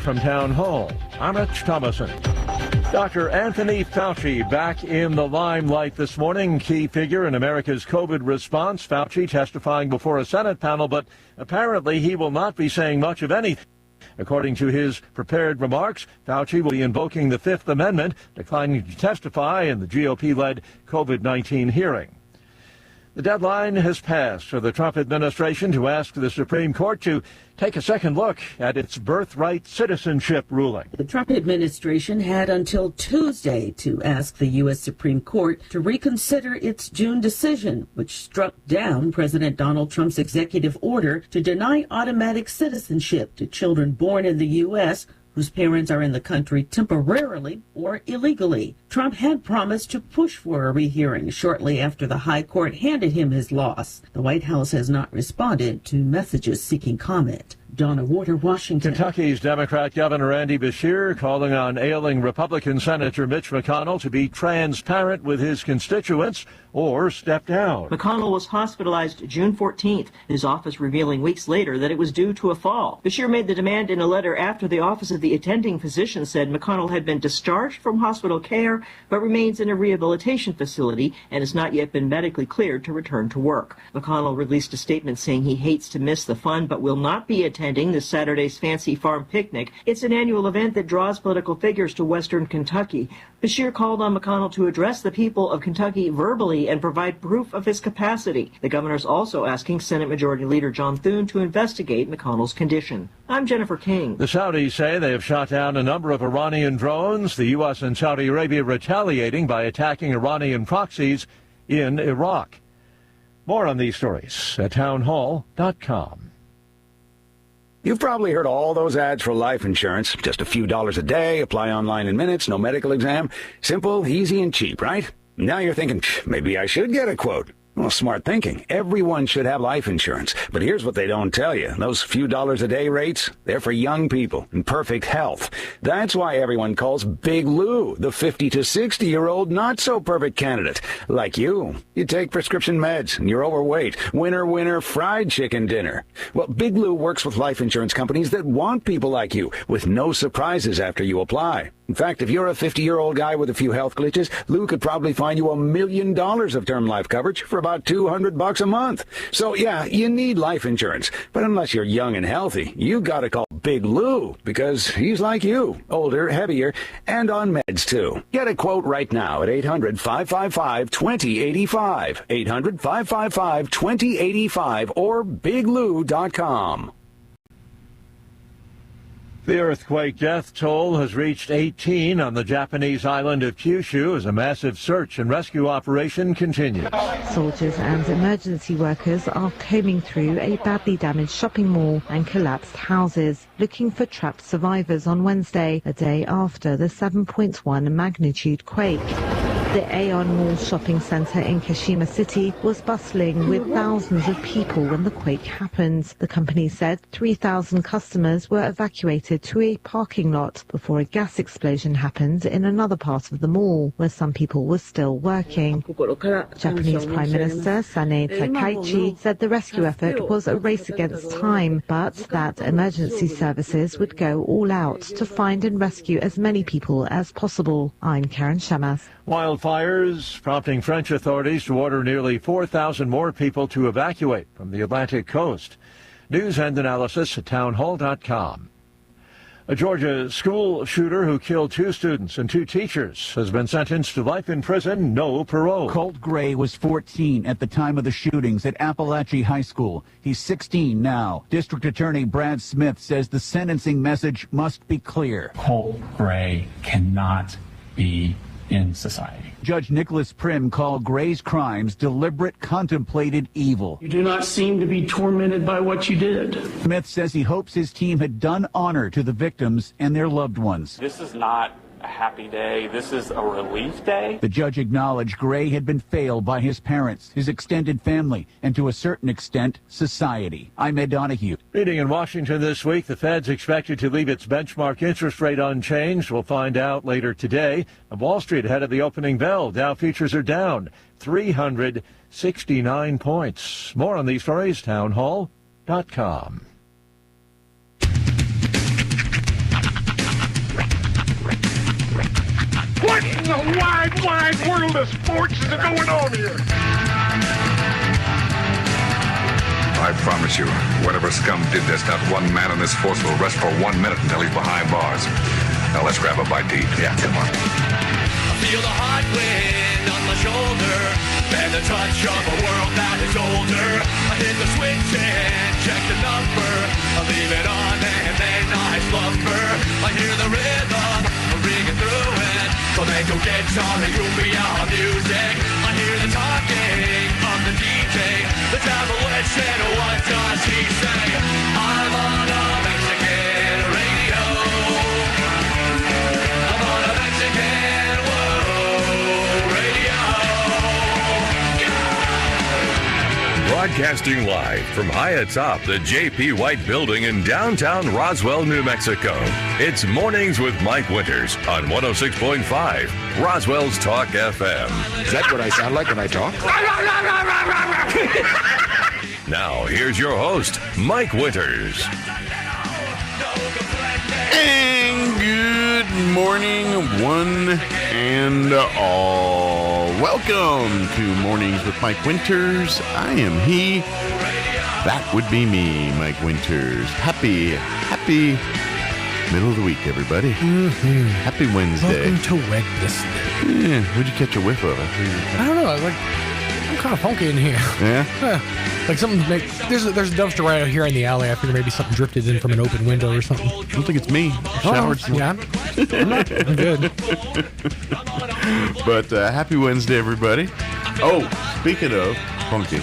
From Town Hall, I'm Rich Thomason. Dr. Anthony Fauci back in the limelight this morning, key figure in America's COVID response. Fauci testifying before a Senate panel, but apparently he will not be saying much of anything. According to his prepared remarks, Fauci will be invoking the Fifth Amendment, declining to testify in the GOP-led COVID-19 hearing. The deadline has passed for the Trump administration to ask the Supreme Court to take a second look at its birthright citizenship ruling. The Trump administration had until Tuesday to ask the U.S. Supreme Court to reconsider its June decision, which struck down President Donald Trump's executive order to deny automatic citizenship to children born in the U.S. whose parents are in the country temporarily or illegally. Trump had promised to push for a rehearing shortly after the high court handed him his loss. The White House has not responded to messages seeking comment. Donna Warder, Washington. Kentucky's Democrat Governor Andy Beshear calling on ailing Republican Senator Mitch McConnell to be transparent with his constituents or step down. McConnell was hospitalized June 14th, his office revealing weeks later that it was due to a fall. Beshear made the demand in a letter after the office of the attending physician said McConnell had been discharged from hospital care but remains in a rehabilitation facility and has not yet been medically cleared to return to work. McConnell released a statement saying he hates to miss the fun but will not be attending this Saturday's Fancy Farm Picnic. It's an annual event that draws political figures to western Kentucky. Beshear called on McConnell to address the people of Kentucky verbally and provide proof of his capacity. The governor's also asking Senate Majority Leader John Thune to investigate McConnell's condition. I'm Jennifer King. The Saudis say they have shot down a number of Iranian drones, the U.S. and Saudi Arabia retaliating by attacking Iranian proxies in Iraq. More on these stories at townhall.com. You've probably heard all those ads for life insurance. Just a few dollars a day, apply online in minutes, no medical exam. Simple, easy, and cheap, right? Now you're thinking, maybe I should get a quote. Well, smart thinking. Everyone should have life insurance. But here's what they don't tell you. Those few dollars a day rates, they're for young people in perfect health. That's why everyone calls Big Lou the 50 to 60-year-old not-so-perfect candidate. Like you. You take prescription meds and you're overweight. Winner, winner, fried chicken dinner. Well, Big Lou works with life insurance companies that want people like you with no surprises after you apply. In fact, if you're a 50-year-old guy with a few health glitches, Lou could probably find you $1 million of term life coverage for about $200 a month. So, yeah, you need life insurance. But unless you're young and healthy, you gotta call Big Lou, because he's like you, older, heavier, and on meds, too. Get a quote right now at 800-555-2085, 800-555-2085, or biglou.com. The earthquake death toll has reached 18 on the Japanese island of Kyushu as a massive search and rescue operation continues. Soldiers and emergency workers are combing through a badly damaged shopping mall and collapsed houses, looking for trapped survivors on Wednesday, a day after the 7.1 magnitude quake. The Aeon Mall shopping centre in Kashima City was bustling with thousands of people when the quake happened. The company said 3,000 customers were evacuated to a parking lot before a gas explosion happened in another part of the mall, where some people were still working. Japanese Prime Minister Sane Takaichi said the rescue effort was a race against time, but that emergency services would go all out to find and rescue as many people as possible. I'm Karen Shamas. Wildfires prompting French authorities to order nearly 4,000 more people to evacuate from the Atlantic coast. News and analysis at townhall.com. A Georgia school shooter who killed 2 students and 2 teachers has been sentenced to life in prison, no parole. Colt Gray was 14 at the time of the shootings at Appalachia High School. He's 16 now. District Attorney Brad Smith says the sentencing message must be clear. Colt Gray cannot be in society. Judge Nicholas Prim called Gray's crimes deliberate, contemplated evil. You do not seem to be tormented by what you did. Smith says he hopes his team had done honor to the victims and their loved ones. This is not a happy day. This is a relief day. The judge acknowledged Gray had been failed by his parents, his extended family, and to a certain extent, society. I'm Ed Donahue. Meeting in Washington this week, the Fed's expected to leave its benchmark interest rate unchanged. We'll find out later today. On Wall Street, ahead of the opening bell, Dow futures are down 369 points. More on these stories, townhall.com. in the wide, wide world of sports is going on here? I promise you, whatever scum did this, not one man in this force will rest for 1 minute until he's behind bars. Now let's grab a bite to eat. Yeah, come on. I feel the hot wind on my shoulder and the touch of a world that is older. I hit the switch and check the number. I leave it on and then I slumber. I hear the rhythm ringing through it. Flamenco guitar and cumbia music. I hear the talking of the DJ. The devil witch and what does he say? I'm on a Mexican radio. I'm on a Mexican radio. Broadcasting live from high atop the J.P. White Building in downtown Roswell, New Mexico. It's Mornings with Mike Winters on 106.5 Roswell's Talk FM. Is that what I sound like when I talk? Now, here's your host, Mike Winters. And good morning, one and all. Welcome to Mornings with Mike Winters. I am he. That would be me, Mike Winters. Happy middle of the week, everybody. Mm-hmm. Happy Wednesday. Welcome to Wednesday. Yeah, what'd you catch a whiff of? I don't know. I'm kind of funky in here. Yeah? Like something. There's a dumpster right out here in the alley. I figure maybe something drifted in from an open window or something. I don't think it's me. Showered. Yeah. I'm good. But happy Wednesday, everybody. Oh, speaking of funky,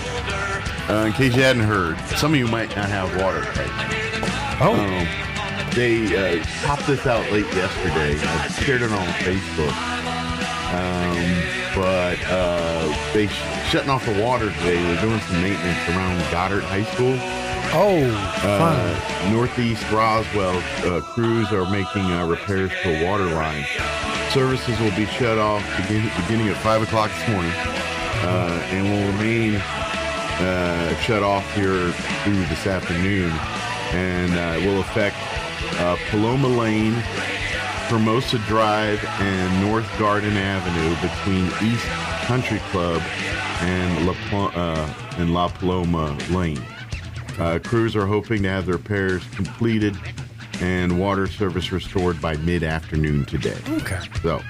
in case you hadn't heard, some of you might not have water right. Oh. They popped this out late yesterday. I shared it on Facebook. But they shutting off the water today. They're doing some maintenance around Goddard High School. Oh, fun. Northeast Roswell crews are making repairs to a water line. Services will be shut off beginning at 5 o'clock this morning and will remain shut off here through this afternoon. And it will affect Paloma Lane, Hermosa Drive, and North Garden Avenue between East Country Club and La Paloma Lane. Crews are hoping to have the repairs completed and water service restored by mid-afternoon today. Okay. So,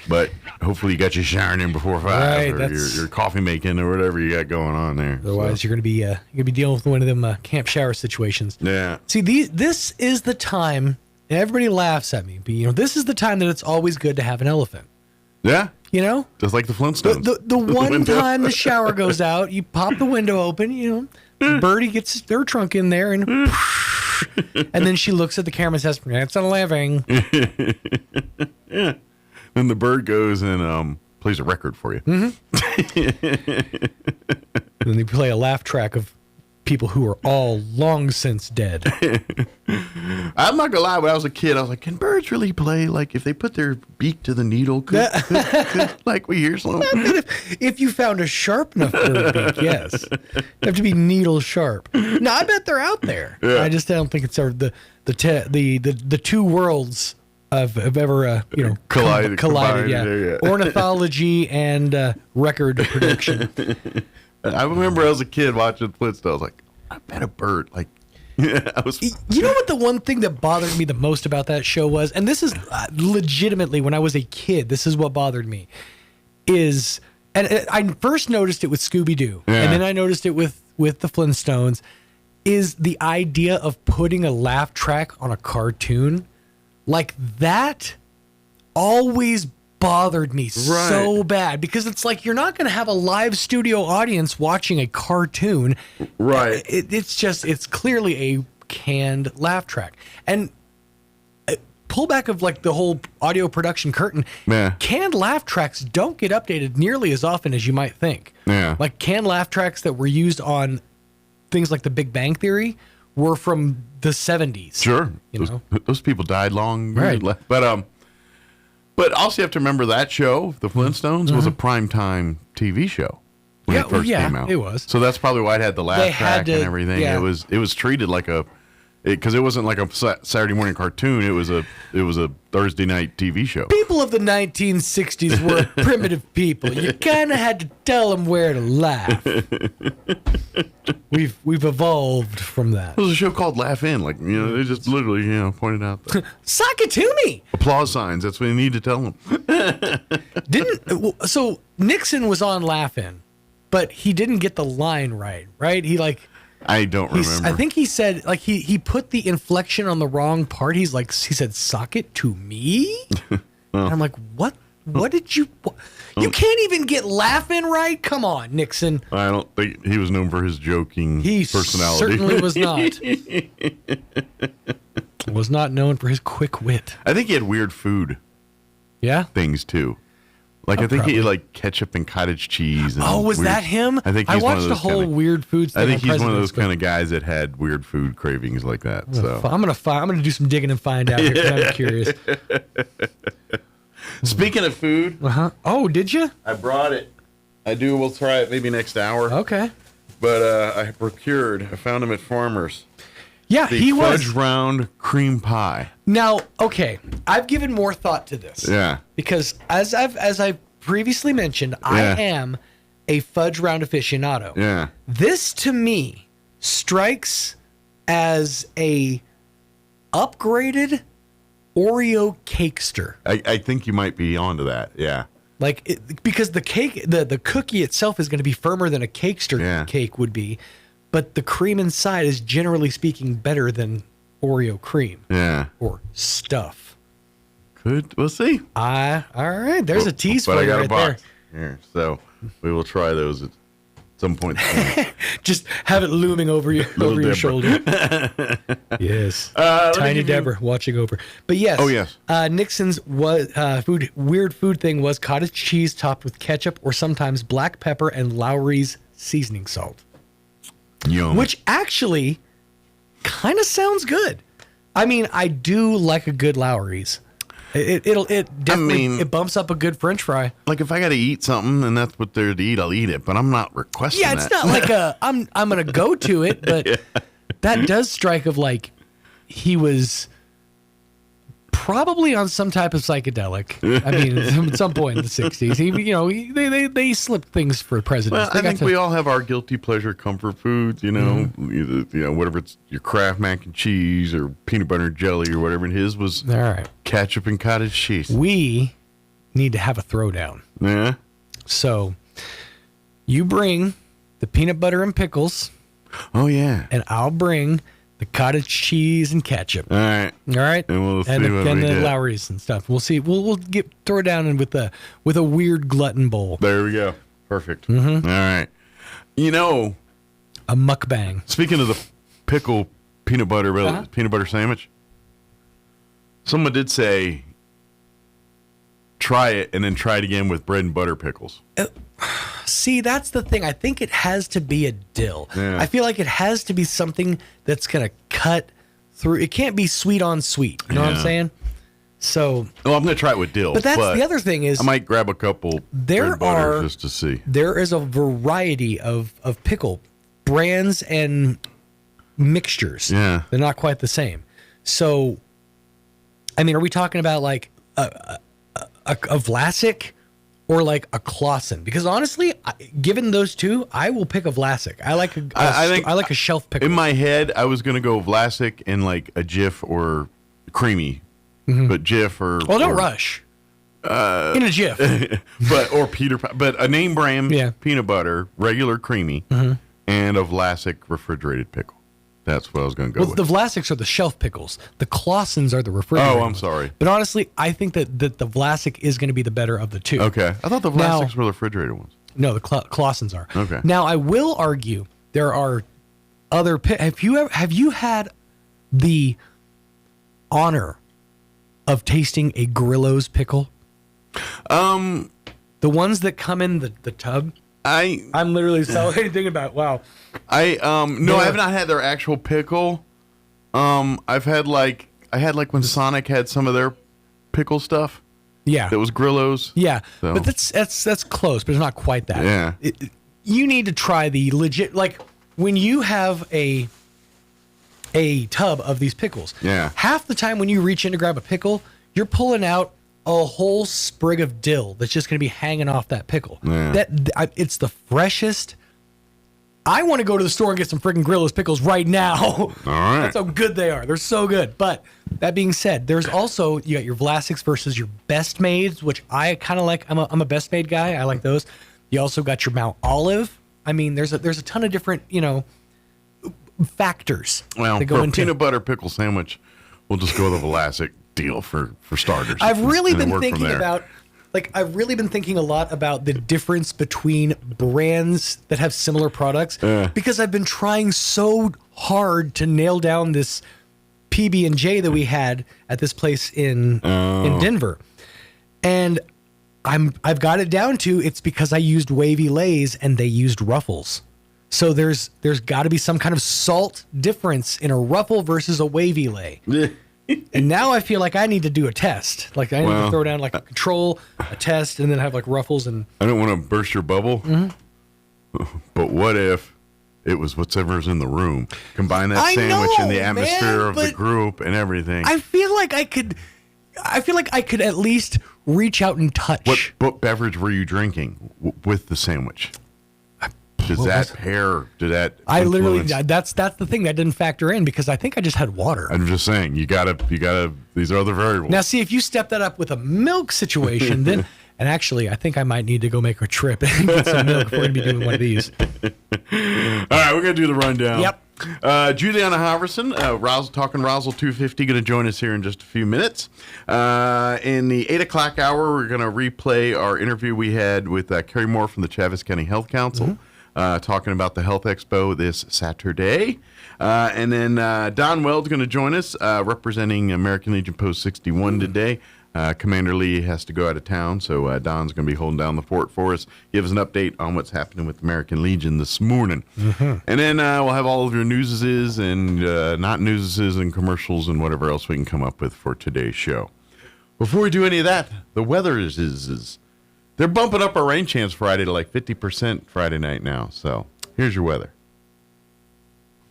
but hopefully you got your showering in before 5, right, or your coffee making or whatever you got going on there. Otherwise, you're gonna be dealing with one of them camp shower situations. Yeah. See, this is the time. And everybody laughs at me, but this is the time that it's always good to have an elephant. Yeah. Just like the Flintstones. The one time the shower goes out, you pop the window open. Birdie gets their trunk in there, and then she looks at the camera and says, "It's a living." Yeah. Then the bird goes and plays a record for you. Mm-hmm. Then they play a laugh track of people who are all long since dead. I'm not gonna lie, when I was a kid, I was like, can birds really play? Like, if they put their beak to the needle, could like we hear something? I mean, if you found a sharp enough bird beak, yes. They have to be needle sharp. No, I bet they're out there. Yeah. I don't think it's the two worlds have ever collided. Yeah. Ornithology and record prediction. I remember as a kid watching Flintstones. I was like, I bet a bird. Like, I was. You know what the one thing that bothered me the most about that show was, and this is legitimately when I was a kid, this is what bothered me, and I first noticed it with Scooby-Doo, and then I noticed it with the Flintstones, is the idea of putting a laugh track on a cartoon. Like, that always bothered me so bad, because it's like you're not going to have a live studio audience watching a cartoon. Right. It's clearly a canned laugh track. And pullback of like the whole audio production curtain, canned laugh tracks don't get updated nearly as often as you might think. Yeah. Like canned laugh tracks that were used on things like The Big Bang Theory were from the 70s. Sure. Those people died long. Right. But also you have to remember that show, The Flintstones, was a primetime TV show when it first came out. It was. So that's probably why it had the laugh track and everything. Yeah. It was treated like a because it wasn't like a Saturday morning cartoon. It was a Thursday night TV show. People of the 1960s were primitive people. You kind of had to tell them where to laugh. We've evolved from that. There was a show called Laugh In. Like, they just literally, pointed out that. Sock it to me. Applause signs. That's what you need to tell them. So Nixon was on Laugh In, but he didn't get the line right? I don't remember. I think he said, he put the inflection on the wrong part. He said, sock it to me? And I'm like, what? What did you... You can't even get laughing right? Come on, Nixon. I don't think he was known for his joking personality. He certainly was not. Was not known for his quick wit. I think he had weird food. Yeah? Things, too. I think probably. He had ketchup and cottage cheese. And was that him? I think I watched a whole weird food thing. I think he's one of those kind of guys that had weird food cravings like that. I'm gonna do some digging and find out here 'cause I'm curious. Speaking of food, Oh, did you? I brought it. We'll try it maybe next hour. Okay. But I found them at Farmer's. Yeah, he was. Fudge round cream pie. Now, okay, I've given more thought to this. Yeah. Because as I previously mentioned, I am a fudge round aficionado. Yeah. This to me strikes as a upgraded Oreo cakester. I think you might be onto that. Yeah. Because the cake, the cookie itself is going to be firmer than a cakester cake would be. But the cream inside is, generally speaking, better than Oreo cream. Yeah. Or stuff. We'll see. All right. There's a tease for you right there. Here, so we will try those at some point. Just have it looming over your shoulder. Yes. Tiny Deborah watching over. But yes. Oh, yes. Nixon's weird food thing was cottage cheese topped with ketchup or sometimes black pepper and Lowry's seasoning salt. Yum. Which actually kind of sounds good. I mean, I do like a good Lowry's. It definitely bumps up a good French fry. If I got to eat something and that's what there's to eat, I'll eat it. But I'm not requesting that. Yeah, it's not like I'm gonna go to it, but that does strike of he was probably on some type of psychedelic. I mean, at some point in the 60s, they slipped things for presidents. Well, I think we all have our guilty pleasure comfort foods. Whatever it's your Kraft mac and cheese or peanut butter and jelly or whatever. And his was ketchup and cottage cheese. We need to have a throwdown. Yeah. So you bring the peanut butter and pickles. Oh yeah. And I'll bring the cottage cheese and ketchup. All right. And we'll see and what the we get. Lowry's and stuff. We'll see. We'll throw it down with a weird glutton bowl. There we go. Perfect. Mm-hmm. All right. A mukbang. Speaking of the pickle peanut butter sandwich, someone did say try it and then try it again with bread and butter pickles. See, that's the thing. I think it has to be a dill. Yeah. I feel like it has to be something that's going to cut through. It can't be sweet on sweet. You know what I'm saying? So. Well, I'm going to try it with dill. But that's the other thing is. I might grab a couple bread butter just to see. There is a variety of pickle brands and mixtures. Yeah. They're not quite the same. So, I mean, are we talking about a Vlasic? Or a Clausen, because honestly, given those two, I will pick a Vlasic. I like a shelf pickle. In my head, I was gonna go Vlasic and a Jif or creamy, but Jif or don't rush. In a Jif, but a name brand peanut butter, regular creamy, and a Vlasic refrigerated pickle. That's what I was going to go with. The Vlasics are the shelf pickles. The Clausens are the refrigerated. Oh, I'm sorry. But honestly, I think that the Vlasic is going to be the better of the two. Okay. I thought the Vlasics were the refrigerated ones. No, the Clausens are. Okay. Now, I will argue there are other... Have you had the honor of tasting a Grillo's pickle? The ones that come in the tub? I'm literally thinking about I have not had their actual pickle. I've had when Sonic had some of their pickle stuff. Yeah, that was Grillo's. Yeah, so. But that's close, but it's not quite that. Yeah, you need to try the legit. When you have a a tub of these pickles. Yeah. Half the time when you reach in to grab a pickle, you're pulling out a whole sprig of dill that's just going to be hanging off that pickle. Yeah. It's the freshest. I want to go to the store and get some freaking Grillo's pickles right now. All right. That's how good they are. They're so good. But that being said, there's also, you got your Vlasics versus your Best Maids, which I kind of like. I'm a Best Maid guy. I like those. You also got your Mount Olive. I mean, there's a ton of different, factors that go for a into peanut butter pickle sandwich, we'll just go with the Vlasic deal for starters. I've really been work from thinking there. about, I've really been thinking a lot about the difference between brands that have similar products because I've been trying so hard to nail down this PB&J that we had at this place in Denver. And I've got it down to it's because I used Wavy Lays and they used Ruffles. So there's got to be some kind of salt difference in a Ruffle versus a Wavy Lay. And now I feel like I need to do a test. Like I need to throw down like a control, a test, and then have like Ruffles and. I don't want to burst your bubble, but what if it was whatever's in the room? Combine that sandwich and the atmosphere of the group and everything. I feel like I could at least reach out and touch. What beverage were you drinking with the sandwich? Does that pair? Did that? I literally. That's the thing that didn't factor in because I think I just had water. I'm just saying you gotta. These are other variables. Now, see if you step that up with a milk situation, then. And actually, I think I might need to go make a trip and get some milk if we're going to be doing one of these. All right, we're going to do the rundown. Yep. Juliana Halverson, talking Roswell 250, going to join us here in just a few minutes. In the 8 o'clock hour, we're going to replay our interview we had with Carrie Moore from the Chaves County Health Council, talking about the Health Expo this Saturday. And then Don Weld's going to join us, representing American Legion Post 61 today. Commander Lee has to go out of town, so Don's going to be holding down the fort for us. Give us an update on what's happening with American Legion this morning. And then we'll have all of your newses and not newses and commercials and whatever else we can come up with for today's show. Before we do any of that, the weather is they're bumping up our rain chance Friday to like 50% Friday night now. So here's your weather.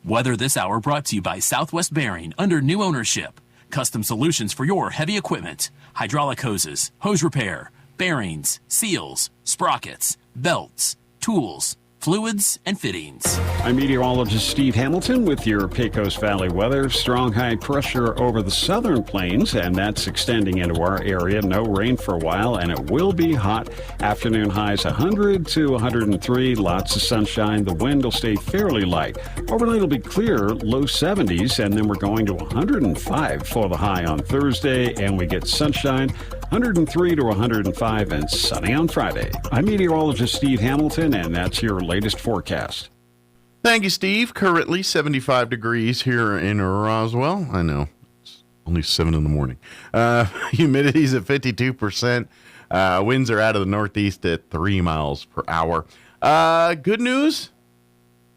Weather this hour brought to you by Southwest Bearing under new ownership. Custom solutions for your heavy equipment, hydraulic hoses, hose repair, bearings, seals, sprockets, belts, tools, fluids, and fittings. I'm meteorologist Steve Hamilton with your Pecos Valley weather. Strong high pressure over the southern plains, and that's extending into our area. No rain for a while, and it will be hot. Afternoon highs 100 to 103. Lots of sunshine. The wind will stay fairly light. Overnight will be clear, low 70s, and then we're going to 105 for the high on Thursday, and we get sunshine. 103 to 105 and sunny on Friday. I'm meteorologist Steve Hamilton, and that's your latest forecast. Thank you, Steve. Currently 75 degrees here in Roswell. I know, it's only 7 in the morning. Humidity's at 52%. Winds are out of the northeast at 3 miles per hour. Good news,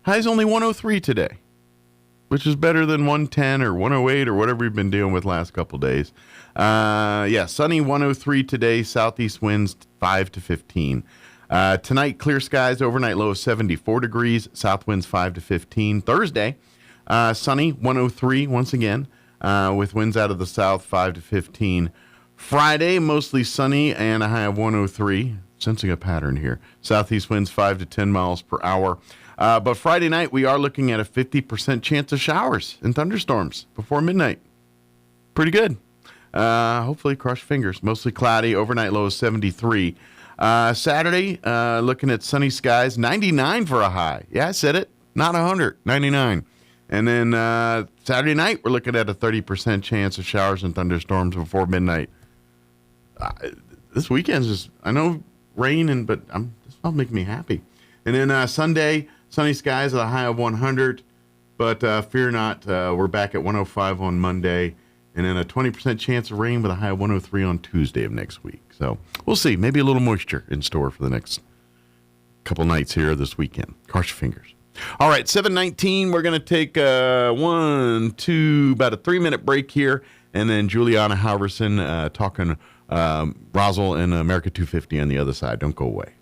high's only 103 today, which is better than 110 or 108 or whatever we've been dealing with last couple days. Sunny 103 today, southeast winds 5 to 15. Tonight, clear skies, overnight low of 74 degrees, south winds 5 to 15. Thursday, sunny 103 once again, with winds out of the south 5 to 15. Friday, mostly sunny and a high of 103. Sensing a pattern here. Southeast winds 5 to 10 miles per hour. But Friday night, we are looking at a 50% chance of showers and thunderstorms before midnight. Pretty good. Hopefully, cross your fingers. Mostly cloudy. Overnight low is 73. Saturday, looking at sunny skies. 99 for a high. Yeah, I said it. Not 100. 99. And then Saturday night, we're looking at a 30% chance of showers and thunderstorms before midnight. This weekend's just, I know rain, but this will make me happy. And then Sunday, sunny skies with a high of 100. But fear not, we're back at 105 on Monday. And then a 20% chance of rain with a high of 103 on Tuesday of next week. So we'll see. Maybe a little moisture in store for the next couple nights here this weekend. Cross your fingers. All right, 7:19. We're going to take about a 3-minute break here. And then Juliana Halverson talking Roswell and America 250 on the other side. Don't go away.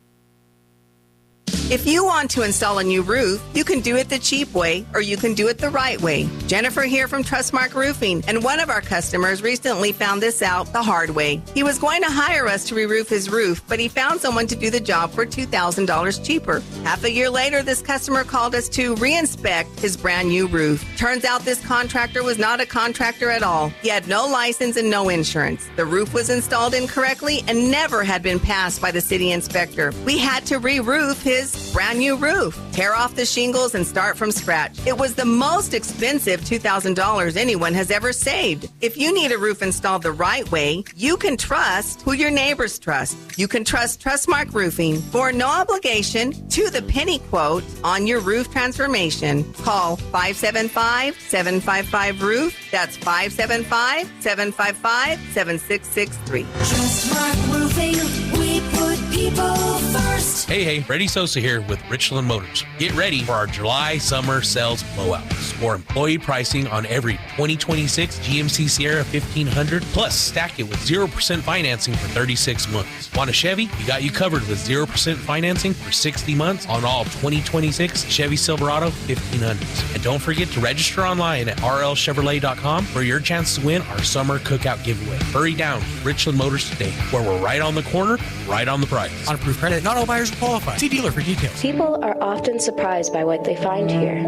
If you want to install a new roof, you can do it the cheap way or you can do it the right way. Jennifer here from Trustmark Roofing, and one of our customers recently found this out the hard way. He was going to hire us to re-roof his roof, but he found someone to do the job for $2,000 cheaper. Half a year later, this customer called us to re-inspect his brand new roof. Turns out this contractor was not a contractor at all. He had no license and no insurance. The roof was installed incorrectly and never had been passed by the city inspector. We had to re-roof his brand new roof, tear off the shingles and start from scratch. It was the most expensive $2,000 anyone has ever saved. If you need a roof installed the right way, you can trust who your neighbors trust. You can trust Trustmark Roofing for no obligation to the penny quote on your roof transformation. Call 575-755-ROOF. That's 575-755-7663. Trustmark Roofing, we put people first. Hey, Freddie Sosa here with Richland Motors. Get ready for our July summer sales blowout. Score employee pricing on every 2026 GMC Sierra 1500, plus stack it with 0% financing for 36 months. Want a Chevy? We got you covered with 0% financing for 60 months on all 2026 Chevy Silverado 1500s. And don't forget to register online at rlchevrolet.com for your chance to win our summer cookout giveaway. Hurry down to Richland Motors today, where we're right on the corner, right on the price. On approved credit, not all buyers will qualify. See dealer for details. People are often surprised by what they find here.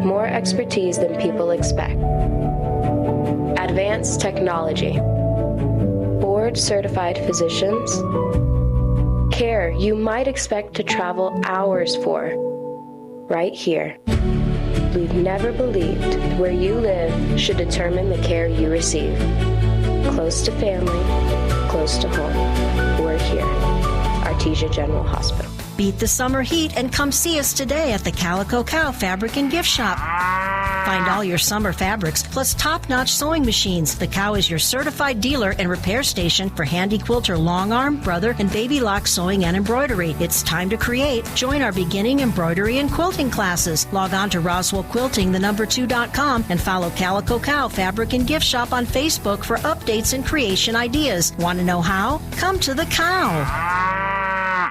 More expertise than people expect. Advanced technology. Board-certified physicians. Care you might expect to travel hours for. Right here. We've never believed where you live should determine the care you receive. Close to family, close to home. We're here. Artesia General Hospital. Beat the summer heat and come see us today at the Calico Cow Fabric and Gift Shop. Find all your summer fabrics plus top-notch sewing machines. The Cow is your certified dealer and repair station for handy quilter long arm, brother, and baby lock sewing and embroidery. It's time to create. Join our beginning embroidery and quilting classes. Log on to RoswellQuilting2.com and follow Calico Cow Fabric and Gift Shop on Facebook for updates and creation ideas. Want to know how? Come to the Cow.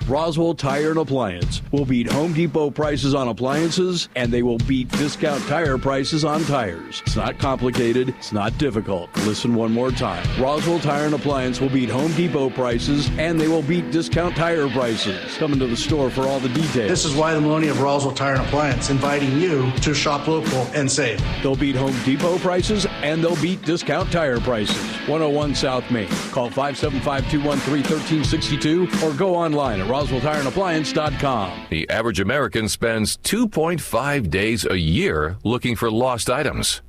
Roswell Tire and Appliance will beat Home Depot prices on appliances, and they will beat discount tire prices on tires. It's not complicated. It's not difficult. Listen one more time. Roswell Tire and Appliance will beat Home Depot prices, and they will beat discount tire prices. Come into the store for all the details. This is why the Maloney of Roswell Tire and Appliance inviting you to shop local and save. They'll beat Home Depot prices, and they'll beat discount tire prices. 101 South Main. Call 575-213-1362 or go online at RoswellTireandAppliance.com. The average American spends 2.5 days a year looking for lost items.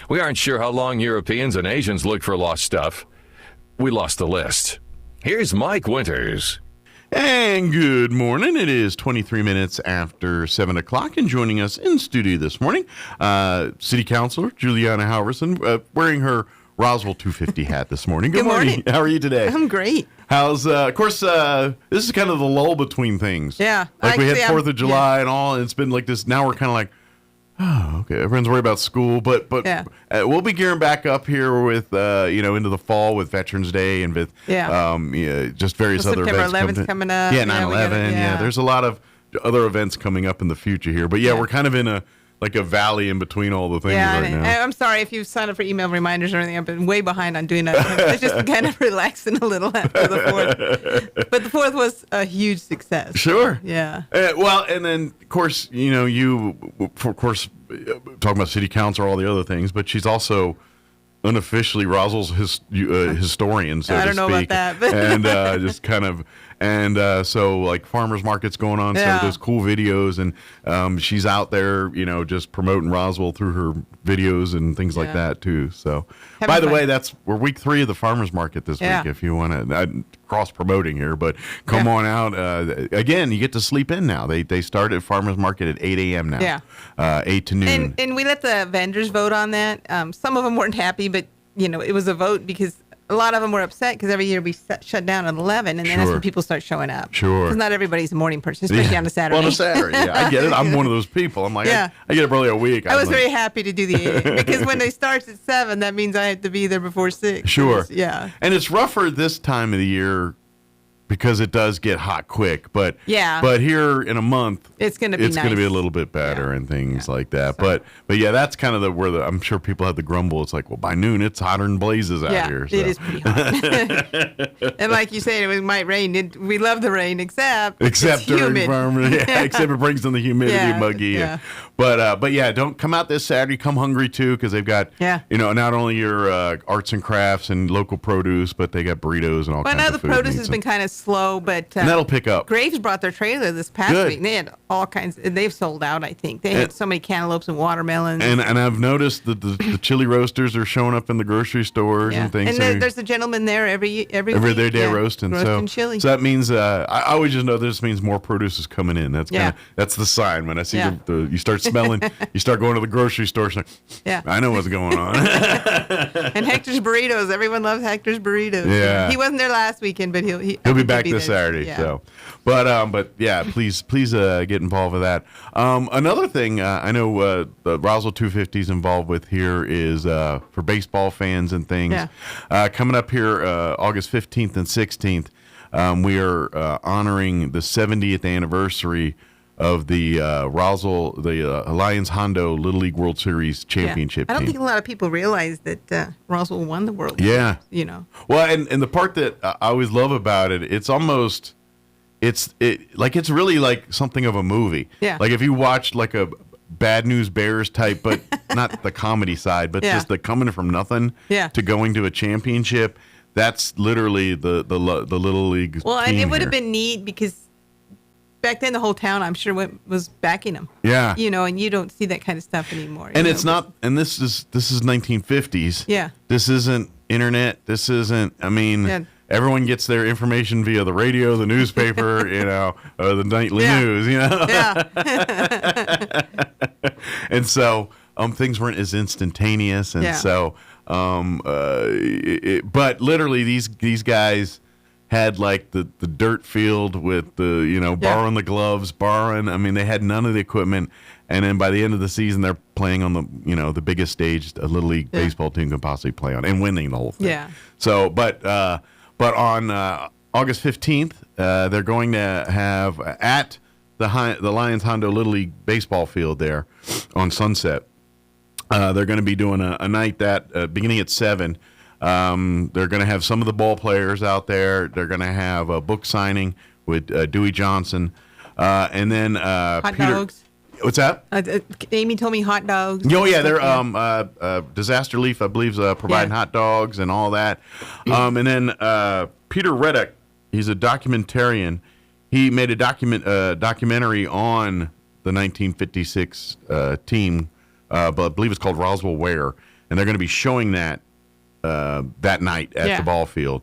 We aren't sure how long Europeans and Asians look for lost stuff. We lost the list. Here's Mike Winters. And good morning. It is 23 minutes after 7 o'clock, and joining us in studio this morning, City Councilor Juliana Halverson, wearing her Roswell 250 hat this morning. Good morning. How are you today? I'm great. How's, of course, this is kind of the lull between things. Yeah. Like we had 4th of July and all, and it's been like this. Now we're kind of like, oh, okay, everyone's worried about school, but we'll be gearing back up here with, into the fall with Veterans Day and with, just various other events. September 11th coming up. Yeah, 9/11. Yeah, there's a lot of other events coming up in the future here. But we're kind of in a valley in between all the things right now. I'm sorry if you've signed up for email reminders or anything. I've been way behind on doing that. It's just kind of relaxing a little after the 4th. But the 4th was a huge success. Sure. Yeah. Well, and then, of course, you talking about city council or all the other things, but she's also unofficially Roswell's historian, so to speak. I don't know about that. But and just kind of... And so, like, farmers markets going on, so there's cool videos, and she's out there, just promoting Roswell through her videos and things like that, too. So, by the way, we're week 3 of the farmers market this week, if you want to, cross-promoting here, but come on out. Again, you get to sleep in now. They start at farmers market at 8 a.m. now, 8 to noon. And we let the vendors vote on that. Some of them weren't happy, but, it was a vote because a lot of them were upset because every year we shut down at 11, and then that's when people start showing up. Sure. Because not everybody's a morning person, especially on a Saturday. Well, on a Saturday, I get it. I'm one of those people. I'm like, I get up early a week. I was very happy to do the 8 because when they start at 7, that means I had to be there before 6. Sure. Yeah. And it's rougher this time of the year because it does get hot quick. But Yeah. but here in a month, It's going to be it's going to nice. be a little bit better and things like that. But yeah, that's kind of where I'm sure people have the grumble. It's like, well, by noon it's hotter than blazes out Yeah, here. So. it is pretty hot. And like you said, it might rain. We love the rain, except it's during humid. except it brings in the humidity, Yeah, muggy. yeah. But yeah, don't come out this Saturday. Come hungry too, because they've got not only your arts and crafts and local produce, but they got burritos and all Well, I kinds know of the food produce meats has been kind of slow, but and that'll pick up. Graves brought their trailer this past Good. week. And they had all kinds. They've sold out. I think they had so many cantaloupes and watermelons. And I've noticed that the chili roasters are showing up in the grocery stores and things. And there's a gentleman there every every week. day they're roasting. chili. So that means I always just know this means more produce is coming in. That's that's the sign when I see you start smelling. You start going to the grocery store. It's like, I know what's going on. And Hector's burritos. Everyone loves Hector's burritos. Yeah. He wasn't there last weekend, but he'll be back this there. Saturday. Yeah. So, but yeah, please get involved with that. Another thing I know the Roswell 250 is involved with here is for baseball fans and things. Yeah. Coming up here August 15th and 16th, we are honoring the 70th anniversary of the Roswell, the Lions Hondo Little League World Series championship I don't team. think a lot of people realize that Roswell won the World Yeah. Series, you know. Well, and the part that I always love about it, it's almost, it's really like something of a movie. Yeah. Like if you watch like a Bad News Bears type, but not the comedy side, but just the coming from nothing to going to a championship. That's literally the Little League. Well, and team it would have here. been neat because back then the whole town, I'm sure, was backing them. Yeah. You know, and you don't see that kind of stuff anymore. And you it's know, not, and this is 1950s. Yeah. This isn't internet. This isn't, I mean, everyone gets their information via the radio, the newspaper, or the nightly news, Yeah. And so things weren't as instantaneous. And so, but literally these guys had like the dirt field with the, borrowing the gloves, I mean, they had none of the equipment. And then by the end of the season, they're playing on the, the biggest stage a Little League baseball team can possibly play on and winning the whole thing. Yeah. So, but on August 15th, they're going to have at the Lions Hondo Little League baseball field there on Sunset. They're going to be doing a night that beginning at 7. They're going to have some of the ball players out there. They're going to have a book signing with Dewey Johnson, and then hot Peter. dogs. What's that? Amy told me hot dogs. Oh yeah, they're Disaster Leaf, I believe, is providing hot dogs and all that. And then Peter Reddick, he's a documentarian. He made a documentary on the 1956 team, but I believe it's called Roswell Where, and they're going to be showing that that night at the ball field.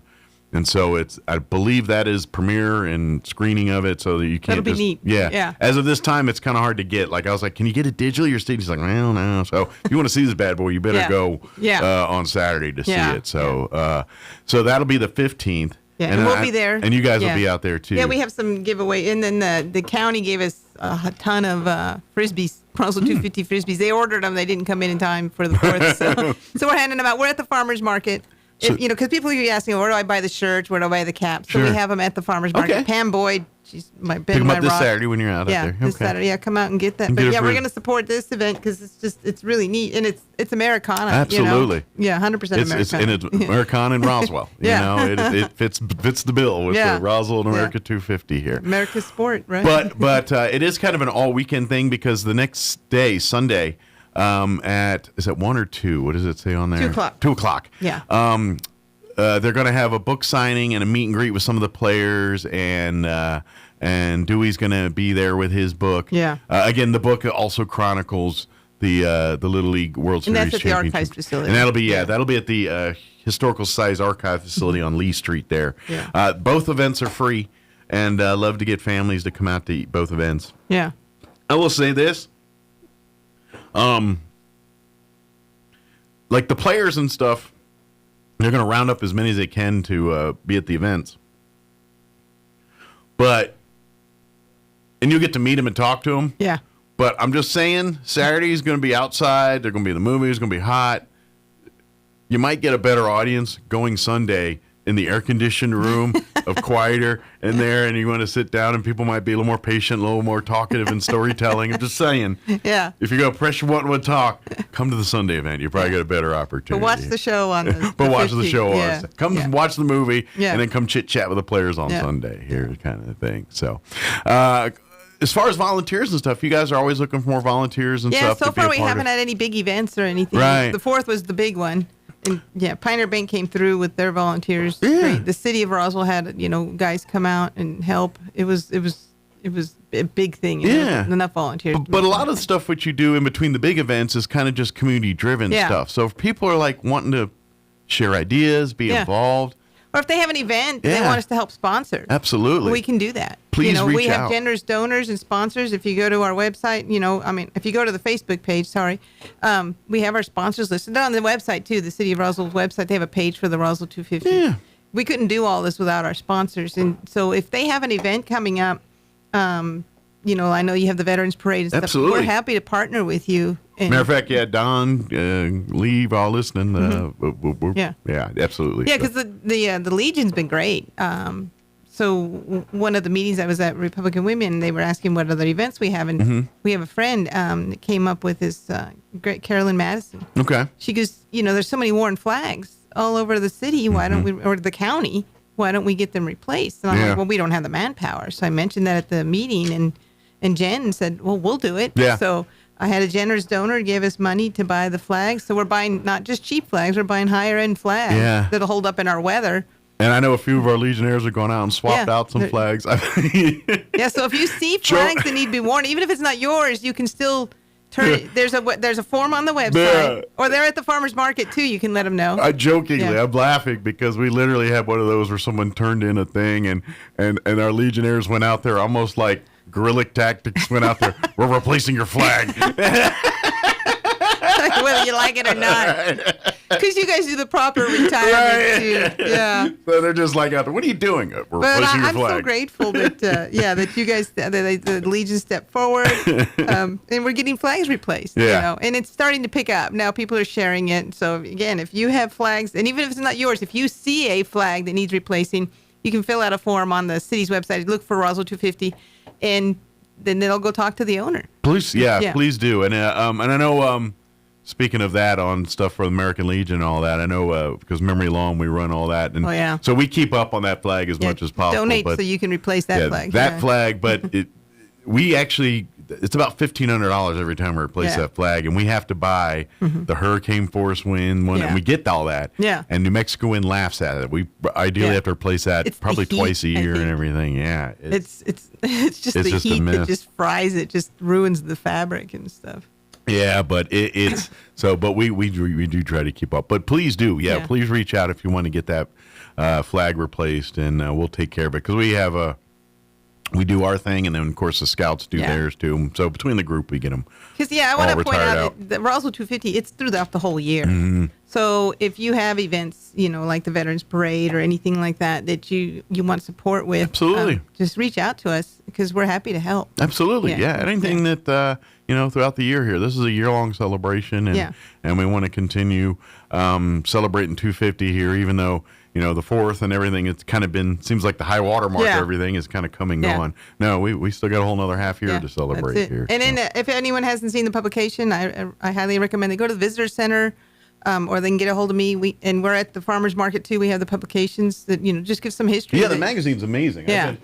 And so I believe that is premiere and screening of it, so that you can't. That'll be neat. Yeah. As of this time, it's kind of hard to get. Like I was like, can you get it digitally or see? He's like, well, no. So if you want to see this bad boy, you better go on Saturday to see it. So so that'll be the 15th. Yeah, and we'll be there. And you guys will be out there too. Yeah, we have some giveaway, and then the county gave us a ton of frisbees, Roswell 250 frisbees. They ordered them; they didn't come in time for the 4th, so we're handing them out. We're at the farmers market. So, because people are asking, where do I buy the shirts? Where do I buy the caps? So we have them at the farmers market. Okay. Pam Boyd, she's my Pick them up this Saturday when you're out there. This Saturday. Yeah, come out and get that. And But get yeah, a we're going to support this event because it's really neat, and it's Americana. Absolutely. You know? Yeah, 100% Americana. It's Americana and Roswell. It fits the bill with the Roswell and America 250 here. America's sport, right? But it is kind of an all weekend thing because the next day, Sunday, is it 1 or 2? What does it say on there? 2 o'clock. 2 o'clock. Yeah. They're going to have a book signing and a meet and greet with some of the players, and Dewey's going to be there with his book. Yeah. Again, the book also chronicles the Little League World Series and that's at the championship. Archives facility. And that'll be at the Historical Society Archive facility on Lee Street there. Yeah. Both events are free, and love to get families to come out to both events. Yeah. I will say this. Like the players and stuff, they're going to round up as many as they can to be at the events. And you'll get to meet them and talk to them. Yeah. But I'm just saying, Saturday's going to be outside. They're going to be in the movie. It's going to be hot. You might get a better audience going Sunday in the air-conditioned room of quieter in there, and you want to sit down, and people might be a little more patient, a little more talkative in storytelling. I'm just saying. Yeah. If you go pressure one would talk, come to the Sunday event. You probably get a better opportunity. But watch the show on the But watch 15th. the show Yeah. Come watch the movie, Yeah. and then come chit-chat with the players on Sunday here, kind of thing. So, as far as volunteers and stuff, you guys are always looking for more volunteers and stuff. Yeah, so to be a far we part haven't of. had any big events or anything. Right. The 4th was the big one. And yeah, Pioneer Bank came through with their volunteers. Yeah. Great. The city of Roswell had, guys come out and help. It was a big thing. Yeah. There was enough volunteers. But a lot of the stuff what you do in between the big events is kind of just community-driven stuff. So if people are like wanting to share ideas, be involved. Or if they have an event they want us to help sponsor. Absolutely. We can do that. Please reach we have out. generous donors and sponsors. If you go to our website, if you go to the Facebook page, we have our sponsors listed on the website too. The City of Roswell's website, they have a page for the Roswell 250. Yeah. We couldn't do all this without our sponsors. And so if they have an event coming up, I know you have the Veterans Parade and stuff. Absolutely. We're happy to partner with you. And Matter of fact, Don, Lee, all listening. Yeah. Yeah, absolutely. Yeah, because the Legion's been great. So one of the meetings I was at, Republican Women, they were asking what other events we have, and we have a friend that came up with this great Carolyn Madison. Okay. She goes, there's so many worn flags all over the city. Why don't we, or the county? Why don't we get them replaced? And I'm like, well, we don't have the manpower. So I mentioned that at the meeting, and Jen said, well, we'll do it. Yeah. So I had a generous donor give us money to buy the flags. So we're buying not just cheap flags, we're buying higher end flags that'll hold up in our weather. And I know a few of our Legionnaires have gone out and swapped out some flags. Yeah, so if you see flags that need to be worn, even if it's not yours, you can still turn it. There's a form on the website, or they're at the farmer's market too. You can let them know. I'm laughing because we literally had one of those where someone turned in a thing, and our Legionnaires went out there almost like guerrilla tactics. Went out there. We're replacing your flag. Whether you like it or not, because you guys do the proper retirement too. Yeah. So they're just like out there. What are you doing? We're replacing your I'm flag. so grateful that that you guys the Legion stepped forward, and we're getting flags replaced. Yeah. And it's starting to pick up now. People are sharing it. So again, if you have flags, and even if it's not yours, if you see a flag that needs replacing, you can fill out a form on the city's website. Look for Roswell 250, and then they'll go talk to the owner. Please, please do. And I know. Speaking of that, on stuff for the American Legion and all that, I know because Memory Long, we run all that. And so we keep up on that flag as much as possible. Donate so you can replace that flag. That flag, but it's about $1,500 every time we replace that flag, and we have to buy the Hurricane Force Wind one, and we get all that. Yeah. And New Mexico Wind laughs at it. We ideally have to replace that probably twice a year and everything. Yeah. It's just the heat that just fries it, just ruins the fabric and stuff. Yeah, but it's so. But we do try to keep up. But please do, please reach out if you want to get that flag replaced, and we'll take care of it because we do our thing, and then of course the scouts do theirs too. So between the group, we get them. Because I want to point out that Roswell 250, it's throughout the whole year. Mm-hmm. So if you have events, like the Veterans Parade or anything like that you want support with, absolutely, just reach out to us because we're happy to help. Absolutely, anything that throughout the year here. This is a year-long celebration, and we want to continue celebrating 250 here, even though the 4th and everything. It's kind of seems like the high water mark. Everything is kind of coming on. No, we still got a whole another half year to celebrate here. And then if anyone hasn't seen the publication, I highly recommend they go to the Visitor Center. Or they can get a hold of me. We're at the farmers market too. We have the publications that just give some history. Yeah, the magazine's amazing. Yeah.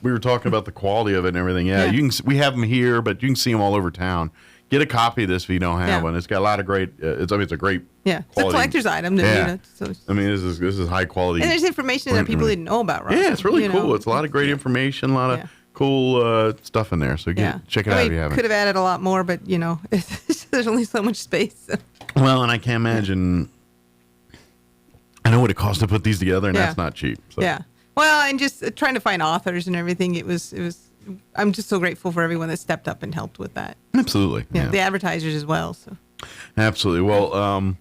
We were talking about the quality of it and everything. Yeah, we have them here, but you can see them all over town. Get a copy of this if you don't have one. It's got a lot of great. It's a great. Yeah, it's a collector's item. This is high quality. And there's information that people didn't know about. Right? Yeah, it's really cool. It's a lot of great information. A lot of cool stuff in there. So check it out if you haven't. Could have added a lot more, but there's only so much space. So. Well, and I can't imagine. I know what it costs to put these together, and that's not cheap. So. Yeah. Well, and just trying to find authors and everything, it was. I'm just so grateful for everyone that stepped up and helped with that. Absolutely. Yeah. The advertisers as well. So. Absolutely. Well,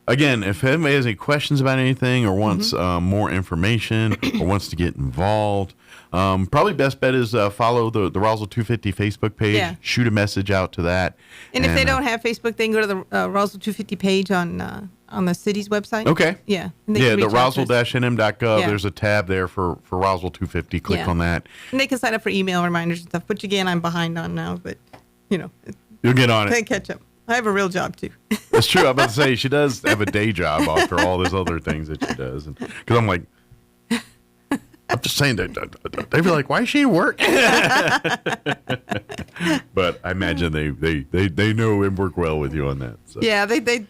again, if anybody has any questions about anything or wants more information or wants to get involved, probably best bet is follow the Roswell 250 Facebook page. Yeah. Shoot a message out to that. And if they don't have Facebook, they can go to the Roswell 250 page on on the city's website. Okay. Yeah. Yeah, the Roswell-nm.gov. Yeah. There's a tab there for Roswell 250. Click on that. And they can sign up for email reminders and stuff, which again, I'm behind on now, but, you'll get on it. Can't catch up. I have a real job, too. That's true. I'm about to say, she does have a day job after all those other things that she does. Because I'm like, I'm just saying, they'd be like, why is she at work? But I imagine they know and work well with you on that. So. Yeah, they I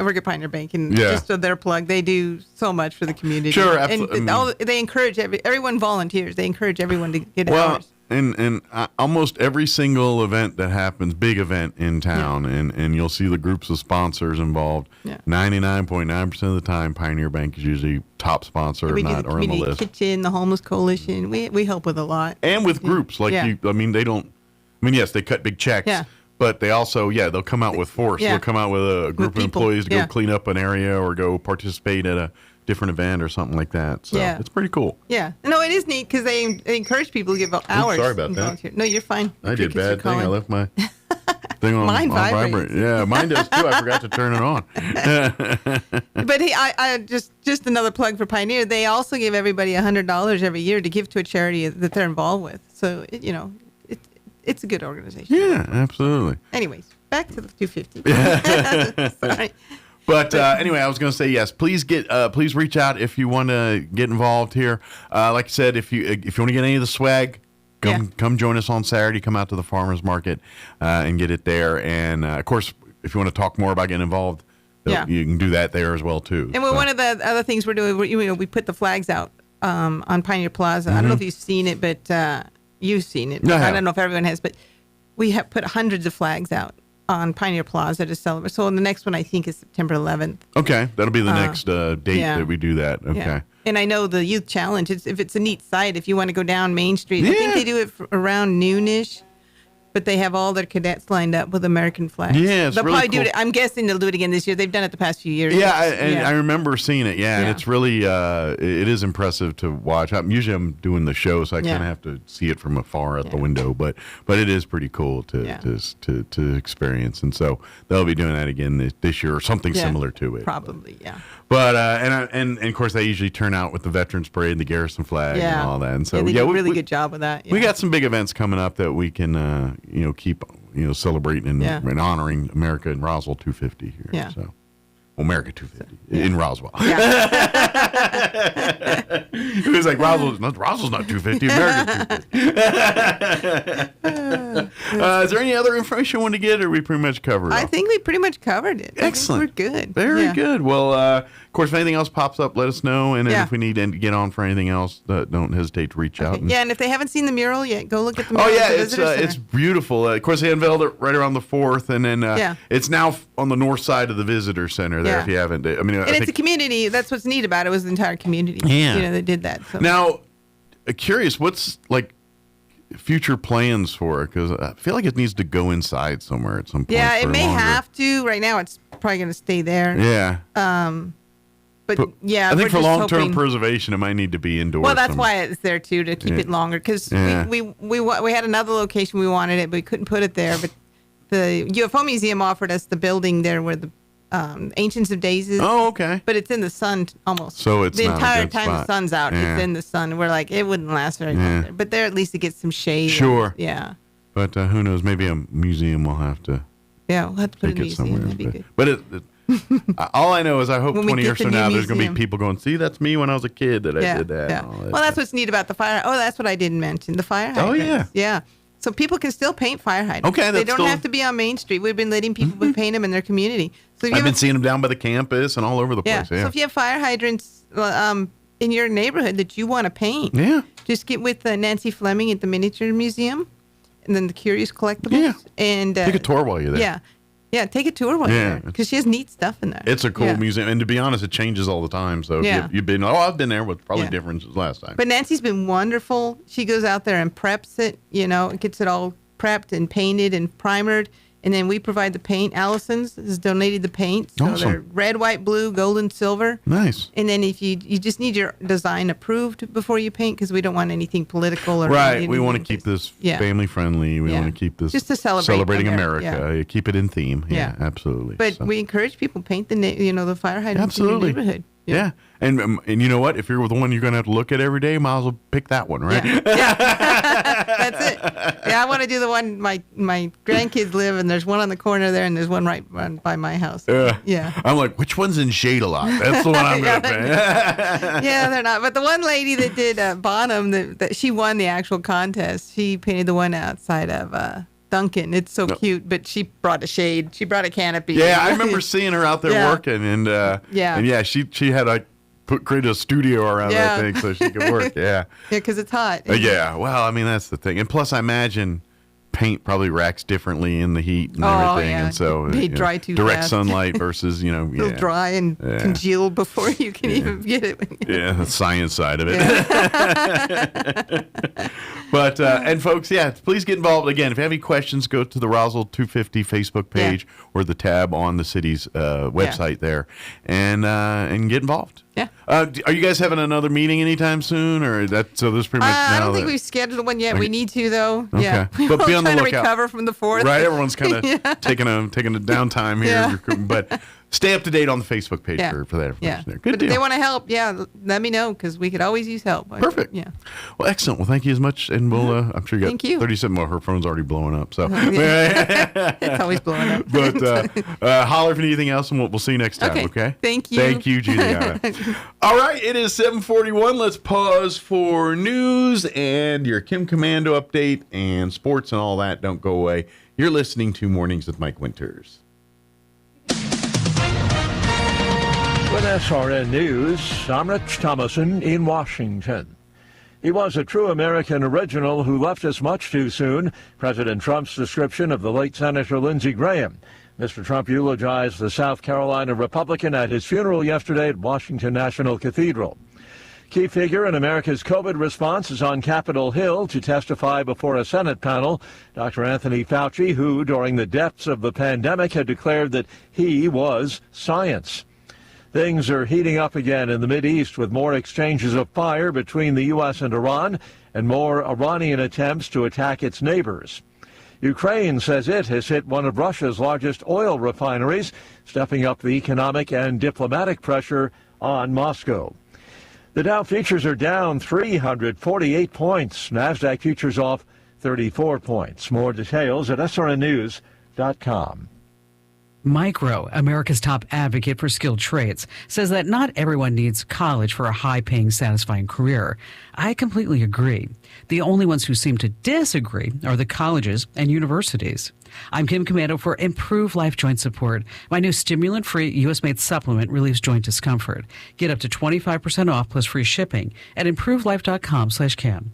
work at Pioneer Bank, and just so their plug, they do so much for the community. Sure, absolutely. And they encourage everyone volunteers. They encourage everyone to get hours. And almost every single event that happens, big event in town, and you'll see the groups of sponsors involved. 99.9% of the time, Pioneer Bank is usually top sponsor or on the list. Kitchen, the Homeless Coalition, we help with a lot. And with groups like yes, they cut big checks. Yeah. But they also, they'll come out with force. Yeah. They'll come out with a group of employees to go clean up an area or go participate at a different event or something like that. So it's pretty cool. Yeah. No, it is neat because they encourage people to give hours. Sorry about that. No, you're fine. I did a bad thing. I left my thing on vibrate. Yeah, mine does too. I forgot to turn it on. But I just another plug for Pioneer. They also give everybody $100 every year to give to a charity that they're involved with. So, it's a good organization. Yeah, absolutely. Anyways, back to the 250. Sorry. But anyway, I was going to say yes. Please reach out if you want to get involved here. Like I said, if you want to get any of the swag, come join us on Saturday. Come out to the farmers market and get it there. And of course, if you want to talk more about getting involved, you can do that there as well too. And one of the other things we're doing, we put the flags out on Pioneer Plaza. I don't know if you've seen it, but you've seen it. I don't know if everyone has, but we have put hundreds of flags out on Pioneer Plaza to celebrate. So the next one I think is September 11th. Okay, that'll be the next date that we do that. Okay. Yeah. And I know the Youth Challenge. If it's a neat site, if you want to go down Main Street, I think they do it around noonish. But they have all their cadets lined up with American flags. Yeah, it's they'll really probably cool. do it. I'm guessing they'll do it again this year. They've done it the past few years. Yeah, I remember seeing it. Yeah, and it's really it is impressive to watch. I'm doing the show, so I kind of have to see it from afar out the window. But it is pretty cool to experience. And so they'll be doing that again this year or something similar to it. Probably, But and of course they usually turn out with the Veterans Parade and the Garrison flag and all that. And so they do a really good job with that. We got some big events coming up that we can keep celebrating and honoring America and Roswell 250 here. Yeah. So America 250 in Roswell. It was like Roswell's not 250, America 250. Is there any other information you want to get, or we pretty much covered it? I think we pretty much covered it. Excellent. We're good. Very good. Well, of course, if anything else pops up, let us know. And then if we need to get on for anything else, don't hesitate to reach out. And if they haven't seen the mural yet, go look at the mural. Oh, yeah, it's beautiful. Of course, they unveiled it right around the 4th, and then it's now on the north side of the visitor center there, if you haven't. I mean, it's a community. That's what's neat about it, was the entire community. Yeah. They did that. So. Now, curious, what's future plans for it? Because I feel like it needs to go inside somewhere at some point. Yeah, it may have to. Right now, it's probably going to stay there. Yeah. But I think for long-term preservation, it might need to be indoors. Well, that's why it's there too, to keep it longer. Because we had another location we wanted it, but we couldn't put it there. But the UFO Museum offered us the building there where the Ancients of Days is. Oh, okay. But it's in the sun almost. So it's the not entire a good time spot. the sun's out. Yeah. It's in the sun. We're like, it wouldn't last very long there. But there, at least it gets some shade. Sure. Yeah. But who knows? Maybe a museum will have to. Yeah, we'll have to put it in a museum. Somewhere. That'd be good. But all I know is I hope When 20 we years get from the now, new there's going to be museum. people going, see, that's me when I was a kid that I did that. Yeah. And all that Well, that's what's neat about the fire. Oh, that's what I didn't mention. The fire hydrants. Oh, yeah. Yeah. So people can still paint fire hydrants. Okay, they that's don't have to be on Main Street. We've been letting people paint them in their community. So if you I've have been seeing them down by the campus and all over the place. Yeah. So if you have fire hydrants in your neighborhood that you want to paint, just get with Nancy Fleming at the Miniature Museum, and then the Curious Collectibles, and take a tour while you're there. Yeah, take a tour while you're there, because she has neat stuff in there. It's a cool museum, and to be honest, it changes all the time. So if you've been, I've been there, with probably different since last time. But Nancy's been wonderful. She goes out there and preps it, gets it all prepped and painted and primered, And then we provide the paint. Allison's has donated the paint. So Awesome. they're red, white, blue, gold, and silver. Nice. And then if you just need your design approved before you paint, because we don't want anything political or Right. We want to keep this family friendly. We want to keep this just to celebrating America. Yeah. Keep it in theme. Yeah, absolutely. But we encourage people paint the fire hydrants in your neighborhood. Yeah. And you know what? If you're the one you're going to have to look at every day, might as well pick that one, right? That's it. Yeah, I want to do the one my grandkids live, and there's one on the corner there, and there's one right by my house. Yeah. I'm like, which one's in shade a lot? That's the one I'm going to pick. Yeah, they're not. But the one lady that did Bonham, that she won the actual contest. She painted the one outside of Duncan. It's so cute, but she brought a shade. She brought a canopy. Yeah, I remember seeing her out there working, and she had created a studio around that thing so she could work. Yeah, because it's hot. Yeah, well, I mean that's the thing, and plus I imagine paint probably racks differently in the heat and everything, and so dry too direct fast. sunlight versus It'll dry and congeal before you can even get it. The science side of it. But and folks, please get involved. Again, if you have any questions, go to the Roswell 250 Facebook page or the tab on the city's website there, and get involved. Yeah. Are you guys having another meeting anytime soon, or that? So this pretty much. I don't think we've scheduled one yet. We need to though. Okay. Yeah. But be on the trying lookout. to recover from the 4th. Right. Everyone's kind of taking a downtime here, but stay up to date on the Facebook page for that information there. Good But deal. if they want to help, let me know because we could always use help. Perfect. Yeah. Well, excellent. Well, thank you as much, and we'll. I'm sure you got Thank you. 37. Well, her phone's already blowing up, so. It's always blowing up. But holler if you need anything else, and we'll see you next time. Okay. Thank you. Thank you, Juliana. All right. It is 7:41. Let's pause for news and your Kim Commando update and sports and all that. Don't go away. You're listening to Mornings with Mike Winters. With SRN News, I'm Rich Thomason in Washington. He was a true American original who left us much too soon. President Trump's description of the late Senator Lindsey Graham. Mr. Trump eulogized the South Carolina Republican at his funeral yesterday at Washington National Cathedral. Key figure in America's COVID response is on Capitol Hill to testify before a Senate panel. Dr. Anthony Fauci, who during the depths of the pandemic had declared that he was science. Things are heating up again in the Mideast with more exchanges of fire between the U.S. and Iran and more Iranian attempts to attack its neighbors. Ukraine says it has hit one of Russia's largest oil refineries, stepping up the economic and diplomatic pressure on Moscow. The Dow futures are down 348 points. NASDAQ futures off 34 points. More details at srnnews.com. Micro, America's top advocate for skilled trades, says that not everyone needs college for a high-paying, satisfying career. I completely agree. The only ones who seem to disagree are the colleges and universities. I'm Kim Commando for Improve Life Joint Support. My new stimulant-free U.S.-made supplement relieves joint discomfort. Get up to 25% off plus free shipping at improvelife.com/Kim.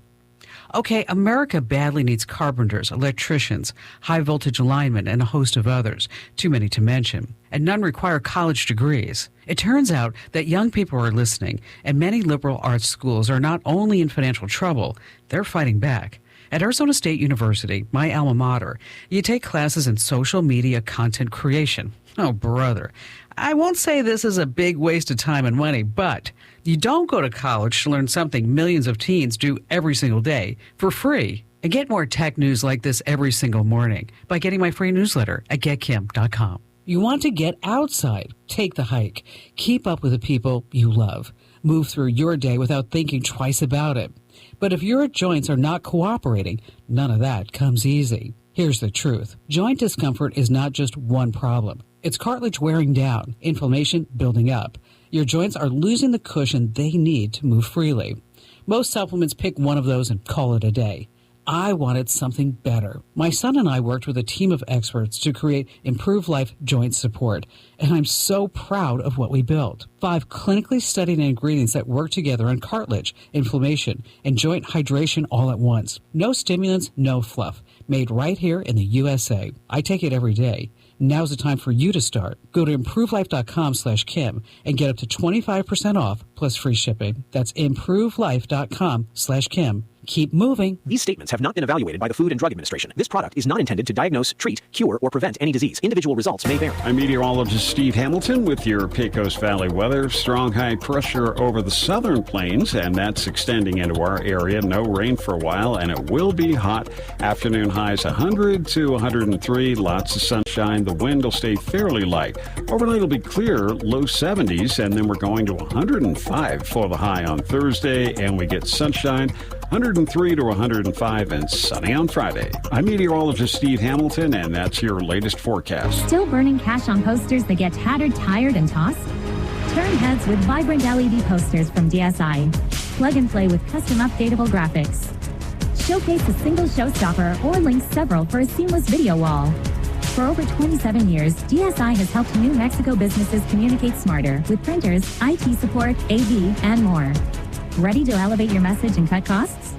Okay, America badly needs carpenters, electricians, high-voltage linemen, and a host of others, too many to mention, and none require college degrees. It turns out that young people are listening, and many liberal arts schools are not only in financial trouble, they're fighting back. At Arizona State University, my alma mater, you take classes in social media content creation. Oh, brother. I won't say this is a big waste of time and money, but you don't go to college to learn something millions of teens do every single day for free. And get more tech news like this every single morning by getting my free newsletter at getkim.com. You want to get outside. Take the hike. Keep up with the people you love. Move through your day without thinking twice about it. But if your joints are not cooperating, none of that comes easy. Here's the truth. Joint discomfort is not just one problem. It's cartilage wearing down, inflammation building up. Your joints are losing the cushion they need to move freely. Most supplements pick one of those and call it a day. I wanted something better. My son and I worked with a team of experts to create Improve Life Joint Support, and I'm so proud of what we built. 5 clinically studied ingredients that work together on cartilage, inflammation, and joint hydration all at once. No stimulants, no fluff. Made right here in the USA. I take it every day. Now's the time for you to start. Go to improvelife.com/Kim and get up to 25% off plus free shipping. That's improvelife.com/Kim. keep moving. These statements have not been evaluated by the Food and Drug Administration. This product is not intended to diagnose, treat, cure, or prevent any disease. Individual results may vary. I'm meteorologist Steve Hamilton with your Pecos Valley weather. Strong high pressure over the southern plains, and that's extending into our area. No rain for a while, and it will be hot. Afternoon highs 100 to 103. Lots of sunshine. The wind will stay fairly light. Overnight it'll be clear, low 70s, and then we're going to 105 for the high on Thursday, and we get sunshine. 103 to 105 and sunny on Friday. I'm meteorologist Steve Hamilton, and that's your latest forecast. Still burning cash on posters that get tattered, tired, and tossed? Turn heads with vibrant LED posters from DSI. Plug and play with custom updatable graphics. Showcase a single showstopper or link several for a seamless video wall. For over 27 years, DSI has helped New Mexico businesses communicate smarter with printers, IT support, AV, and more. Ready to elevate your message and cut costs?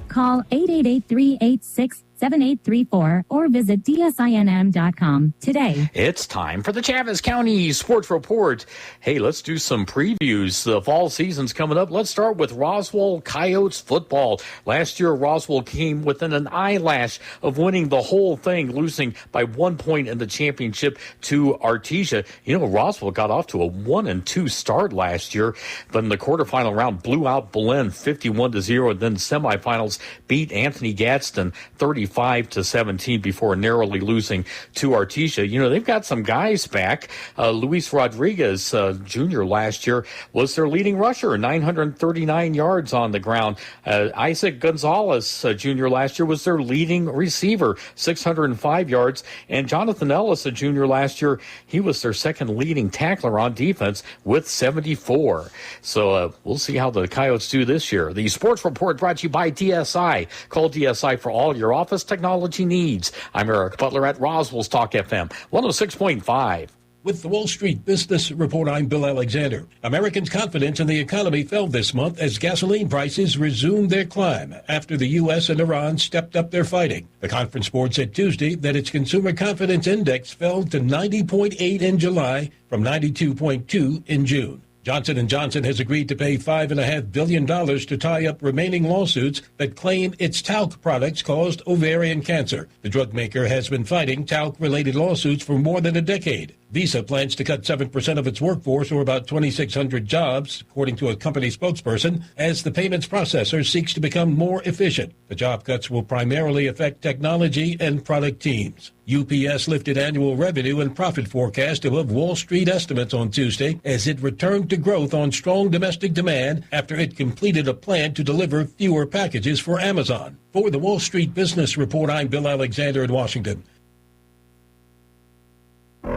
Call 888-386-7834 or visit DSINM.com today. It's time for the Chaves County Sports Report. Hey, let's do some previews. The fall season's coming up. Let's start with Roswell Coyotes football. Last year, Roswell came within an eyelash of winning the whole thing, losing by 1 point in the championship to Artesia. You know, Roswell got off to a 1-2 start last year, but in the quarterfinal round blew out Belen 51-0, and then semifinals beat Anthony Gadsden 35-17 before narrowly losing to Artesia. You know, they've got some guys back. Luis Rodriguez, Jr. last year was their leading rusher, 939 yards on the ground. Isaac Gonzalez, Jr. last year was their leading receiver, 605 yards. And Jonathan Ellis, Jr. last year, he was their second leading tackler on defense with 74. So we'll see how the Coyotes do this year. The Sports Report brought to you by DSI. Call DSI for all your office technology needs. I'm Eric Butler at Roswell's Talk FM 106.5. With the Wall Street Business Report, I'm Bill Alexander. Americans' confidence in the economy fell this month as gasoline prices resumed their climb after the U.S. and Iran stepped up their fighting. The Conference Board said Tuesday that its consumer confidence index fell to 90.8 in July from 92.2 in June. Johnson & Johnson has agreed to pay $5.5 billion to tie up remaining lawsuits that claim its talc products caused ovarian cancer. The drug maker has been fighting talc-related lawsuits for more than a decade. Visa plans to cut 7% of its workforce, or about 2,600 jobs, according to a company spokesperson, as the payments processor seeks to become more efficient. The job cuts will primarily affect technology and product teams. UPS lifted annual revenue and profit forecast above Wall Street estimates on Tuesday as it returned to growth on strong domestic demand after it completed a plan to deliver fewer packages for Amazon. For the Wall Street Business Report, I'm Bill Alexander in Washington.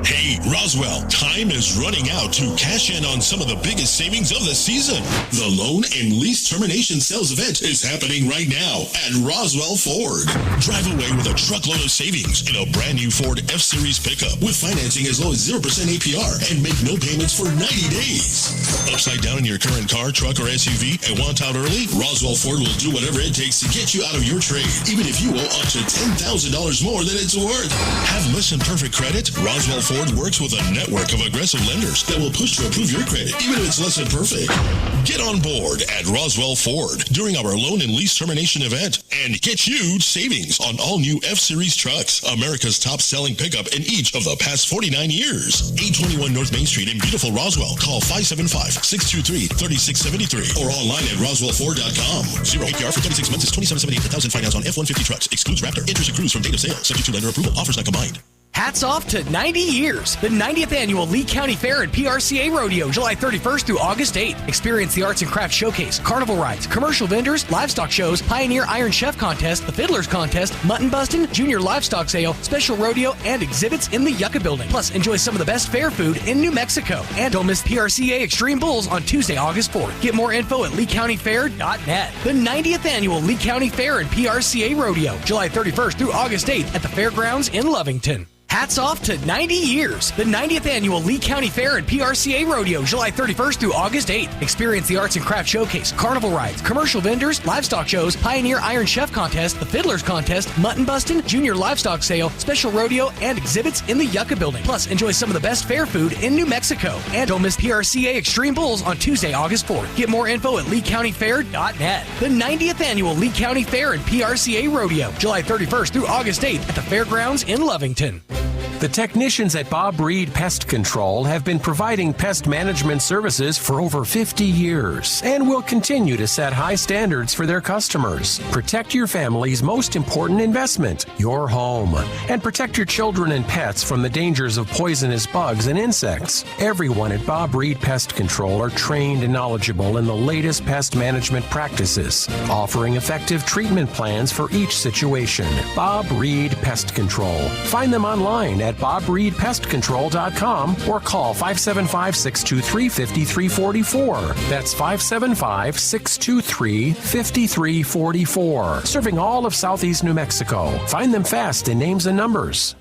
Hey, Roswell, time is running out to cash in on some of the biggest savings of the season. The loan and lease termination sales event is happening right now at Roswell Ford. Drive away with a truckload of savings in a brand new Ford F-Series pickup with financing as low as 0% APR and make no payments for 90 days. Upside down in your current car, truck, or SUV and want out early? Roswell Ford will do whatever it takes to get you out of your trade, even if you owe up to $10,000 more than it's worth. Have less than perfect credit? Roswell Ford works with a network of aggressive lenders that will push to approve your credit, even if it's less than perfect. Get on board at Roswell Ford during our loan and lease termination event and get huge savings on all new F-Series trucks, America's top selling pickup in each of the past 49 years. 821 North Main Street in beautiful Roswell. Call 575-623-3673 or online at roswellford.com. 0 APR for 36 months is $27.78 per thousand finance on F-150 trucks. Excludes Raptor. Interest accrues from date of sale. Subject to lender approval. Offers not combined. Hats off to 90 years. The 90th Annual Lee County Fair and PRCA Rodeo, July 31st through August 8th. Experience the Arts and Crafts Showcase, carnival rides, commercial vendors, livestock shows, Pioneer Iron Chef Contest, the Fiddlers Contest, Mutton Bustin', Junior Livestock Sale, special rodeo, and exhibits in the Yucca Building. Plus, enjoy some of the best fair food in New Mexico. And don't miss PRCA Extreme Bulls on Tuesday, August 4th. Get more info at LeeCountyFair.net. The 90th Annual Lee County Fair and PRCA Rodeo, July 31st through August 8th at the Fairgrounds in Lovington. Hats off to 90 years. The 90th Annual Lee County Fair and PRCA Rodeo, July 31st through August 8th. Experience the Arts and Crafts Showcase, carnival rides, commercial vendors, livestock shows, Pioneer Iron Chef Contest, the Fiddlers Contest, Mutton Bustin', Junior Livestock Sale, special rodeo, and exhibits in the Yucca Building. Plus, enjoy some of the best fair food in New Mexico. And don't miss PRCA Extreme Bulls on Tuesday, August 4th. Get more info at LeeCountyFair.net. The 90th Annual Lee County Fair and PRCA Rodeo, July 31st through August 8th at the Fairgrounds in Lovington. The technicians at Bob Reed Pest Control have been providing pest management services for over 50 years and will continue to set high standards for their customers. Protect your family's most important investment, your home, and protect your children and pets from the dangers of poisonous bugs and insects. Everyone at Bob Reed Pest Control are trained and knowledgeable in the latest pest management practices, offering effective treatment plans for each situation. Bob Reed Pest Control. Find them online at BobReedPestControl.com or call 575-623-5344. That's 575-623-5344. Serving all of Southeast New Mexico. Find them fast in names and numbers.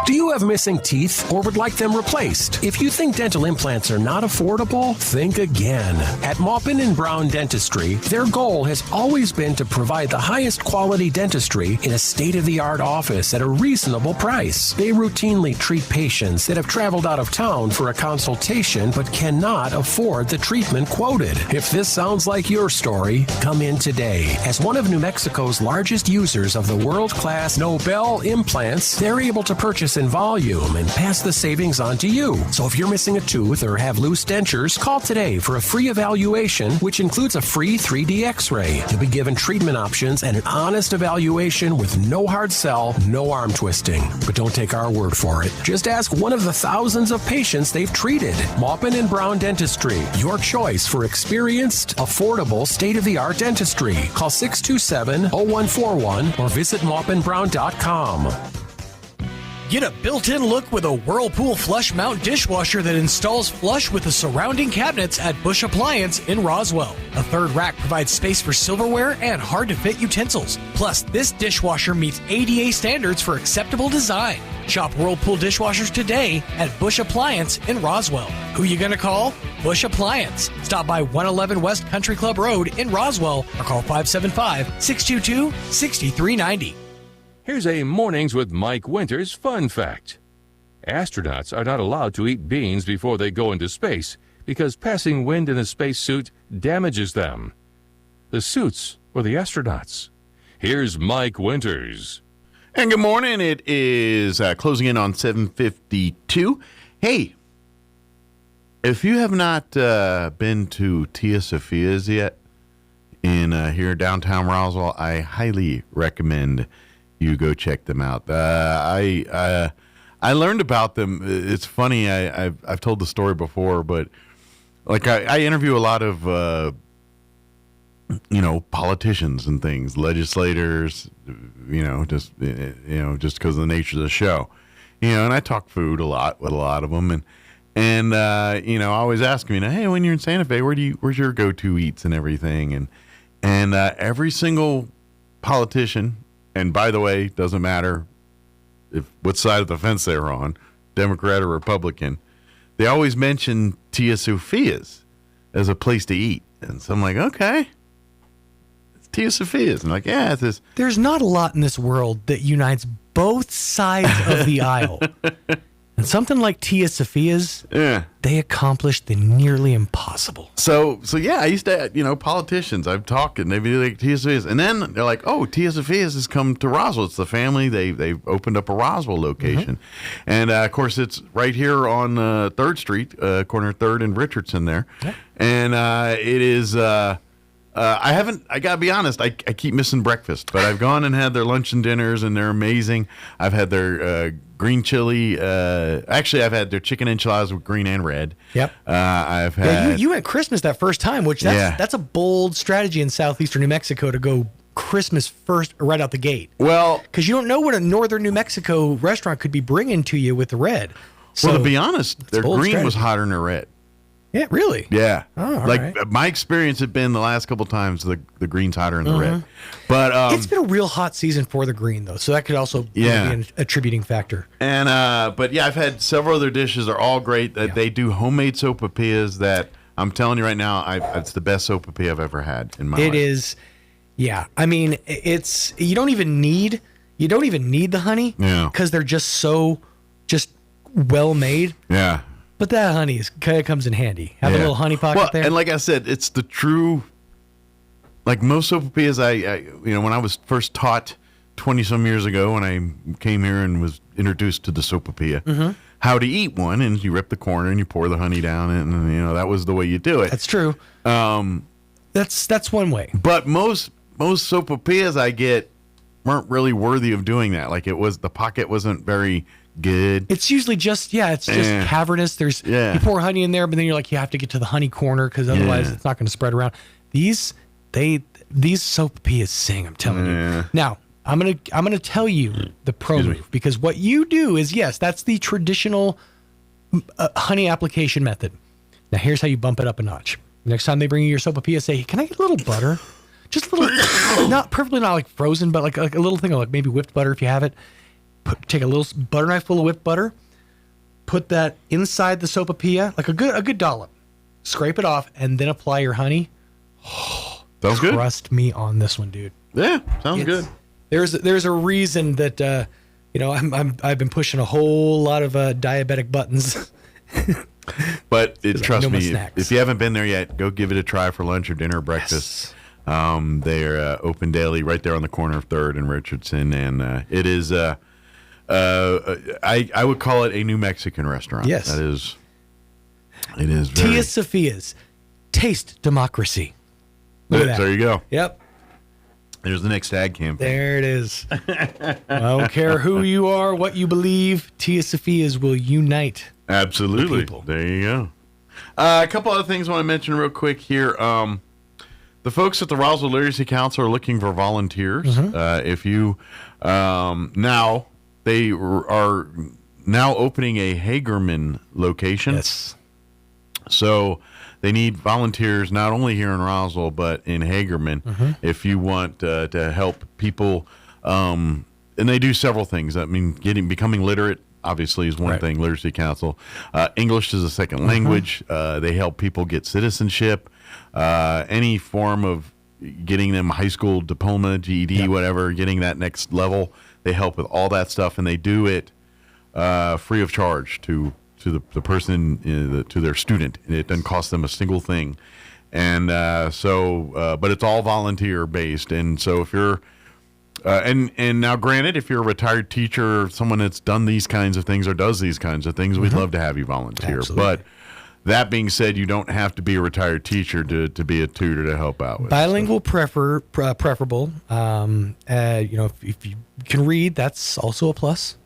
Do you have missing teeth or would like them replaced? If you think dental implants are not affordable, think again. At Maupin and Brown Dentistry, their goal has always been to provide the highest quality dentistry in a state-of-the-art office at a reasonable price. They routinely treat patients that have traveled out of town for a consultation but cannot afford the treatment quoted. If this sounds like your story, come in today. As one of New Mexico's largest users of the world-class Nobel implants, they're able to purchase in volume and pass the savings on to you. So if you're missing a tooth or have loose dentures, call today for a free evaluation, which includes a free 3D x-ray. You'll be given treatment options and an honest evaluation with no hard sell, no arm twisting. But don't take our word for it. Just ask one of the thousands of patients they've treated. Maupin and Brown Dentistry, your choice for experienced, affordable, state-of-the-art dentistry. Call 627-0141 or visit maupinbrown.com. Get a built-in look with a Whirlpool flush mount dishwasher that installs flush with the surrounding cabinets at Bush Appliance in Roswell. A third rack provides space for silverware and hard-to-fit utensils. Plus, this dishwasher meets ADA standards for acceptable design. Shop Whirlpool dishwashers today at Bush Appliance in Roswell. Who you gonna call? Bush Appliance. Stop by 111 West Country Club Road in Roswell or call 575-622-6390. Here's a Mornings with Mike Winters fun fact. Astronauts are not allowed to eat beans before they go into space because passing wind in a spacesuit damages them. The suits for the astronauts. Here's Mike Winters. And good morning. It is closing in on 7:52. Hey, if you have not been to Tia Sophia's yet in here downtown Roswell, I highly recommend you go check them out. I learned about them. It's funny. I've told the story before, but like I interview a lot of politicians and things, legislators, just because of the nature of the show, and I talk food a lot with a lot of them, and always ask me, hey, when you're in Santa Fe, where's your go-to eats and everything, and every single politician. And by the way, doesn't matter what side of the fence they're on, Democrat or Republican, they always mention Tia Sophia's as a place to eat. And so I'm like, okay, it's Tia Sophia's. And I'm like, yeah, it's this. There's not a lot in this world that unites both sides of the aisle. And something like Tia Sophia's, they accomplished the nearly impossible. So yeah, I used to, politicians, I've talked and they'd be like Tia Sophia's. And then they're like, oh, Tia Sophia's has come to Roswell. It's the family. They've opened up a Roswell location. Mm-hmm. And, of course, it's right here on 3rd Street, corner 3rd and Richardson there. Yeah. And it is... I got to be honest, I keep missing breakfast, but I've gone and had their lunch and dinners, and they're amazing. I've had their green chili. Actually, I've had their chicken enchiladas with green and red. Yep. I've had. You went Christmas that first time, which that's a bold strategy in southeastern New Mexico to go Christmas first right out the gate. Well, because you don't know what a northern New Mexico restaurant could be bringing to you with the red. So, well, to be honest, their green was hotter than their red. Yeah, really? Yeah. Oh, all like right. my experience had been the last couple times the green's hotter than the red. But it's been a real hot season for the green, though, so that could also be an attributing factor. And but yeah, I've had several other dishes. They're all great. They do homemade sopapillas that I'm telling you right now, it's the best sopapilla I've ever had in my life. It is. Yeah, I mean, it's you don't even need the honey because they're just well made. Yeah. But that honey kind of comes in handy. Have a little honey pocket there. And like I said, it's the true, like most sopapillas, I when I was first taught 20-some years ago when I came here and was introduced to the sopapilla, how to eat one, and you rip the corner and you pour the honey down, and that was the way you do it. That's true. That's one way. But most sopapillas I get weren't really worthy of doing that. Like the pocket wasn't very good. It's usually just cavernous. You pour honey in there, but then you're like, you have to get to the honey corner because otherwise it's not going to spread around. These sopapillas sing, I'm telling you. Now, I'm gonna tell you the pro move, because what you do is, that's the traditional honey application method. Now here's how you bump it up a notch. Next time they bring you your sopapilla, say, can I get a little butter? Just a little, not like frozen, but like a little thing of like maybe whipped butter if you have it. Take a little butter knife full of whipped butter, put that inside the sopapilla, like a good dollop. Scrape it off, and then apply your honey. Sounds good. Trust me on this one, dude. Yeah, sounds good. There's a reason that I've been pushing a whole lot of diabetic buttons. But trust me, snacks. if you haven't been there yet, go give it a try for lunch or dinner or breakfast. They're open daily right there on the corner of 3rd and Richardson, and it is. I would call it a New Mexican restaurant. Yes. It is very... Tia Sophia's Taste Democracy. There you go. Yep. There's the next ad campaign. There it is. I don't care who you are, what you believe, Tia Sophia's will unite. Absolutely. The people. There you go. A couple other things I want to mention real quick here. The folks at the Roswell Literacy Council are looking for volunteers. If you now... They are now opening a Hagerman location. Yes. So they need volunteers not only here in Roswell, but in Hagerman if you want to help people. And they do several things. I mean, becoming literate, obviously, is one thing, Literacy Council. English is a second language. They help people get citizenship, any form of getting them a high school diploma, GED, whatever, getting that next level. They help with all that stuff, and they do it free of charge to the person, to their student. It doesn't cost them a single thing. And but it's all volunteer based. And so if you're, and now granted, if you're a retired teacher or someone that's done these kinds of things or does these kinds of things, we'd love to have you volunteer. Absolutely. But that being said, you don't have to be a retired teacher to be a tutor to help out with. Bilingual preferable. If you can read, that's also a plus.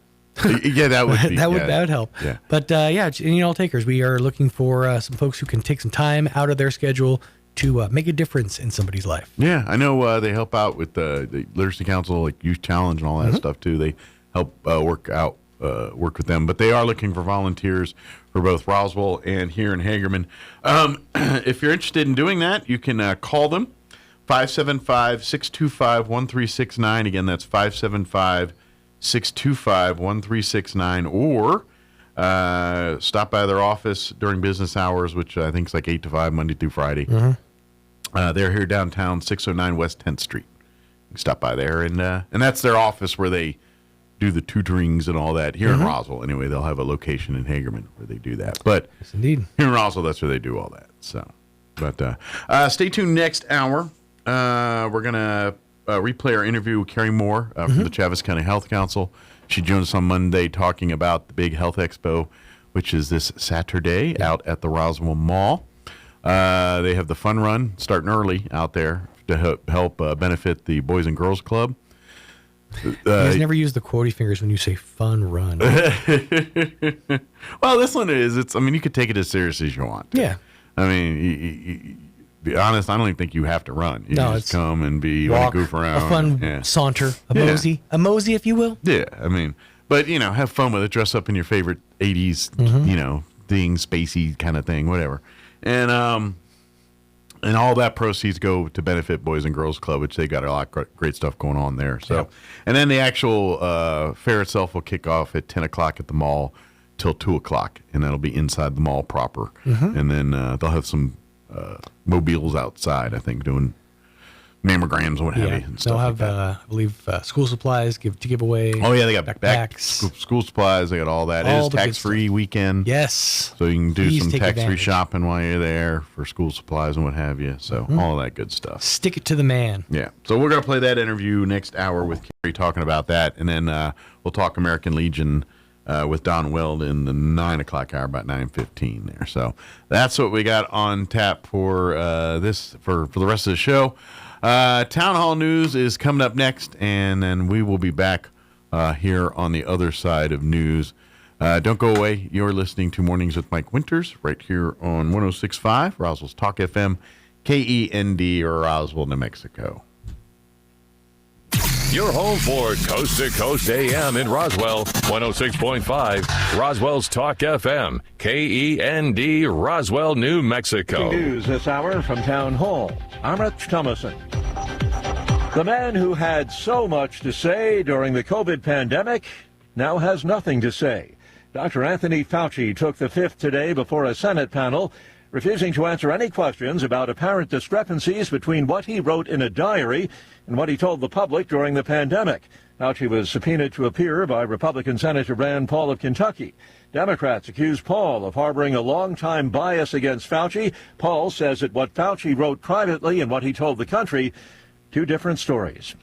Yeah, that would be, that would help. Yeah. But any all takers, we are looking for some folks who can take some time out of their schedule to make a difference in somebody's life. Yeah, I know they help out with the Literacy Council, like Youth Challenge and all that stuff too. They help work with them, but they are looking for volunteers for both Roswell and here in Hagerman. If you're interested in doing that, you can call them, 575-625-1369. Again, that's 575-625-1369, or stop by their office during business hours, which I think is like 8 to 5, Monday through Friday. They're here downtown, 609 West 10th Street. You can stop by there, and that's their office where they do the tutorings and all that here in Roswell. Anyway, they'll have a location in Hagerman where they do that. But yes, indeed, here in Roswell, that's where they do all that. So, but stay tuned next hour. We're gonna replay our interview with Carrie Moore from the Chaves County Health Council. She joined us on Monday talking about the big health expo, which is this Saturday out at the Roswell Mall. They have the fun run starting early out there to help benefit the Boys and Girls Club. You guys never use the quotey fingers when you say fun run. Well, this one is. You could take it as seriously as you want. Yeah. I mean, be honest, I don't even think you have to run. You just come and you want to goof around. A fun saunter, a mosey, if you will. Yeah, but have fun with it. Dress up in your favorite 80s, thing, spacey kind of thing, whatever. And all that proceeds go to benefit Boys and Girls Club, which they got a lot of great stuff going on there. So, And then the actual fair itself will kick off at 10 o'clock at the mall till 2 o'clock, and that'll be inside the mall proper. Mhm. And then they'll have some mobiles outside, I think, doing mammograms and what have you. And They'll stuff have, like I believe, school supplies to give away. Oh, yeah, they got backpacks. school supplies. They got all that. All It is the good tax-free weekend. Yes. So you can do Please some take tax-free advantage. shopping while you're there for school supplies and what have you. So all that good stuff. Stick it to the man. Yeah. So we're going to play that interview next hour with Carrie talking about that. And then we'll talk American Legion with Don Weld in the 9 o'clock hour, about 9:15 there. So that's what we got on tap for for the rest of the show. Town Hall News is coming up next, and then we will be back here on the other side of news. Don't go away. You're listening to Mornings with Mike Winters right here on 106.5, Roswell's Talk FM, KEND, Roswell, New Mexico. Your home for Coast to Coast AM in Roswell, 106.5, Roswell's Talk FM, KEND, Roswell, New Mexico. News this hour from Town Hall. I'm Rich Thomason. The man who had so much to say during the COVID pandemic now has nothing to say. Dr. Anthony Fauci took the fifth today before a Senate panel, refusing to answer any questions about apparent discrepancies between what he wrote in a diary and what he told the public during the pandemic. Fauci was subpoenaed to appear by Republican Senator Rand Paul of Kentucky. Democrats accuse Paul of harboring a long-time bias against Fauci. Paul says that what Fauci wrote privately and what he told the country, two different stories.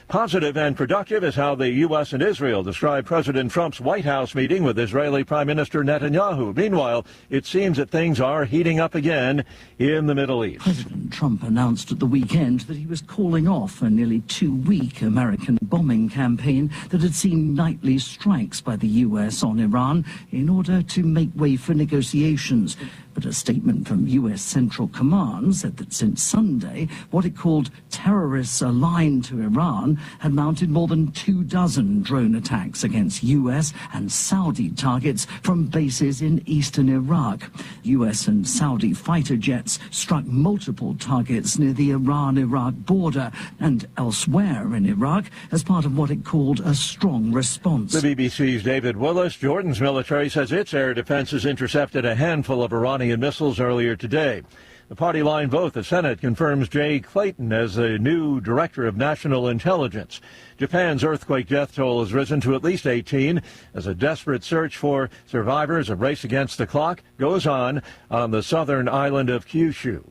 Positive and productive is how the U.S. and Israel describe President Trump's White House meeting with Israeli Prime Minister Netanyahu. Meanwhile, it seems that things are heating up again in the Middle East. President Trump announced at the weekend that he was calling off a nearly 2-week American bombing campaign that had seen nightly strikes by the U.S. on Iran in order to make way for negotiations. But a statement from U.S. Central Command said that since Sunday, what it called terrorists aligned to Iran had mounted more than 24 drone attacks against U.S. and Saudi targets from bases in eastern Iraq. U.S. and Saudi fighter jets struck multiple targets near the Iran-Iraq border and elsewhere in Iraq as part of what it called a strong response. The BBC's David Willis. Jordan's military says its air defenses intercepted a handful of Iranian missiles earlier today. The party line vote, the Senate confirms Jay Clayton as the new Director of National Intelligence. Japan's earthquake death toll has risen to at least 18 as a desperate search for survivors of Race Against the Clock goes on the southern island of Kyushu.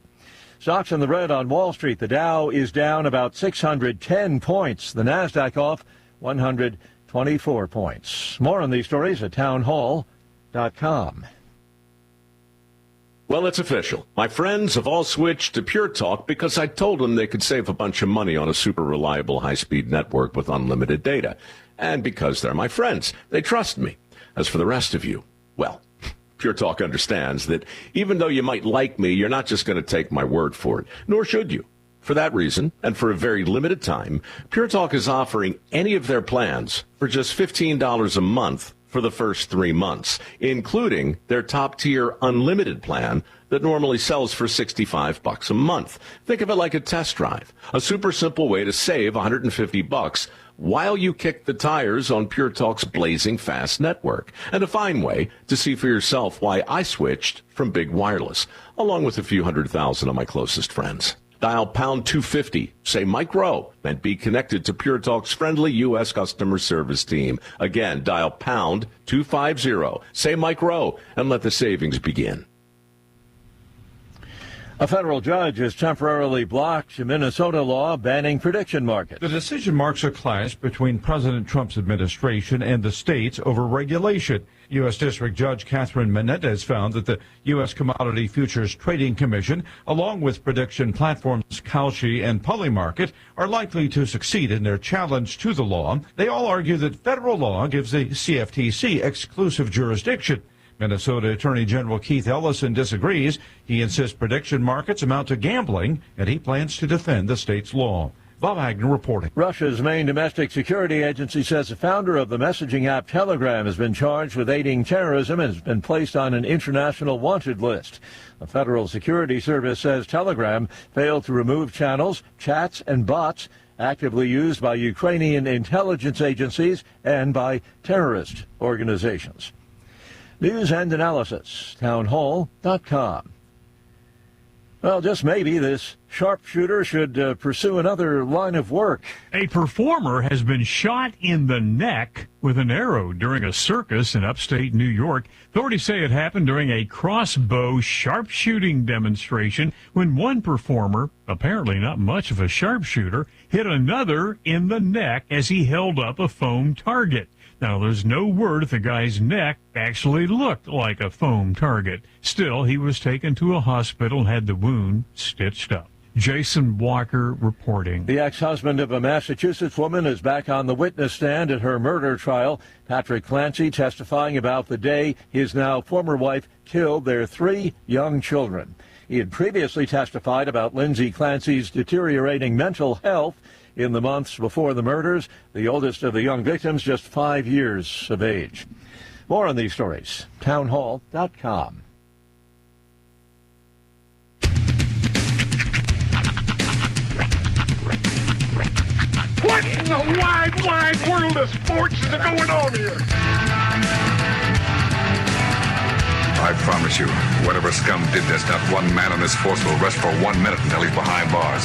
Stocks in the red on Wall Street. The Dow is down about 610 points. The Nasdaq off 124 points. More on these stories at townhall.com. Well, it's official. My friends have all switched to Pure Talk because I told them they could save a bunch of money on a super reliable high-speed network with unlimited data. And because they're my friends, they trust me. As for the rest of you, well, Pure Talk understands that even though you might like me, you're not just going to take my word for it, nor should you. For that reason, and for a very limited time, Pure Talk is offering any of their plans for just $15 a month for the first 3 months, including their top-tier unlimited plan that normally sells for $65 a month. Think of it like a test drive, a super simple way to save $150 while you kick the tires on Pure Talk's blazing fast network, and a fine way to see for yourself why I switched from big wireless, along with a few 100,000 of my closest friends. Dial pound 250, say Mike Rowe, and be connected to Pure Talk's friendly U.S. customer service team. Again, dial pound 250, say Mike Rowe, and let the savings begin. A federal judge has temporarily blocked a Minnesota law banning prediction markets. The decision marks a clash between President Trump's administration and the states over regulation. U.S. District Judge Catherine Menendez found that the U.S. Commodity Futures Trading Commission, along with prediction platforms Kalshi and Polymarket, are likely to succeed in their challenge to the law. They all argue that federal law gives the CFTC exclusive jurisdiction. Minnesota Attorney General Keith Ellison disagrees. He insists prediction markets amount to gambling, and he plans to defend the state's law. Bob Agnew reporting. Russia's main domestic security agency says the founder of the messaging app Telegram has been charged with aiding terrorism and has been placed on an international wanted list. A federal security service says Telegram failed to remove channels, chats, and bots actively used by Ukrainian intelligence agencies and by terrorist organizations. News and analysis, townhall.com. Well, just maybe this sharpshooter should pursue another line of work. A performer has been shot in the neck with an arrow during a circus in upstate New York. Authorities say it happened during a crossbow sharpshooting demonstration when one performer, apparently not much of a sharpshooter, hit another in the neck as he held up a foam target. Now, there's no word if the guy's neck actually looked like a foam target. Still, he was taken to a hospital and had the wound stitched up. Jason Walker reporting. The ex-husband of a Massachusetts woman is back on the witness stand at her murder trial. Patrick Clancy testifying about the day his now former wife killed their 3 young children. He had previously testified about Lindsay Clancy's deteriorating mental health in the months before the murders, the oldest of the young victims just 5 years of age. More on these stories, townhall.com. What in the wide, wide world of sports is going on here? I promise you, whatever scum did this, not one man in this force will rest for 1 minute until he's behind bars.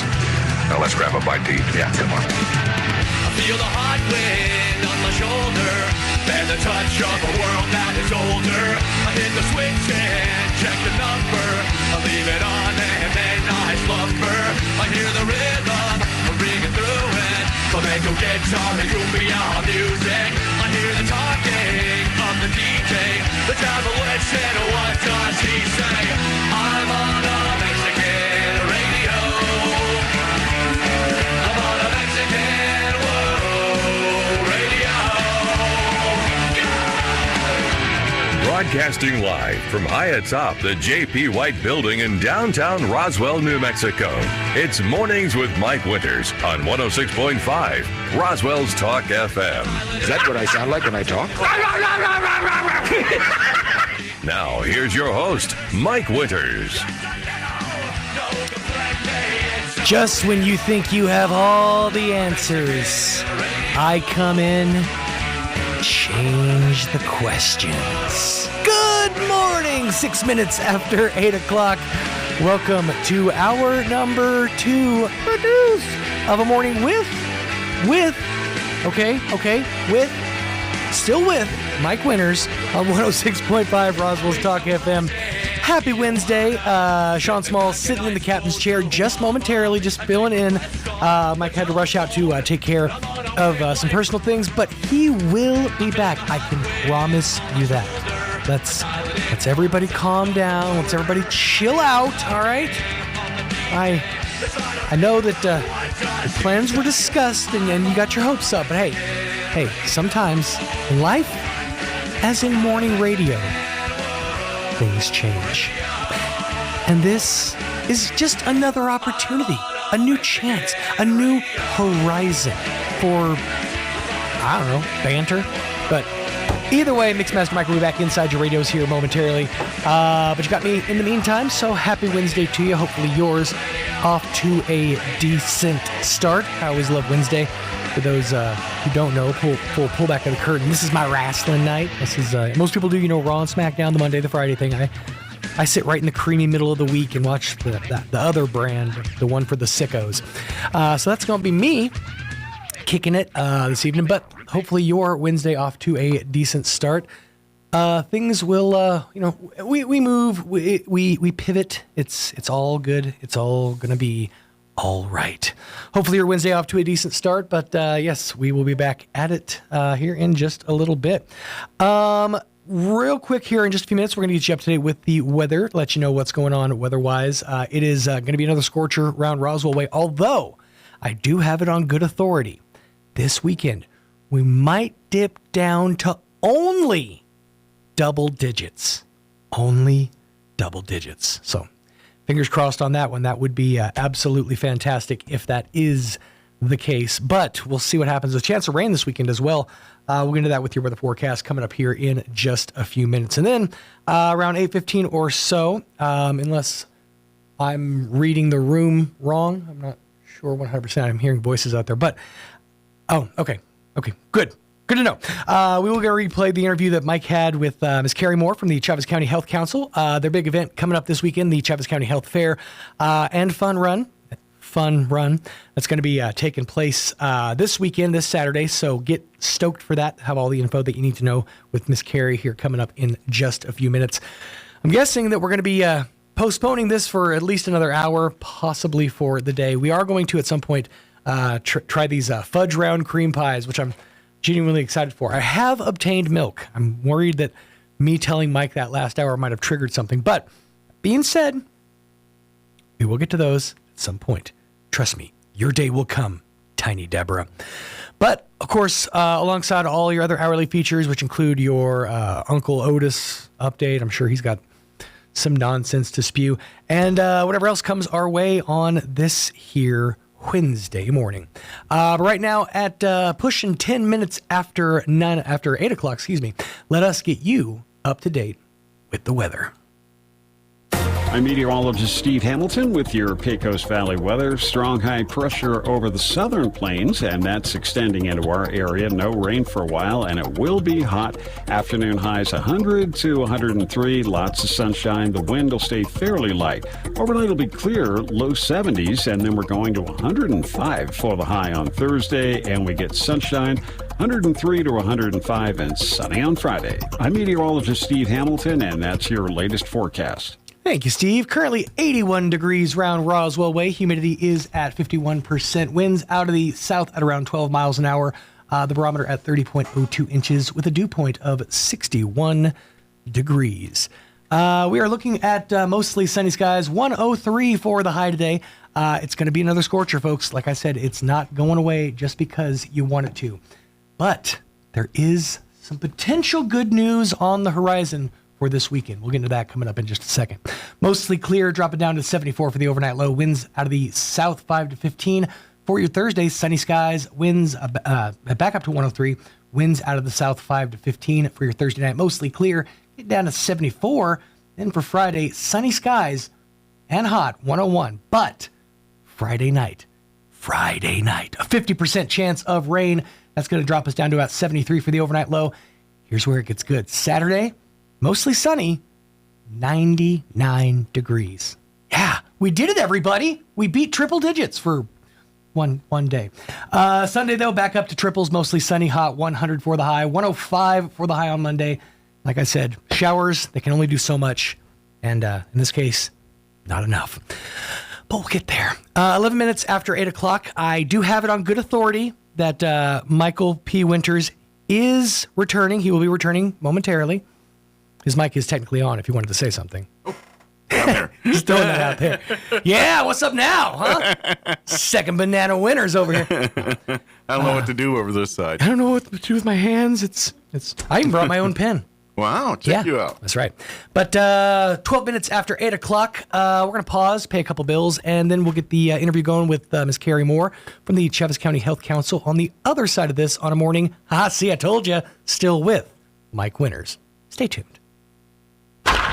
Now let's grab a bite to eat. Yeah, come on. I feel the hot wind on my shoulder, and the touch of a world that is older. I hit the switch and check the number. I leave it on and then I slumber. I hear the rhythm ringing through it. Flamenco guitar and cumbia music. I hear the talking of the DJ. The travel witch said, what does he say? I'm on a Mexican radio. I'm on a Mexican radio. Broadcasting live from high atop the J.P. White Building in downtown Roswell, New Mexico. It's Mornings with Mike Winters on 106.5 Roswell's Talk FM. Is that what I sound like when I talk? Now, here's your host, Mike Winters. Just when you think you have all the answers, I come in and change the questions. Good morning, 6 minutes after 8 o'clock. Welcome to hour number 2 of a morning with Mike Winters on 106.5 Roswell's Talk FM. Happy Wednesday. Sean Small sitting in the captain's chair just momentarily, just filling in. Mike had to rush out to take care of some personal things, but he will be back. I can promise you that. Let's everybody calm down. Let's everybody chill out, all right? I know that the plans were discussed and you got your hopes up, but hey, sometimes in life, as in morning radio, things change. And this is just another opportunity, a new chance, a new horizon for, I don't know, banter. But either way, Mixmaster Mike will be back inside your radios here momentarily. But you got me in the meantime, so happy Wednesday to you. Hopefully yours off to a decent start. I always love Wednesday. For those who don't know, pull back of the curtain. This is my wrestling night. This is most people do, Raw and SmackDown, the Monday, the Friday thing. I sit right in the creamy middle of the week and watch the other brand, the one for the sickos. So that's going to be me kicking it this evening. But hopefully your Wednesday off to a decent start. Things will, we move, we pivot. It's all good. It's all going to be all right. Hopefully your Wednesday off to a decent start, but yes, we will be back at it here in just a little bit. Real quick here in just a few minutes, we're going to get you up to date with the weather, let you know what's going on weather-wise. It is going to be another scorcher around Roswell way, although I do have it on good authority. This weekend, we might dip down to only double digits. Only double digits. So fingers crossed on that one. That would be absolutely fantastic if that is the case. But we'll see what happens. There's a chance of rain this weekend as well. We'll get into that with your weather forecast coming up here in just a few minutes. And then around 8:15 or so, unless I'm reading the room wrong, I'm not sure 100%. I'm hearing voices out there. But, okay, good. Good to know. We will get to replay the interview that Mike had with Ms. Carrie Moore from the Travis County Health Council. Their big event coming up this weekend, the Travis County Health Fair and Fun Run. That's going to be taking place this weekend, this Saturday. So get stoked for that. Have all the info that you need to know with Ms. Carrie here coming up in just a few minutes. I'm guessing that we're going to be postponing this for at least another hour, possibly for the day. We are going to, at some point, try these fudge round cream pies, which I'm genuinely excited for. I have obtained milk. I'm worried that me telling Mike that last hour might have triggered something. But being said, we will get to those at some point. Trust me, your day will come, Tiny Deborah. But, of course, alongside all your other hourly features, which include your Uncle Otis update, I'm sure he's got some nonsense to spew, and whatever else comes our way on this here Wednesday morning. Right now, at pushing 10 minutes after 8 o'clock, let us get you up to date with the weather. I'm meteorologist Steve Hamilton with your Pecos Valley weather. Strong high pressure over the southern plains, and that's extending into our area. No rain for a while, and it will be hot. Afternoon highs 100 to 103. Lots of sunshine. The wind will stay fairly light. Overnight will be clear, low 70s, and then we're going to 105 for the high on Thursday, and we get sunshine. 103 to 105 and sunny on Friday. I'm meteorologist Steve Hamilton, and that's your latest forecast. Thank you, Steve. Currently 81 degrees round Roswell Way. Humidity is at 51%. Winds out of the south at around 12 miles an hour. The barometer at 30.02 inches with a dew point of 61 degrees. We are looking at mostly sunny skies. 103 for the high today. It's going to be another scorcher, folks. Like I said, it's not going away just because you want it to. But there is some potential good news on the horizon for this weekend. We'll get into that coming up in just a second. Mostly clear, dropping down to 74 for the overnight low. Winds out of the south 5 to 15. For your Thursday, sunny skies. Winds back up to 103. Winds out of the south 5 to 15 for your Thursday night. Mostly clear, get down to 74. Then for Friday, sunny skies and hot, 101. But Friday night, a 50% chance of rain. That's going to drop us down to about 73 for the overnight low. Here's where it gets good. Saturday, mostly sunny, 99 degrees. Yeah, we did it, everybody. We beat triple digits for one day. Sunday, though, back up to triples, mostly sunny, hot, 100 for the high, 105 for the high on Monday. Like I said, showers, they can only do so much. And in this case, not enough. But we'll get there. 11 minutes after 8 o'clock, I do have it on good authority that Michael P. Winters is returning. He will be returning momentarily. His mic is technically on if you wanted to say something. Oh, just throwing that out there. Yeah, what's up now, huh? Second banana winners over here. I don't know what to do over this side. I don't know what to do with my hands. It's. I even brought my own pen. Wow, check you out. That's right. But 12 minutes after 8 o'clock, we're going to pause, pay a couple bills, and then we'll get the interview going with Ms. Carrie Moore from the Travis County Health Council on the other side of this on a morning. See, I told you, still with Mike Winters. Stay tuned.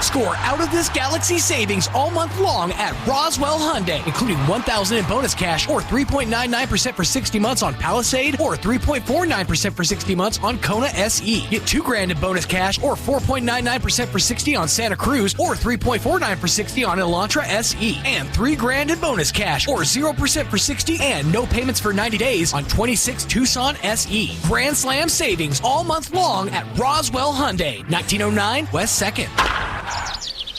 Score out of this galaxy savings all month long at Roswell Hyundai, including $1,000 in bonus cash or 3.99% for 60 months on Palisade or 3.49% for 60 months on Kona SE. Get $2,000 in bonus cash or 4.99% for 60 on Santa Cruz or 3.49% for 60 on Elantra SE. And $3,000 in bonus cash or 0% for 60 and no payments for 90 days on 26 Tucson SE. Grand Slam savings all month long at Roswell Hyundai, 1909 West 2nd.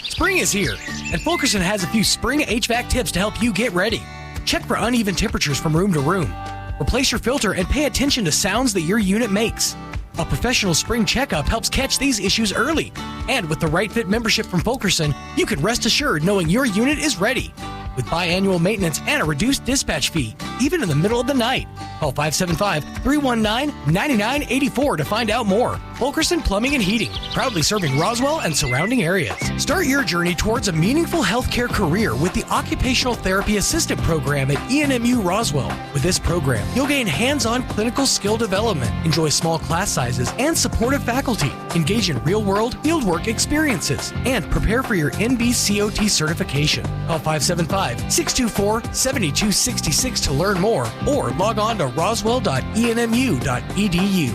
Spring is here, and Fulkerson has a few spring HVAC tips to help you get ready. Check for uneven temperatures from room to room. Replace your filter and pay attention to sounds that your unit makes. A professional spring checkup helps catch these issues early. And with the Right Fit membership from Fulkerson, you can rest assured knowing your unit is ready. With biannual maintenance and a reduced dispatch fee, even in the middle of the night. Call 575-319-9984 to find out more. Fulkerson Plumbing and Heating, proudly serving Roswell and surrounding areas. Start your journey towards a meaningful healthcare career with the Occupational Therapy Assistant Program at ENMU Roswell. With this program, you'll gain hands-on clinical skill development, enjoy small class sizes, and supportive faculty, engage in real-world fieldwork experiences, and prepare for your NBCOT certification. Call 575-624-7266 to learn more, or log on to roswell.enmu.edu.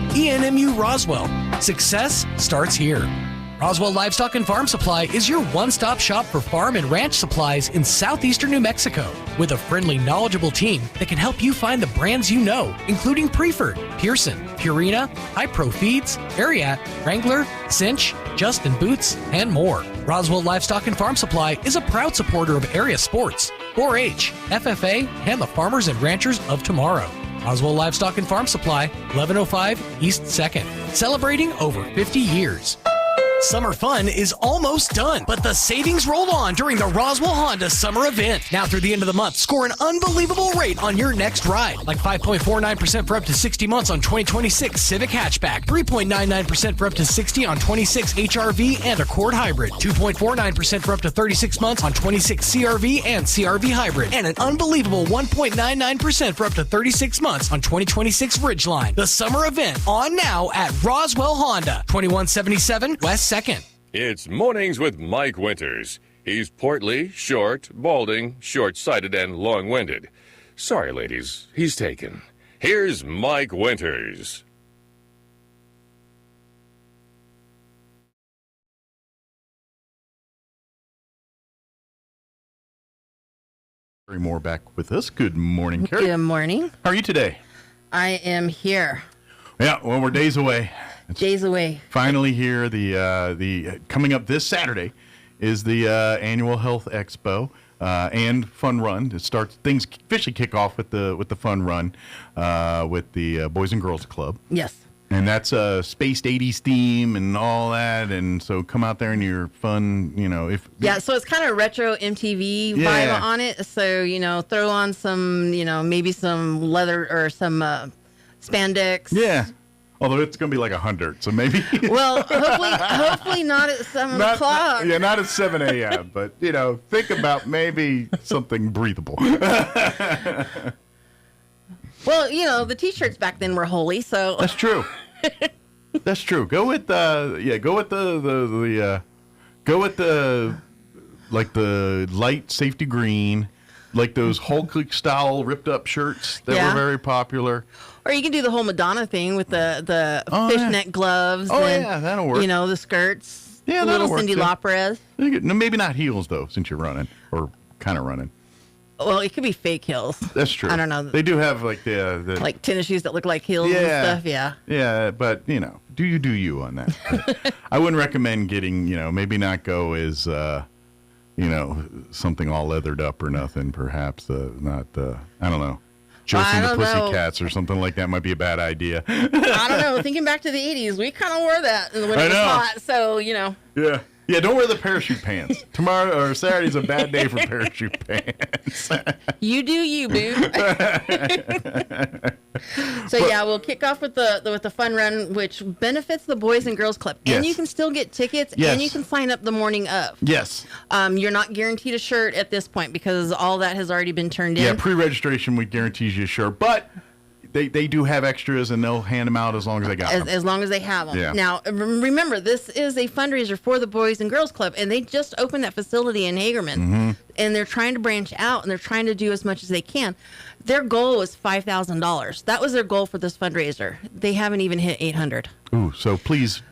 ENMU Roswell. Success starts here. Roswell Livestock and Farm Supply is your one-stop shop for farm and ranch supplies in southeastern New Mexico, with a friendly, knowledgeable team that can help you find the brands you know, including Preferred, Pearson, Purina, High Pro Feeds, Ariat, Wrangler, Cinch, Justin Boots, and more. Roswell Livestock and Farm Supply is a proud supporter of area sports, 4-H, FFA, and the farmers and ranchers of tomorrow. Roswell Livestock and Farm Supply, 1105 East 2nd, celebrating over 50 years. Summer fun is almost done, but the savings roll on during the Roswell Honda Summer Event. Now through the end of the month, score an unbelievable rate on your next ride, like 5.49% for up to 60 months on 2026 Civic Hatchback, 3.99% for up to 60 on 26 HRV and Accord Hybrid, 2.49% for up to 36 months on 26 CRV and CRV Hybrid, and an unbelievable 1.99% for up to 36 months on 2026 Ridgeline. The Summer Event on now at Roswell Honda, 2177 West 2nd. It's Mornings with Mike Winters. He's portly, short, balding, short-sighted, and long-winded. Sorry, ladies, he's taken. Here's Mike Winters. Carrie Moore back with us. Good morning, Carrie. Good morning. How are you today? I am here. Yeah, well, we're days away. Days away. Finally here. The coming up this Saturday is the annual Health Expo and Fun Run. It starts, things officially kick off with the Fun Run with the Boys and Girls Club. Yes. And that's a spaced 80s theme and all that, and so come out there and you're fun, So it's kind of retro MTV vibe on it. So, throw on some, maybe some leather or some spandex. Yeah. Although it's going to be like 100, so maybe. Well, hopefully not at 7 o'clock. Yeah, not at 7 a.m., but, think about maybe something breathable. Well, the T-shirts back then were holy, so. That's true. That's true. Go with the like the light safety green, like those Hulk style ripped up shirts that were very popular. Or you can do the whole Madonna thing with the fishnet gloves. Oh, and, yeah, that'll work. The skirts. Yeah, that'll little work. Cindy Lauperez. No, maybe not heels, though, since you're running, or kind of running. Well, it could be fake heels. That's true. I don't know. They do have, like, the like tennis shoes that look like heels and stuff, yeah. Yeah, but, do you on that. I wouldn't recommend getting, maybe not go as, something all leathered up or nothing, perhaps. I don't know. Josie the Pussycats or something like that might be a bad idea. I don't know. Thinking back to the 80s, we kind of wore that when it was hot, so, Yeah. Yeah, don't wear the parachute pants. Tomorrow or Saturday's a bad day for parachute pants. You do you, boo. We'll kick off with the fun run, which benefits the Boys and Girls Club. Yes. And you can still get tickets, and you can sign up the morning of. Yes. You're not guaranteed a shirt at this point because all that has already been turned in. Yeah, pre-registration, we guarantee you a shirt. But they do have extras, and they'll hand them out as long as they got them. As long as they have them. Yeah. Now, remember, this is a fundraiser for the Boys and Girls Club, and they just opened that facility in Hagerman, and they're trying to branch out, and they're trying to do as much as they can. Their goal is $5,000. That was their goal for this fundraiser. They haven't even hit $800. Ooh, so please.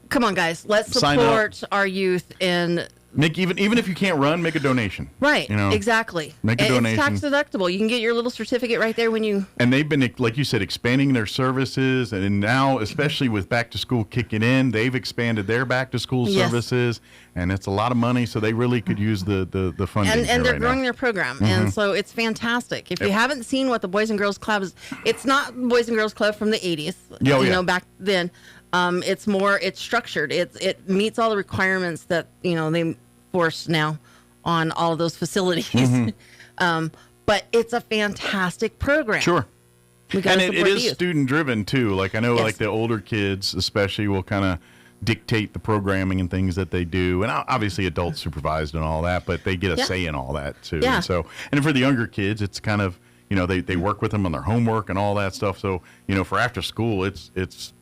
Come on, guys. Let's support our youth and Make even if you can't run, make a donation. Right. Exactly. Make a donation. It's tax deductible. You can get your little certificate right there when you. And they've been, like you said, expanding their services, and now, especially with back to school kicking in, they've expanded their back to school services, and it's a lot of money, so they really could use the funding. And they're growing their program, and so it's fantastic. If you haven't seen what the Boys and Girls Club is, it's not Boys and Girls Club from the 80s. Back then. It's structured. It meets all the requirements that, they force now on all of those facilities. But it's a fantastic program. Sure. And it is student driven too. Like I know, like the older kids especially will kind of dictate the programming and things that they do, and obviously adult supervised and all that, but they get a say in all that too. Yeah. And so, and for the younger kids, it's kind of, you know, they work with them on their homework and all that stuff. So, you know, for after school, it's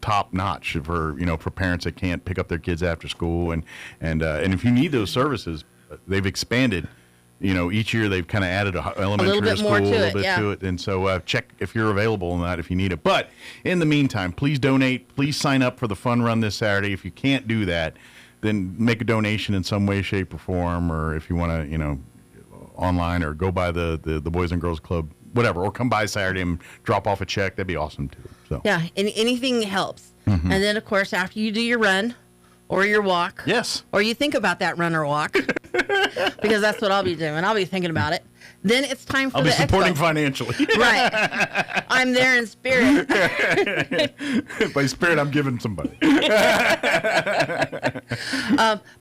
top notch for, you know, for parents that can't pick up their kids after school, and if you need those services, they've expanded. You know, each year they've kind of added a elementary school, a little bit to it. And so check if you're available on that if you need it. But in the meantime, please donate. Please sign up for the fun run this Saturday. If you can't do that, then make a donation in some way, shape, or form. Or if you want to, you know, online or go by the Boys and Girls Club, whatever, or come by Saturday and drop off a check. That'd be awesome too. So yeah, and anything helps. And then, of course, after you do your run or your walk, or you think about that run or walk, because that's what I'll be doing. I'll be thinking about it. Then it's time for I'll the be supporting expo. financially. Right. I'm there in spirit. By spirit, I'm giving somebody. But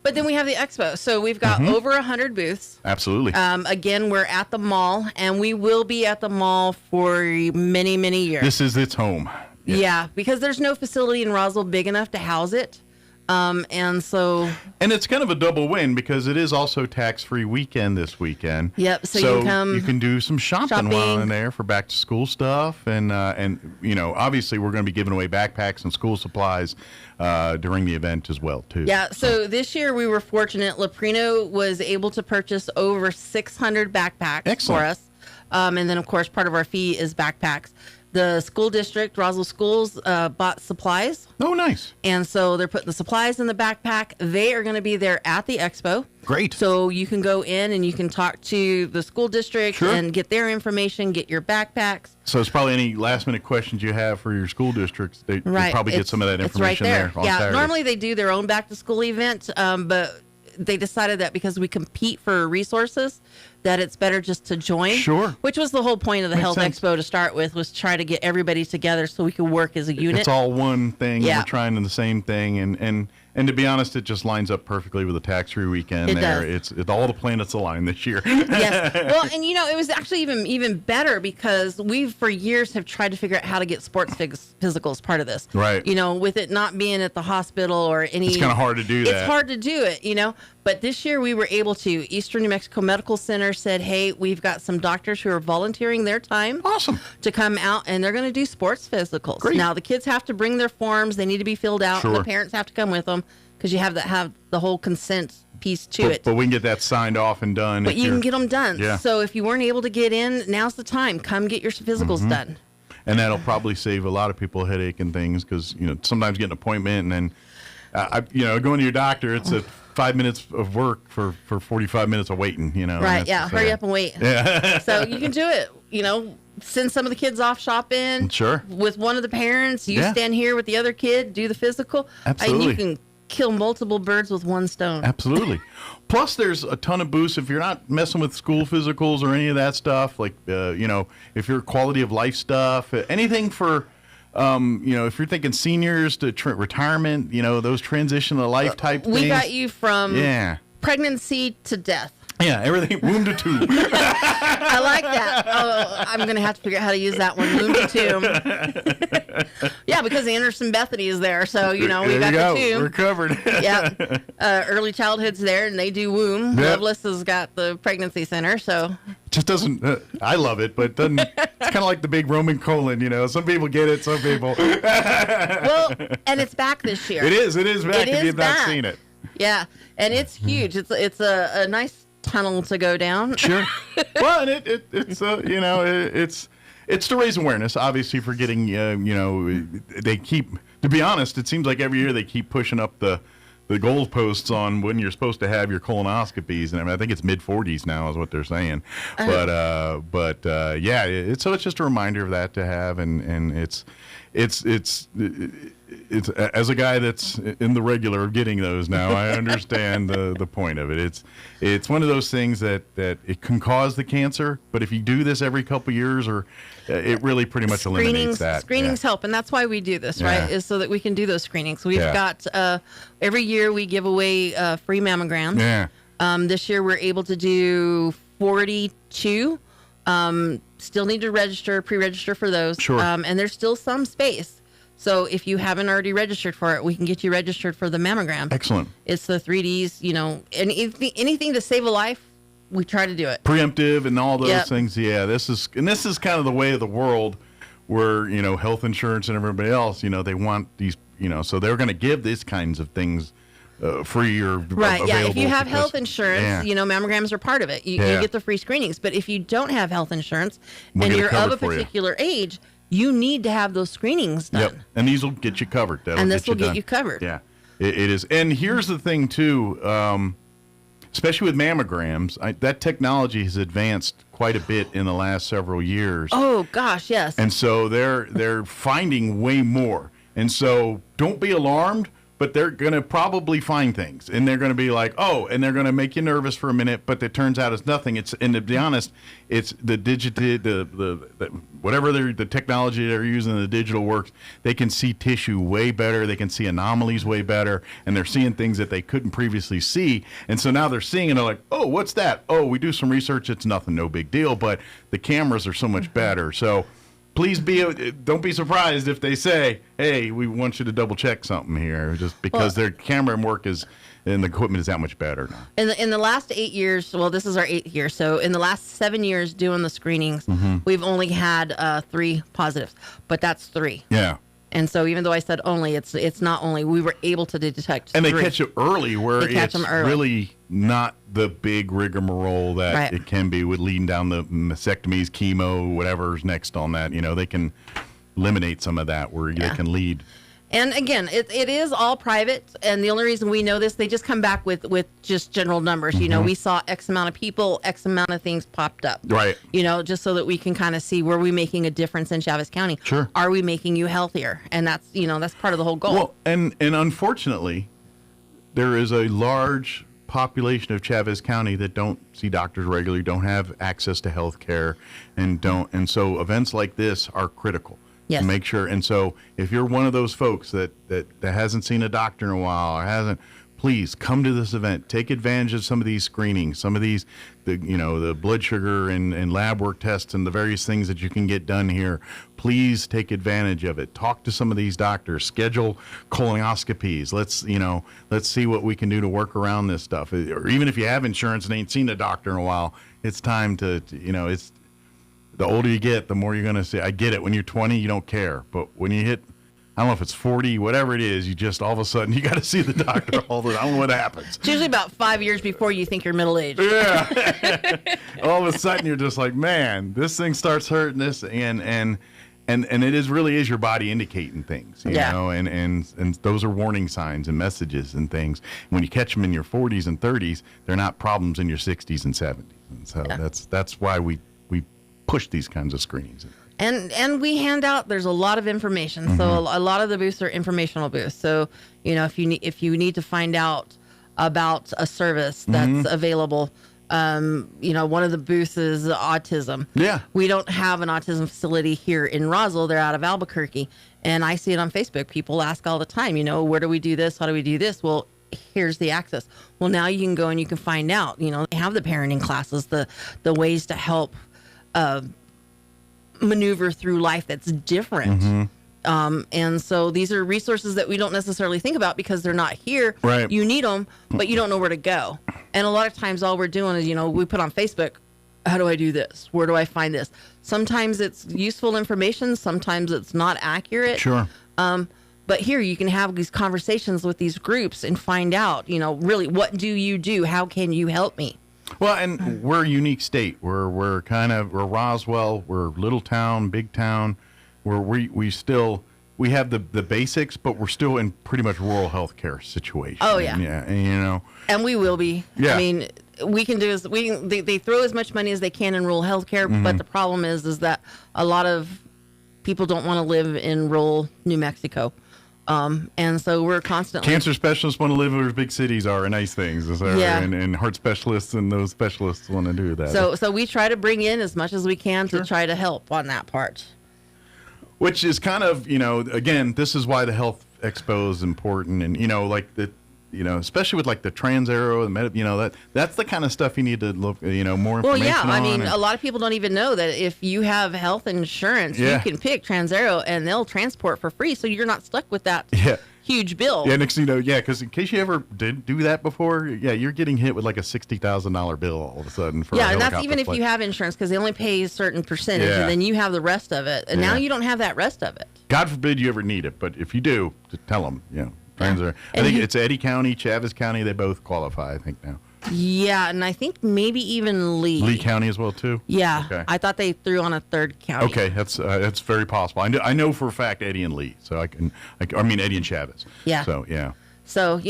then we have the expo. So we've got over 100 booths. Absolutely. Again, we're at the mall, and we will be at the mall for many, many years. This is its home. Yeah, because there's no facility in Roswell big enough to house it. And it's kind of a double win because it is also tax-free weekend this weekend. Yep. So you can do some shopping while in there for back to school stuff, and you know, obviously we're going to be giving away backpacks and school supplies during the event as well too. Yeah. So this year we were fortunate. Leprino was able to purchase over 600 backpacks for us, and then of course part of our fee is backpacks. The school district, Roswell Schools, bought supplies. Oh, nice. And so they're putting the supplies in the backpack. They are going to be there at the expo. Great. So you can go in and you can talk to the school district and get their information, get your backpacks. So it's probably any last-minute questions you have for your school districts. They probably get some of that information there on Saturday. Normally they do their own back-to-school event, but they decided that because we compete for resources, that it's better just to join. Sure. Which was the whole point of the Health Expo to start with, was try to get everybody together so we could work as a unit. It's all one thing. Yeah. We're trying the same thing, and to be honest, it just lines up perfectly with the tax-free weekend. It does. It's all the planets align this year. Yes. Well, and you know, it was actually even better because we for years have tried to figure out how to get sports physicals part of this. Right. You know, with it not being at the hospital or any. It's kind of hard to do that. It's hard to do it, you know. But this year we were able to. Eastern New Mexico Medical Center said, hey, we've got some doctors who are volunteering their time. Awesome. To come out, and they're going to do sports physicals. Great. Now, the kids have to bring their forms. They need to be filled out. Sure. And the parents have to come with them because you have the whole consent piece to it. But we can get that signed off and done. But you can get them done. Yeah. So if you weren't able to get in, now's the time. Come get your physicals done. And that'll probably save a lot of people a headache and things because, you know, sometimes get an appointment and then, going to your doctor, it's a 5 minutes of work for 45 minutes of waiting, you know. Right, yeah. Hurry up and wait. Yeah. So you can do it, you know. Send some of the kids off shopping. Sure. With one of the parents. You stand here with the other kid, do the physical. Absolutely. And you can kill multiple birds with one stone. Absolutely. Plus, there's a ton of boosts if you're not messing with school physicals or any of that stuff. Like, if you're quality of life stuff, anything for, if you're thinking seniors to retirement, those transition to life type things. We got you from pregnancy to death. Yeah, everything, womb to tomb. I like that. Oh, I'm going to have to figure out how to use that one, womb to tomb. Yeah, because Anderson Bethany is there, so, we got the tomb. We're covered. Yeah. Early childhood's there, and they do womb. Yep. Loveless has got the pregnancy center, so. Just doesn't, I love it, but doesn't, it's kind of like the big Roman colon, some people get it, some people. Well, and it's back this year. It is back if you've not seen it. Yeah, and it's huge. It's a nice tunnel to go down. Sure. Well, and it's to raise awareness, obviously, for getting, they keep, to be honest, it seems like every year they keep pushing up the goalposts on when you're supposed to have your colonoscopies, and I think it's mid-40s now is what they're saying. But it's just a reminder of that to have, and it's as a guy that's in the regular of getting those now, I understand the point of it. It's one of those things that it can cause the cancer, but if you do this every couple of years, or it really pretty much eliminates that. Screenings help, and that's why we do this, right? Is so that we can do those screenings. We've got every year we give away free mammograms. Yeah. This year we're able to do 42 Still need to pre-register for those. Sure. And there's still some space. So if you haven't already registered for it, we can get you registered for the mammogram. Excellent. It's the 3Ds, and anything to save a life, we try to do it. Preemptive and all those things. Yeah, this is kind of the way of the world where, health insurance and everybody else, they want these, so they're going to give these kinds of things free or right. available. Yeah, if you have health insurance, mammograms are part of it. You get the free screenings. But if you don't have health insurance and you're of a particular age, you need to have those screenings done. Yep, and these will get you covered. This will get you covered. Yeah, it is. And here's the thing, too, especially with mammograms, that technology has advanced quite a bit in the last several years. Oh, gosh, yes. And so they're finding way more. And so don't be alarmed, but they're going to probably find things. And they're going to be like, oh, and they're going to make you nervous for a minute, but it turns out it's nothing. And to be honest, it's the whatever the technology they're using, the digital works, they can see tissue way better. They can see anomalies way better. And they're seeing things that they couldn't previously see. And so now they're seeing and they're like, oh, what's that? Oh, we do some research. It's nothing, no big deal. But the cameras are so much better. So please don't be surprised if they say, hey, we want you to double check something here, just because their camera work and the equipment is that much better now. In the last 8 years, well, this is our 8th year, so in the last 7 years doing the screenings, we've only had 3 positives, but that's 3. Yeah. And so even though I said only, it's not only. We were able to detect 3. And they catch it early, where it's really not the big rigmarole that it can be with leading down the mastectomies, chemo, whatever's next on that. They can eliminate some of that where they can lead. And again, it is all private, and the only reason we know this, they just come back with just general numbers. We saw X amount of people, X amount of things popped up. Right. Just so that we can kind of see, were we making a difference in Chavez County? Sure. Are we making you healthier? And that's part of the whole goal. Well, and unfortunately, there is a large population of Chavez County that don't see doctors regularly, don't have access to health care, and so events like this are critical. Yes. To make sure. And so if you're one of those folks that hasn't seen a doctor in a while or hasn't, please come to this event. Take advantage of some of these screenings, some of these, the blood sugar and lab work tests and the various things that you can get done here. Please take advantage of it. Talk to some of these doctors. Schedule colonoscopies. Let's see what we can do to work around this stuff. Or even if you have insurance and ain't seen a doctor in a while, it's time to it's. The older you get, the more you're going to say, I get it. When you're 20, you don't care. But when you hit, I don't know if it's 40, whatever it is, you just all of a sudden, you got to see the doctor all the time. I don't know what happens. It's usually about 5 years before you think you're middle-aged. Yeah. All of a sudden, you're just like, man, this thing starts hurting this. And it really is your body indicating things, you know, and those are warning signs and messages and things. When you catch them in your 40s and 30s, they're not problems in your 60s and 70s. And so that's why we push these kinds of screenings. And we hand out, there's a lot of information. So a lot of the booths are informational booths. So, if you need to find out about a service that's available, one of the booths is autism. Yeah. We don't have an autism facility here in Roswell. They're out of Albuquerque. And I see it on Facebook. People ask all the time, where do we do this? How do we do this? Well, here's the access. Well, now you can go and you can find out, they have the parenting classes, the ways to help maneuver through life that's different. And so these are resources that we don't necessarily think about because they're not here. Right. You need them, but you don't know where to go. And a lot of times all we're doing is, we put on Facebook, how do I do this? Where do I find this? Sometimes it's useful information. Sometimes it's not accurate. Sure. But here you can have these conversations with these groups and find out, really, what do you do? How can you help me? Well, and we're a unique state. We're Roswell. We're little town, big town. We have the basics, but we're still in pretty much rural healthcare situation. Oh yeah, and and we will be. Yeah. I mean, they throw as much money as they can in rural healthcare, but the problem is that a lot of people don't want to live in rural New Mexico. And so we're constantly... Cancer specialists want to live where big cities are and nice things. And heart specialists and those specialists want to do that. So we try to bring in as much as we can to try to help on that part. Which is kind of, again, this is why the Health Expo is important. And, especially with like the Trans Arrow, that's the kind of stuff you need to look, more information Well, yeah, I mean, on. a lot of people don't even know that if you have health insurance, you can pick Trans Arrow and they'll transport for free, so you're not stuck with that huge bill. Yeah, next thing you know, because in case you ever did do that before, you're getting hit with like a $60,000 bill all of a sudden. For and that's even if you have insurance, because they only pay a certain percentage, and then you have the rest of it, and now you don't have that rest of it. God forbid you ever need it, but if you do, just tell them. Trans Arrow. I think it's Eddy County, Chaves County. They both qualify, I think now. Yeah, and I think maybe even Lee. Lee County as well too. Yeah, okay. I thought they threw on a third county. Okay, that's very possible. I know for a fact Eddy and Lee, so I mean Eddy and Chaves. Yeah. So yeah. So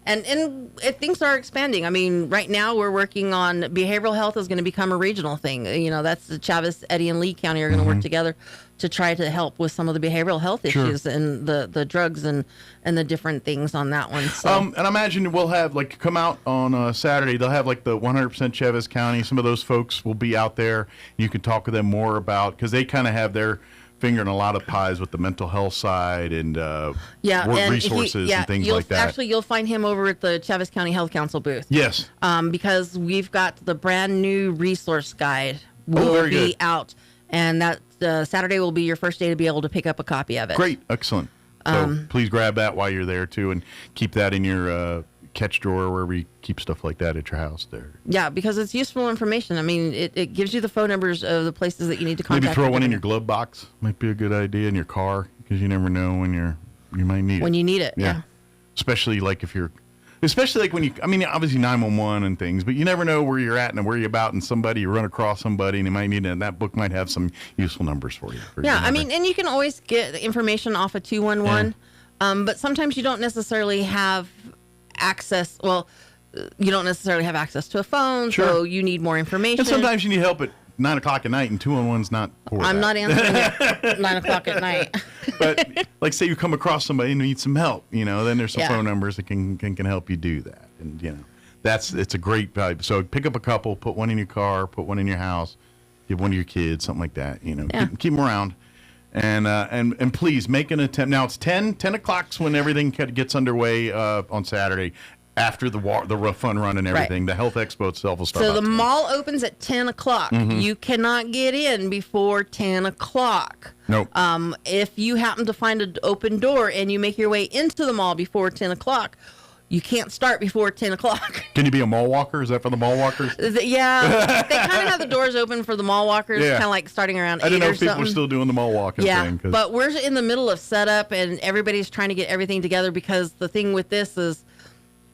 and things are expanding. I mean, right now we're working on behavioral health is going to become a regional thing. That's the Chaves, Eddy, and Lee County are going to work together to try to help with some of the behavioral health issues and the drugs and the different things on that one. So. And I imagine we'll have come out on Saturday. They'll have the 100% Chaves County. Some of those folks will be out there. You can talk with them more about, because they kind of have their finger in a lot of pies with the mental health side and resources and things like that. Actually, you'll find him over at the Chaves County Health Council booth. Yes. Because we've got the brand new resource guide will be out, and that Saturday will be your first day to be able to pick up a copy of it. Great. Excellent. So please grab that while you're there too, and keep that in your catch drawer wherever you keep stuff like that at your house there. Yeah, because it's useful information. I mean, it gives you the phone numbers of the places that you need to contact. Maybe throw one in your glove box. Might be a good idea in your car, because you never know when you might need it. When you need it, yeah. Especially when you, obviously 911 and things, but you never know where you're at and where you're about, and you run across somebody and you might need it, and that book might have some useful numbers for you. And you can always get information off of 211, but sometimes you don't necessarily have access. Well, you don't necessarily have access to a phone, so you need more information. And sometimes you need help at 9 o'clock at night, and 211's not for that. I'm not answering at 9 o'clock at night. But say you come across somebody and need some help, then there's some phone numbers that can help you do that. And it's a great value. So pick up a couple, put one in your car, put one in your house, give one to your kids, something like that. Keep them around. And please make an attempt. Now it's 10 o'clock's when everything gets underway on Saturday. After the fun run and everything, the Health Expo itself will start. So the mall opens at 10 o'clock. Mm-hmm. You cannot get in before 10 o'clock. Nope. If you happen to find an open door and you make your way into the mall before 10 o'clock, you can't start before 10 o'clock. Can you be a mall walker? Is that for the mall walkers? Yeah. They kind of have the doors open for the mall walkers, kind of like starting around 8 or something. I didn't know if people are still doing the mall walking thing. But we're in the middle of setup, and everybody's trying to get everything together, because the thing with this is,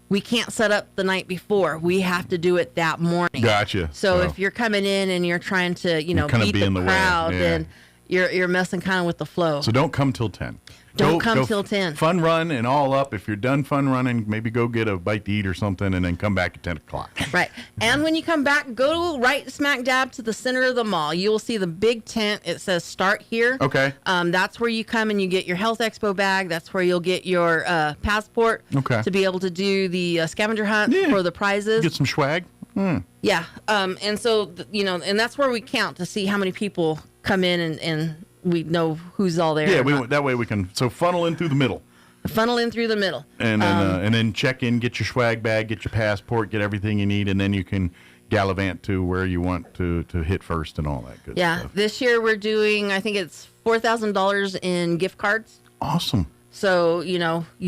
we can't set up the night before. We have to do it that morning. Gotcha. So if you're coming in and you're trying to, beat the crowd, then you're messing kind of with the flow. So don't come till 10. Don't come till 10. Fun run and all up. If you're done fun running, maybe go get a bite to eat or something, and then come back at 10 o'clock. Right. And when you come back, go right smack dab to the center of the mall. You will see the big tent. It says "Start Here." Okay. That's where you come and you get your Health Expo bag. That's where you'll get your passport to be able to do the scavenger hunt for the prizes. Get some swag. Yeah. And so, and that's where we count to see how many people come in and we know who's all there. Yeah, that way we can funnel in through the middle. Funnel in through the middle. And then check in, get your swag bag, get your passport, get everything you need, and then you can gallivant to where you want to hit first and all that good stuff. Yeah, this year we're doing, I think it's $4,000 in gift cards. Awesome. So, you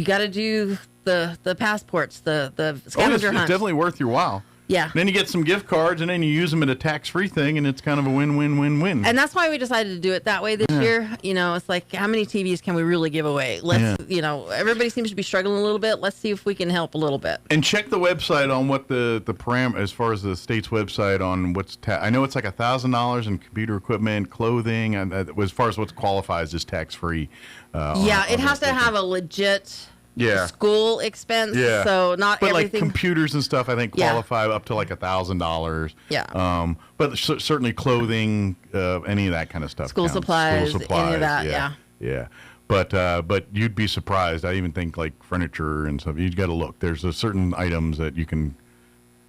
got to do the passports, the scavenger hunt. It's definitely worth your while. Yeah. Then you get some gift cards, and then you use them at a tax-free thing, and it's kind of a win-win-win-win. And that's why we decided to do it that way this year. It's like, how many TVs can we really give away? Everybody seems to be struggling a little bit. Let's see if we can help a little bit. And check the website on what the as far as the state's website on what's I know it's like $1,000 in computer equipment, clothing, and as far as what qualifies as tax-free. It has to have a legit school expense. Yeah. So not everything. But like computers and stuff, I think qualify up to like $1,000. Yeah. But certainly clothing, any of that kind of stuff. School supplies, any of that. Yeah. But you'd be surprised. I even think like furniture and stuff. You've got to look. There's certain items that you can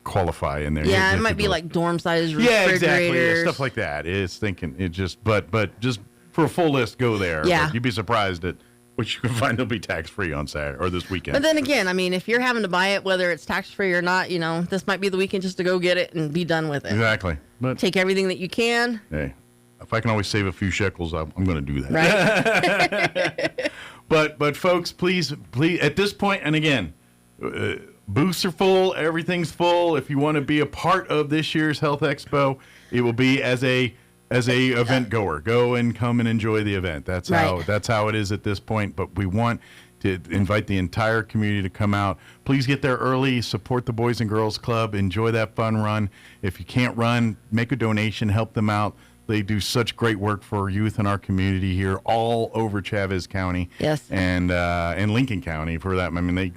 qualify in there. Yeah, it might be like dorm size refrigerators. Yeah, exactly. Yeah, stuff like that. It's thinking it just, but just for a full list, go there. Yeah. But you'd be surprised at which you can find will be tax-free on Saturday or this weekend. But then again, I mean, if you're having to buy it, whether it's tax-free or not, this might be the weekend just to go get it and be done with it. Exactly. But take everything that you can. Hey, if I can always save a few shekels, I'm going to do that. Right. But folks, please, at this point, and again, booths are full, everything's full. If you want to be a part of this year's Health Expo, it will be as a event goer. Go and come and enjoy the event. That's how it is at this point. But we want to invite the entire community to come out. Please get there early, support the Boys and Girls Club, enjoy that fun run. If you can't run, make a donation, help them out. They do such great work for youth in our community here, all over Chavez County, yes, and Lincoln County for that. I mean,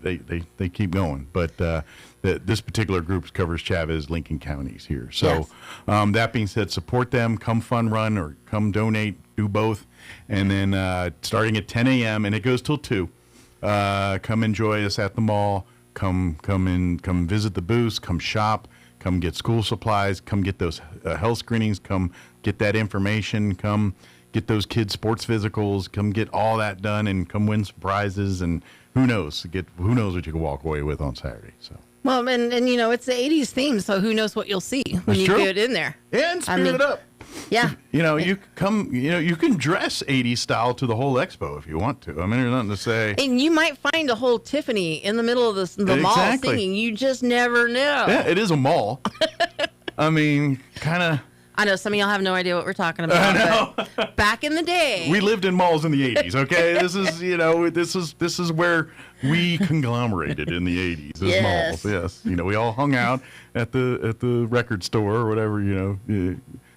they keep going, but this particular group covers Chavez, Lincoln counties here. So, yes. That being said, support them. Come fun run or come donate. Do both, and then starting at 10 a.m. and it goes till 2. Come enjoy us at the mall. Come visit the booths. Come shop. Come get school supplies. Come get those health screenings. Come get that information. Come get those kids' sports physicals. Come get all that done, and come win some prizes. And who knows what you can walk away with on Saturday. So. Well, and it's the 80s theme, so who knows what you'll see when you get it in there. And spirit it up. Yeah. You can dress 80s style to the whole expo if you want to. I mean, there's nothing to say. And you might find a whole Tiffany in the middle of the mall singing. You just never know. Yeah, it is a mall. I mean, kind of. I know some of y'all have no idea what we're talking about. But back in the day, we lived in malls in the 80s. Okay, this is where we conglomerated in the 80s. Yes. Malls. Yes, we all hung out at the record store or whatever.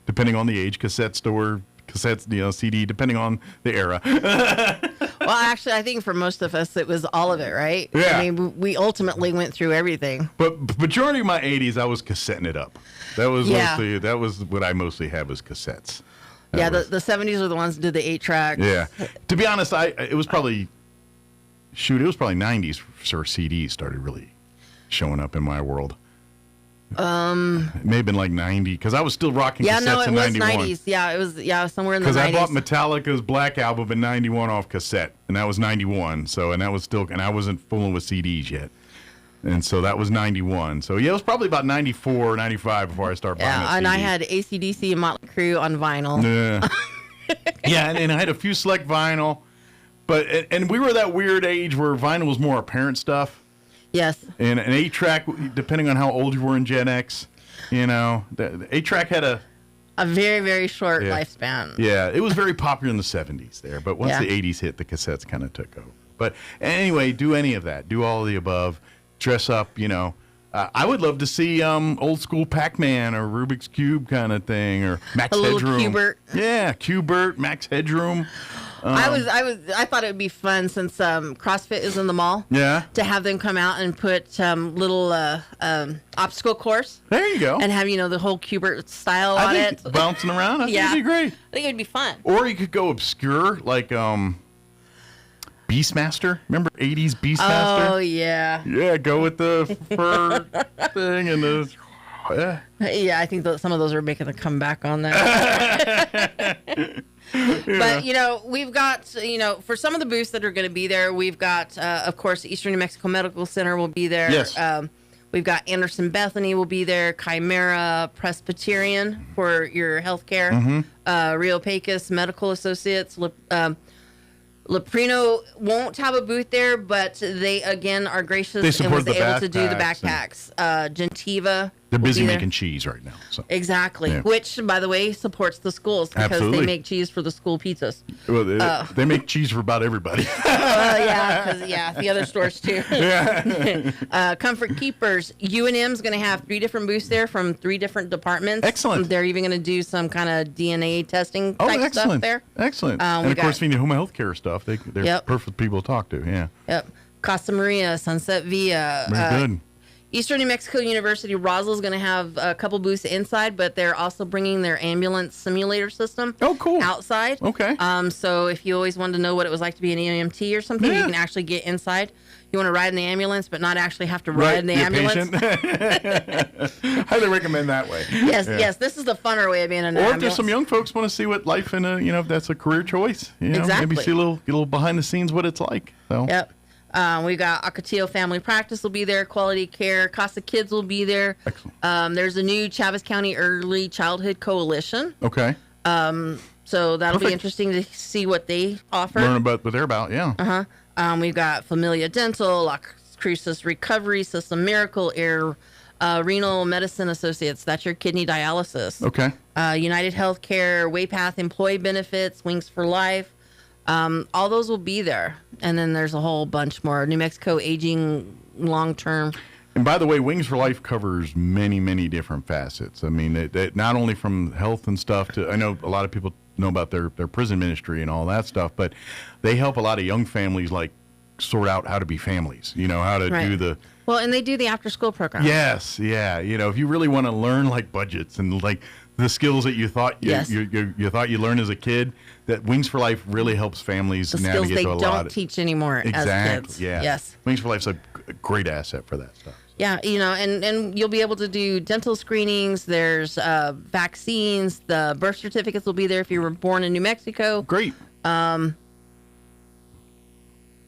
Depending on the age, cassette store, cassettes, CD, depending on the era. Well, actually, I think for most of us, it was all of it, right? Yeah. I mean, we ultimately went through everything. But majority of my 80s, I was cassetting it up. That was what I mostly had was cassettes. The 70s were the ones that did the 8-track. Yeah. To be honest, it was probably 90s where CDs started really showing up in my world. It may have been like 90 because I was still rocking cassettes in 91. Yeah, no, it was 90s. Yeah, it was somewhere in the 90s. Because I bought Metallica's Black Album in 91 off cassette, and that was 91. So, and I wasn't fooling with CDs yet. And so that was 91. So, yeah, it was probably about 94 or 95 before I started buying that CD. And I had AC/DC and Motley Crue on vinyl. Yeah. Yeah, and I had a few select vinyl. And we were that weird age where vinyl was more apparent stuff. Yes. And an 8-track, depending on how old you were in Gen X, the 8-track had a very, very short lifespan. Yeah, it was very popular in the 70s there, but once the 80s hit, the cassettes kind of took over. But anyway, do any of that. Do all of the above. Dress up, I would love to see old school Pac-Man or Rubik's Cube kind of thing, or Max Headroom. Little Cubert. Yeah, Cubert, Max Headroom. I thought it would be fun since CrossFit is in the mall. Yeah. To have them come out and put little obstacle course. There you go. And have the whole Cubert style on it. Bouncing around. I think it'd be great. I think it'd be fun. Or you could go obscure like Beastmaster. Remember 80s Beastmaster? Oh yeah. Yeah, go with the fur thing and the. Yeah, I think some of those are making a comeback on that. But, we've got, for some of the booths that are going to be there, we've got, of course, Eastern New Mexico Medical Center will be there. Yes. We've got Anderson Bethany will be there, Chimera Presbyterian for your health care, Rio Pecos Medical Associates, Leprino won't have a booth there, but they, again, are gracious and was able to do the backpacks. Gentiva. They're busy making cheese right now. So. Exactly. Yeah. Which, by the way, supports the schools because they make cheese for the school pizzas. Well, they make cheese for about everybody. The other stores too. Yeah. Comfort Keepers. UNM's going to have 3 different booths there from 3 different departments. Excellent. They're even going to do some kind of DNA testing type stuff there. Excellent. And of course, if you need home health care stuff, they're perfect people to talk to. Yeah. Yep. Casa Maria, Sunset Via. Very good. Eastern New Mexico University, Roswell is going to have a couple booths inside, but they're also bringing their ambulance simulator system outside. Okay. So if you always wanted to know what it was like to be an EMT or something, you can actually get inside. You want to ride in the ambulance, but not actually have to ride in the ambulance. Highly recommend that way. Yes. This is the funner way of being in an ambulance. Or if there's some young folks want to see what life in a, if that's a career choice, exactly. Maybe see a little behind the scenes what it's like. So. Yep. We got Ocotillo Family Practice will be there. Quality Care. Casa Kids will be there. Excellent. There's a new Chaves County Early Childhood Coalition. Okay. So that'll be interesting to see what they offer. Learn about what they're about, yeah. We've got Familia Dental, La Crucis Recovery System, Miracle Air, Renal Medicine Associates. That's your kidney dialysis. Okay. United Healthcare, Waypath Employee Benefits, Wings for Life. All those will be there. And then there's a whole bunch more. New Mexico Aging Long-Term. And by the way, Wings for Life covers many, many different facets. I mean, they not only from health and stuff to, I know a lot of people know about their prison ministry and all that stuff, but they help a lot of young families like sort out how to be families, how to do the... Well, and they do the after-school program. Yes, yeah. If you really want to learn like budgets and like the skills that you thought you thought you learned as a kid, that Wings for Life really helps families navigate to a lot. The skills they don't teach anymore as kids. Yeah. Yes. Wings for Life's a great asset for that stuff. Yeah, and you'll be able to do dental screenings. There's vaccines. The birth certificates will be there if you were born in New Mexico. Great.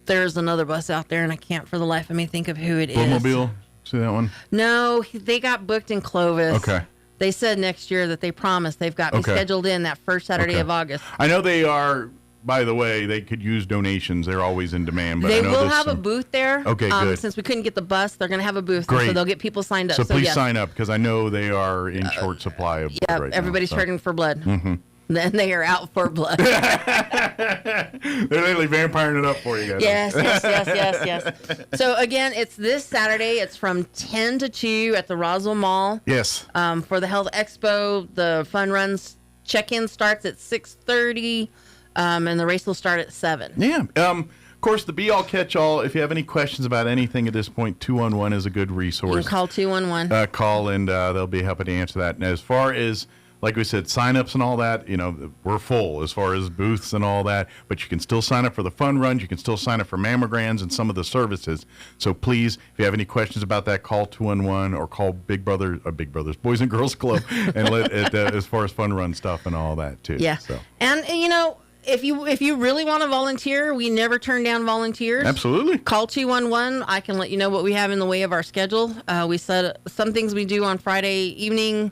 There's another bus out there, and I can't for the life of me think of who it is. Blowmobile? See that one? No, they got booked in Clovis. Okay. They said next year that they promised. They've got me scheduled in that first Saturday of August. I know they are. By the way, they could use donations. They're always in demand. But they I know will have a booth there. Okay, good. Since we couldn't get the bus, they're going to have a booth. Great. So they'll get people signed up. So please sign up because I know they are in short supply of blood right everybody's now, hurting for blood. Mm-hmm. Then they are out for blood. They're literally vampiring it up for you guys. Yes. So again, it's this Saturday. It's from 10 to 2 at the Roswell Mall. Yes. For the Health Expo, the fun runs check-in starts at 6:30, and the race will start at 7. Yeah. Of course, the be-all, catch-all, if you have any questions about anything at this point, 211 is a good resource. You can call 211. Call, and they'll be happy to answer that. And as far as, like we said, sign-ups and all that, we're full as far as booths and all that, but you can still sign up for the fun runs. You can still sign up for mammograms and some of the services. So please, if you have any questions about that, call 211 or call Big Brothers, Boys and Girls Club, and as far as fun run stuff and all that too. Yeah. So. And if you really want to volunteer, we never turn down volunteers. Absolutely. Call 211. I can let you know what we have in the way of our schedule. We said some things we do on Friday evening.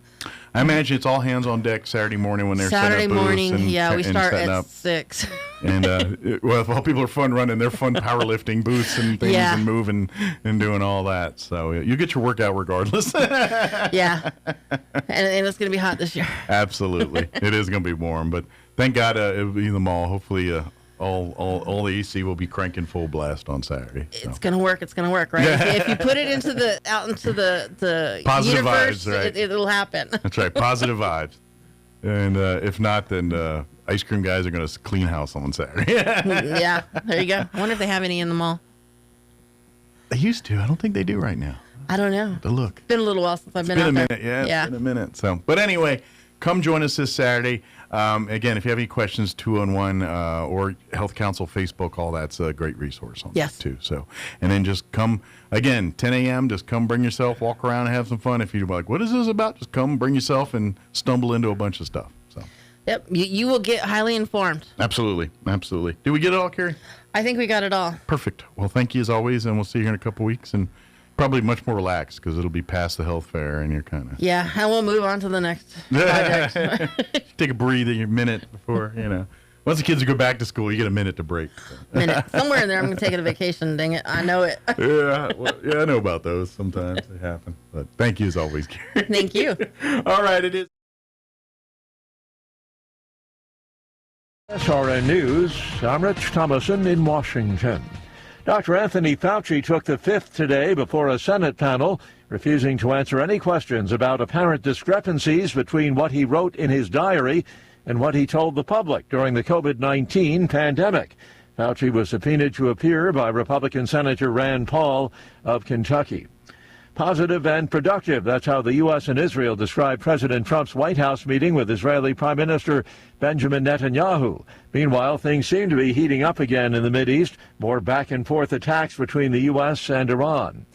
I imagine it's all hands on deck Saturday morning when they're Saturday setting up morning. booths and, We start at up. 6. And while people are fun running, they're fun powerlifting booths and things and moving and doing all that. So you get your workout regardless. Yeah. And it's going to be hot this year. Absolutely. It is going to be warm, but thank God it'll be in the mall. Hopefully all the AC will be cranking full blast on Saturday. So. It's going to work. It's going to work, right? If you put it out into the positive universe, vibes, right? It'll happen. That's right. Positive vibes. And if not, then ice cream guys are going to clean house on Saturday. Yeah. There you go. I wonder if they have any in the mall. They used to. I don't think they do right now. I don't know. To look. It's been a little while since I've been out there. Yeah, it's been a minute. So, but anyway, come join us this Saturday. Again, if you have any questions, 211 or Health Council Facebook, all that's a great resource on that too. So, and then just come again, 10 a.m. Just come, bring yourself, walk around, and have some fun. If you're like, what is this about? Just come, bring yourself, and stumble into a bunch of stuff. So. Yep, you will get highly informed. Absolutely. Did we get it all, Carrie? I think we got it all. Perfect. Well, thank you as always, and we'll see you here in a couple weeks, and probably much more relaxed because it'll be past the health fair, and you're kind of... Yeah, and we'll move on to the next project. Take a breather, a minute before, Once the kids go back to school, you get a minute to break. So. Minute. Somewhere in there, I'm going to take it a vacation, dang it. I know it. I know about those. Sometimes they happen. But thank you as always, Carrie. Thank you. All right, it is. SRN News, I'm Rich Thomason in Washington. Dr. Anthony Fauci took the fifth today before a Senate panel, refusing to answer any questions about apparent discrepancies between what he wrote in his diary and what he told the public during the COVID-19 pandemic. Fauci was subpoenaed to appear by Republican Senator Rand Paul of Kentucky. Positive and productive. That's how the U.S. and Israel described President Trump's White House meeting with Israeli Prime Minister Benjamin Netanyahu. Meanwhile, things seem to be heating up again in the Mideast. More back-and-forth attacks between the U.S. and Iran.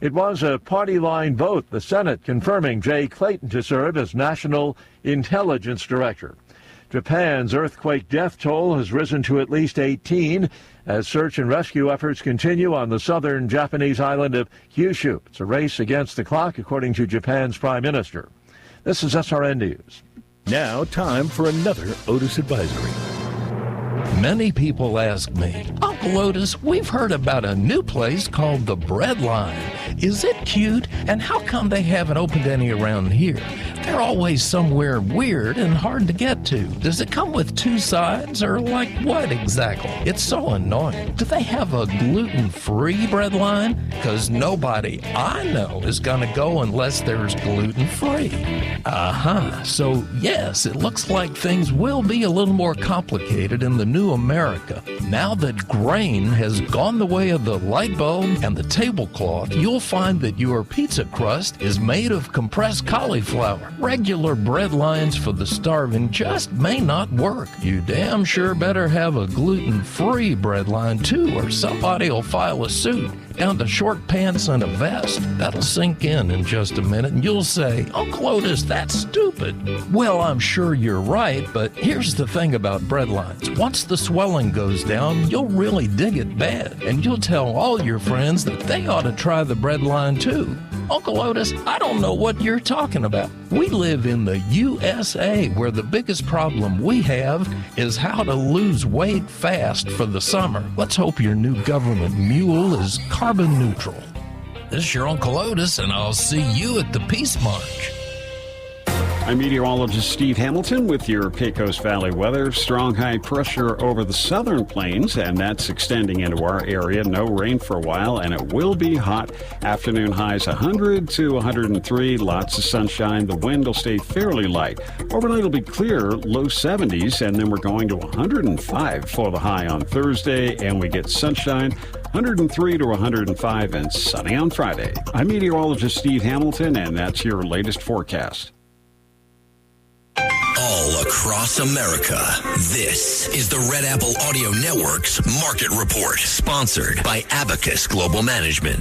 It was a party-line vote, the Senate confirming Jay Clayton to serve as National Intelligence Director. Japan's earthquake death toll has risen to at least 18 as search and rescue efforts continue on the southern Japanese island of Kyushu. It's a race against the clock, according to Japan's Prime Minister. This is SRN News. Now, time for another Otis Advisory. Many people ask me, Uncle Otis, we've heard about a new place called the Bread Line. Is it cute? And how come they haven't opened any around here? They're always somewhere weird and hard to get to. Does it come with two sides or like what exactly? It's so annoying. Do they have a gluten-free bread line? Because nobody I know is going to go unless there's gluten-free. So yes, it looks like things will be a little more complicated in the new America. Now that grain has gone the way of the light bulb and the tablecloth, you'll find that your pizza crust is made of compressed cauliflower. Regular bread lines for the starving just may not work. You damn sure better have a gluten-free bread line too, or somebody will file a suit. Down to short pants and a vest. That'll sink in just a minute, and you'll say, Uncle Otis, that's stupid. Well, I'm sure you're right, but here's the thing about bread lines. Once the swelling goes down, you'll really dig it bad, and you'll tell all your friends that they ought to try the bread line too. Uncle Otis, I don't know what you're talking about. We live in the USA, where the biggest problem we have is how to lose weight fast for the summer. Let's hope your new government mule is carbon neutral. This is your Uncle Otis, and I'll see you at the Peace March. I'm meteorologist Steve Hamilton with your Pecos Valley weather. Strong high pressure over the southern plains, and that's extending into our area. No rain for a while, and it will be hot. Afternoon highs 100 to 103. Lots of sunshine. The wind will stay fairly light. Overnight it'll be clear, low 70s, and then we're going to 105 for the high on Thursday, and we get sunshine. 103 to 105 and sunny on Friday. I'm meteorologist Steve Hamilton, and that's your latest forecast. All across America, this is the Red Apple Audio Network's Market Report, sponsored by Abacus Global Management.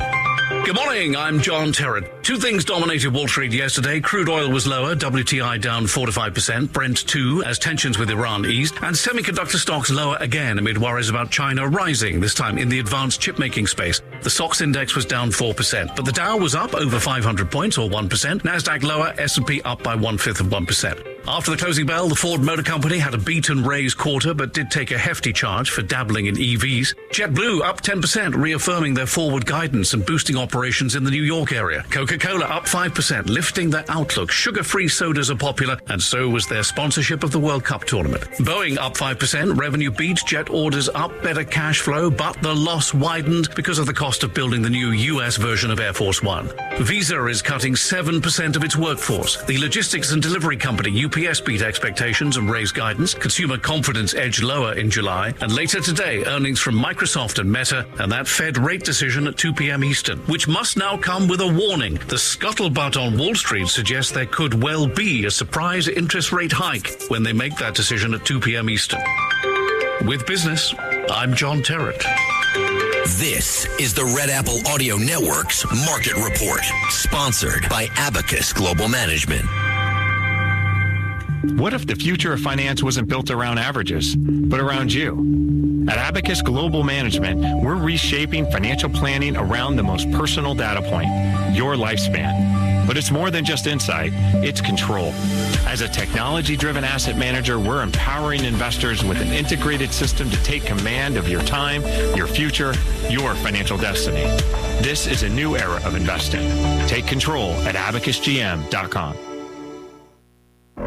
Good morning, I'm John Terrett. Two things dominated Wall Street yesterday. Crude oil was lower, WTI down 4 to 5%, Brent 2 as tensions with Iran eased, and semiconductor stocks lower again amid worries about China rising, this time in the advanced chip-making space. The SOX index was down 4%, but the Dow was up over 500 points or 1%, NASDAQ lower, S&P up by 1/5%. After the closing bell, the Ford Motor Company had a beat and raise quarter, but did take a hefty charge for dabbling in EVs. JetBlue up 10%, reaffirming their forward guidance and boosting operations in the New York area. Coca-Cola up 5%, lifting their outlook. Sugar-free sodas are popular, and so was their sponsorship of the World Cup tournament. Boeing up 5%, revenue beat, jet orders up, better cash flow, but the loss widened because of the cost of building the new U.S. version of Air Force One. Visa is cutting 7% of its workforce. The logistics and delivery company UPS beat expectations and raised guidance. Consumer confidence edged lower in July. And later today, earnings from Microsoft and Meta, and that Fed rate decision at 2 p.m. Eastern, which must now come with a warning. The scuttlebutt on Wall Street suggests there could well be a surprise interest rate hike when they make that decision at 2 p.m. Eastern. With business, I'm John Terrett. This is the Red Apple Audio Network's Market Report, sponsored by Abacus Global Management. What if the future of finance wasn't built around averages, but around you? At Abacus Global Management, we're reshaping financial planning around the most personal data point, your lifespan. But it's more than just insight, it's control. As a technology-driven asset manager, we're empowering investors with an integrated system to take command of your time, your future, your financial destiny. This is a new era of investing. Take control at abacusgm.com.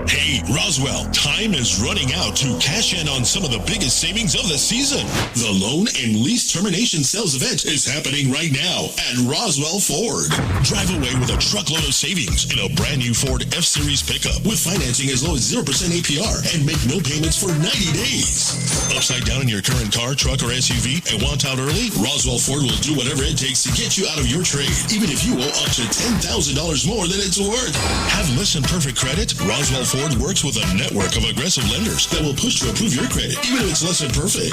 Hey, Roswell, time is running out to cash in on some of the biggest savings of the season. The loan and lease termination sales event is happening right now at Roswell Ford. Drive away with a truckload of savings in a brand new Ford F-Series pickup with financing as low as 0% APR and make no payments for 90 days. Upside down in your current car, truck, or SUV and want out early? Roswell Ford will do whatever it takes to get you out of your trade, even if you owe up to $10,000 more than it's worth. Have less than perfect credit? Roswell Ford works with a network of aggressive lenders that will push to approve your credit, even if it's less than perfect.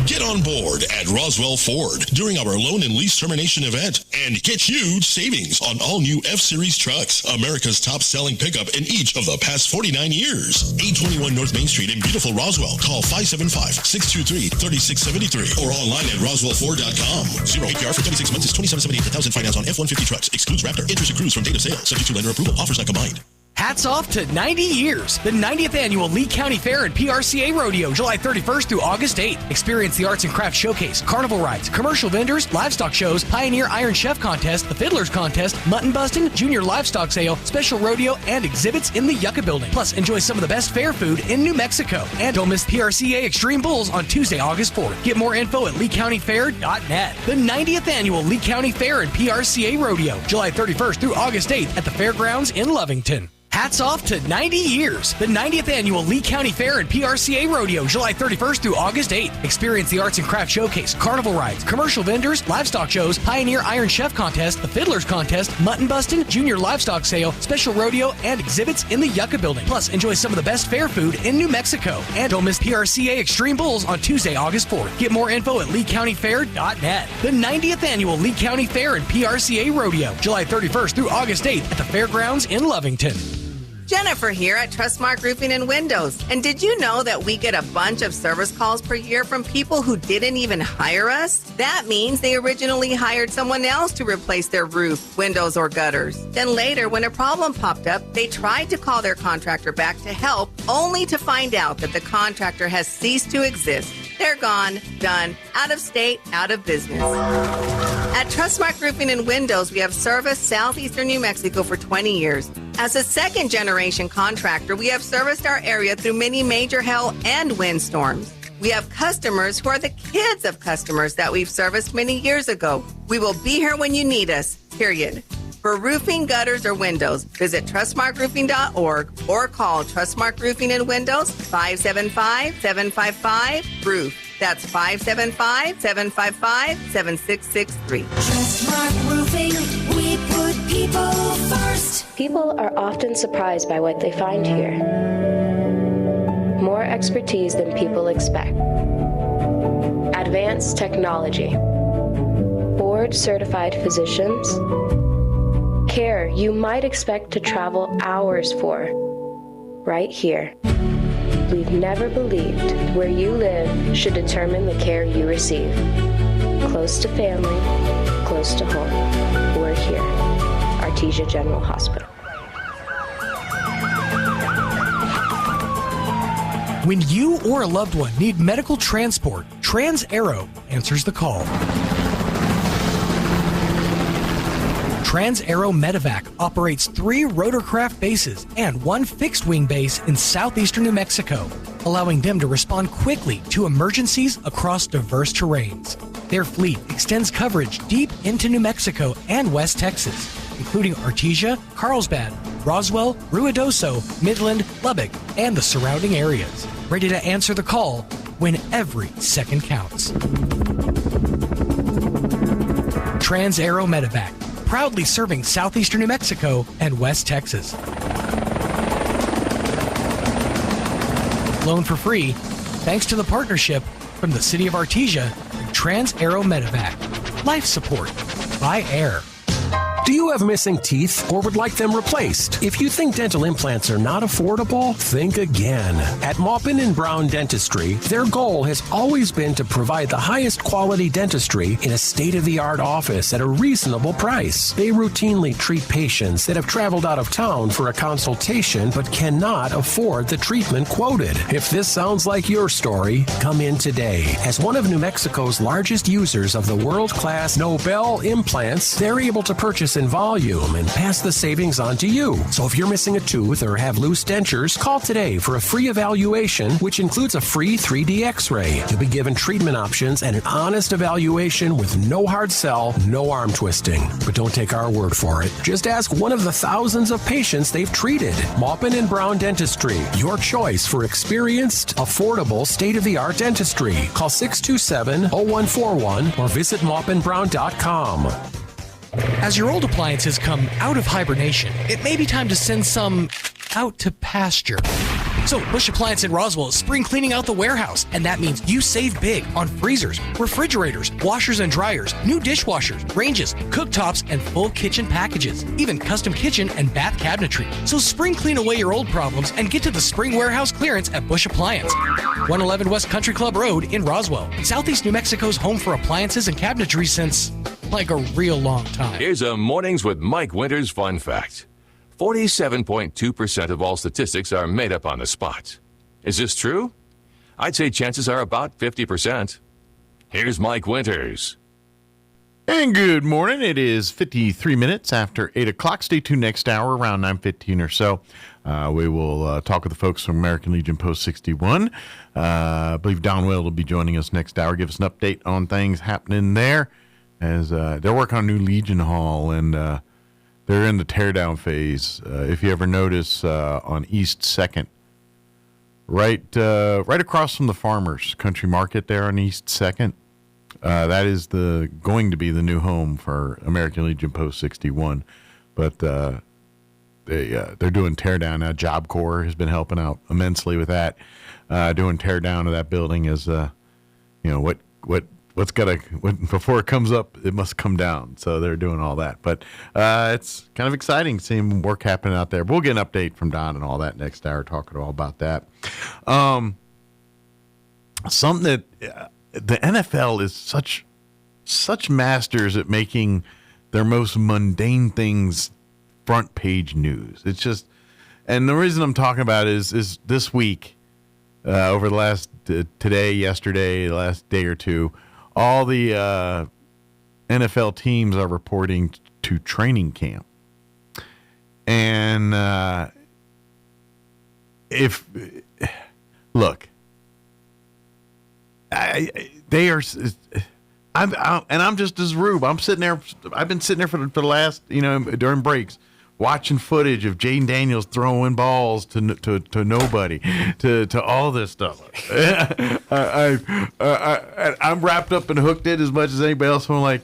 Get on board at Roswell Ford during our loan and lease termination event and get huge savings on all new F-Series trucks, America's top-selling pickup in each of the past 49 years. 821 North Main Street in beautiful Roswell. Call 575-623-3673 or online at roswellford.com. 0 APR for 26 months is $27.78 per thousand finance on F-150 trucks. Excludes Raptor. Interest accrues from date of sale. Subject to lender approval. Offers not combined. Hats off to 90 years. The 90th annual Lee County Fair and PRCA Rodeo, July 31st through August 8th. Experience the arts and crafts showcase, carnival rides, commercial vendors, livestock shows, Pioneer Iron Chef contest, the Fiddlers contest, mutton busting, junior livestock sale, special rodeo, and exhibits in the Yucca Building. Plus, enjoy some of the best fair food in New Mexico. And don't miss PRCA Extreme Bulls on Tuesday, August 4th. Get more info at LeeCountyFair.net. The 90th annual Lee County Fair and PRCA Rodeo, July 31st through August 8th at the Fairgrounds in Lovington. Hats off to 90 years. The 90th annual Lee County Fair and PRCA Rodeo, July 31st through August 8th. Experience the arts and crafts showcase, carnival rides, commercial vendors, livestock shows, Pioneer Iron Chef contest, the Fiddlers contest, mutton busting, junior livestock sale, special rodeo, and exhibits in the Yucca Building. Plus, enjoy some of the best fair food in New Mexico. And don't miss PRCA Extreme Bulls on Tuesday, August 4th. Get more info at LeeCountyFair.net. The 90th annual Lee County Fair and PRCA Rodeo, July 31st through August 8th at the Fairgrounds in Lovington. Jennifer here at Trustmark Roofing and Windows. And did you know that we get a bunch of service calls per year from people who didn't even hire us? That means they originally hired someone else to replace their roof, windows, or gutters. Then later, when a problem popped up, they tried to call their contractor back to help, only to find out that the contractor has ceased to exist. They're gone, done, out of state, out of business. At Trustmark Roofing and Windows, we have serviced southeastern New Mexico for 20 years. As a second-generation contractor, we have serviced our area through many major hail and windstorms. We have customers who are the kids of customers that we've serviced many years ago. We will be here when you need us, period. For roofing, gutters, or windows, visit trustmarkroofing.org or call Trustmark Roofing and Windows 575-755-ROOF. That's 575-755-7663. Trustmark Roofing, we put people first. People are often surprised by what they find here. More expertise than people expect. Advanced technology. Board-certified physicians. Care you might expect to travel hours for. Right here. We've never believed where you live should determine the care you receive. Close to family, close to home. We're here. Artesia General Hospital. When you or a loved one need medical transport, Trans-Aero answers the call. Trans-Aero Medevac operates 3 rotorcraft bases and 1 fixed-wing base in southeastern New Mexico, allowing them to respond quickly to emergencies across diverse terrains. Their fleet extends coverage deep into New Mexico and West Texas, including Artesia, Carlsbad, Roswell, Ruidoso, Midland, Lubbock, and the surrounding areas, ready to answer the call when every second counts. Trans-Aero Medevac, proudly serving southeastern New Mexico and West Texas. Flown for free, thanks to the partnership from the City of Artesia and Trans-Aero Medevac. Life support by air. Do you have missing teeth or would like them replaced? If you think dental implants are not affordable, think again. At Maupin & Brown Dentistry, their goal has always been to provide the highest quality dentistry in a state-of-the-art office at a reasonable price. They routinely treat patients that have traveled out of town for a consultation but cannot afford the treatment quoted. If this sounds like your story, come in today. As one of New Mexico's largest users of the world-class Nobel implants, they're able to purchase purchase in volume and pass the savings on to you. So if you're missing a tooth or have loose dentures, call today for a free evaluation, which includes a free 3D x-ray. You'll be given treatment options and an honest evaluation with no hard sell, no arm twisting. But don't take our word for it. Just ask one of the thousands of patients they've treated. Maupin and Brown Dentistry, your choice for experienced, affordable, state-of-the-art dentistry. Call 627-0141 or visit maupinbrown.com. As your old appliances come out of hibernation, it may be time to send some out to pasture. So Bush Appliance in Roswell is spring cleaning out the warehouse, and that means you save big on freezers, refrigerators, washers and dryers, new dishwashers, ranges, cooktops, and full kitchen packages, even custom kitchen and bath cabinetry. So spring clean away your old problems and get to the spring warehouse clearance at Bush Appliance. 111 West Country Club Road in Roswell, Southeast New Mexico's home for appliances and cabinetry since, like, a real long time. Here's a Mornings with Mike Winters fun fact. 47.2% of all statistics are made up on the spot. Is this true? I'd say chances are about 50%. Here's Mike Winters. And good morning. It is 53 minutes after 8 o'clock. Stay tuned next hour around 9:15 or so. We will talk with the folks from American Legion Post 61. I believe Don Will will be joining us next hour. Give us an update on things happening there as they're working on a new Legion Hall, and they're in the teardown phase. If you ever notice on East 2nd, right across from the Farmers Country Market there on East 2nd, that is going to be the new home for American Legion Post 61. But they're doing teardown now. Job Corps has been helping out immensely with that. Doing teardown of that building is, before it comes up, it must come down. So they're doing all that. But it's kind of exciting seeing work happening out there. But we'll get an update from Don and all that next hour, talking all about that. Something that the NFL is such masters at making their most mundane things front page news. It's just, and the reason I'm talking about it is this week, over the last yesterday, the last day or two, all the NFL teams are reporting to training camp. And I'm just as Rube. I'm sitting there. I've been sitting there for the last, during breaks, watching footage of Jaden Daniels throwing balls to nobody, to all this stuff. I'm wrapped up and hooked in as much as anybody else. I'm like,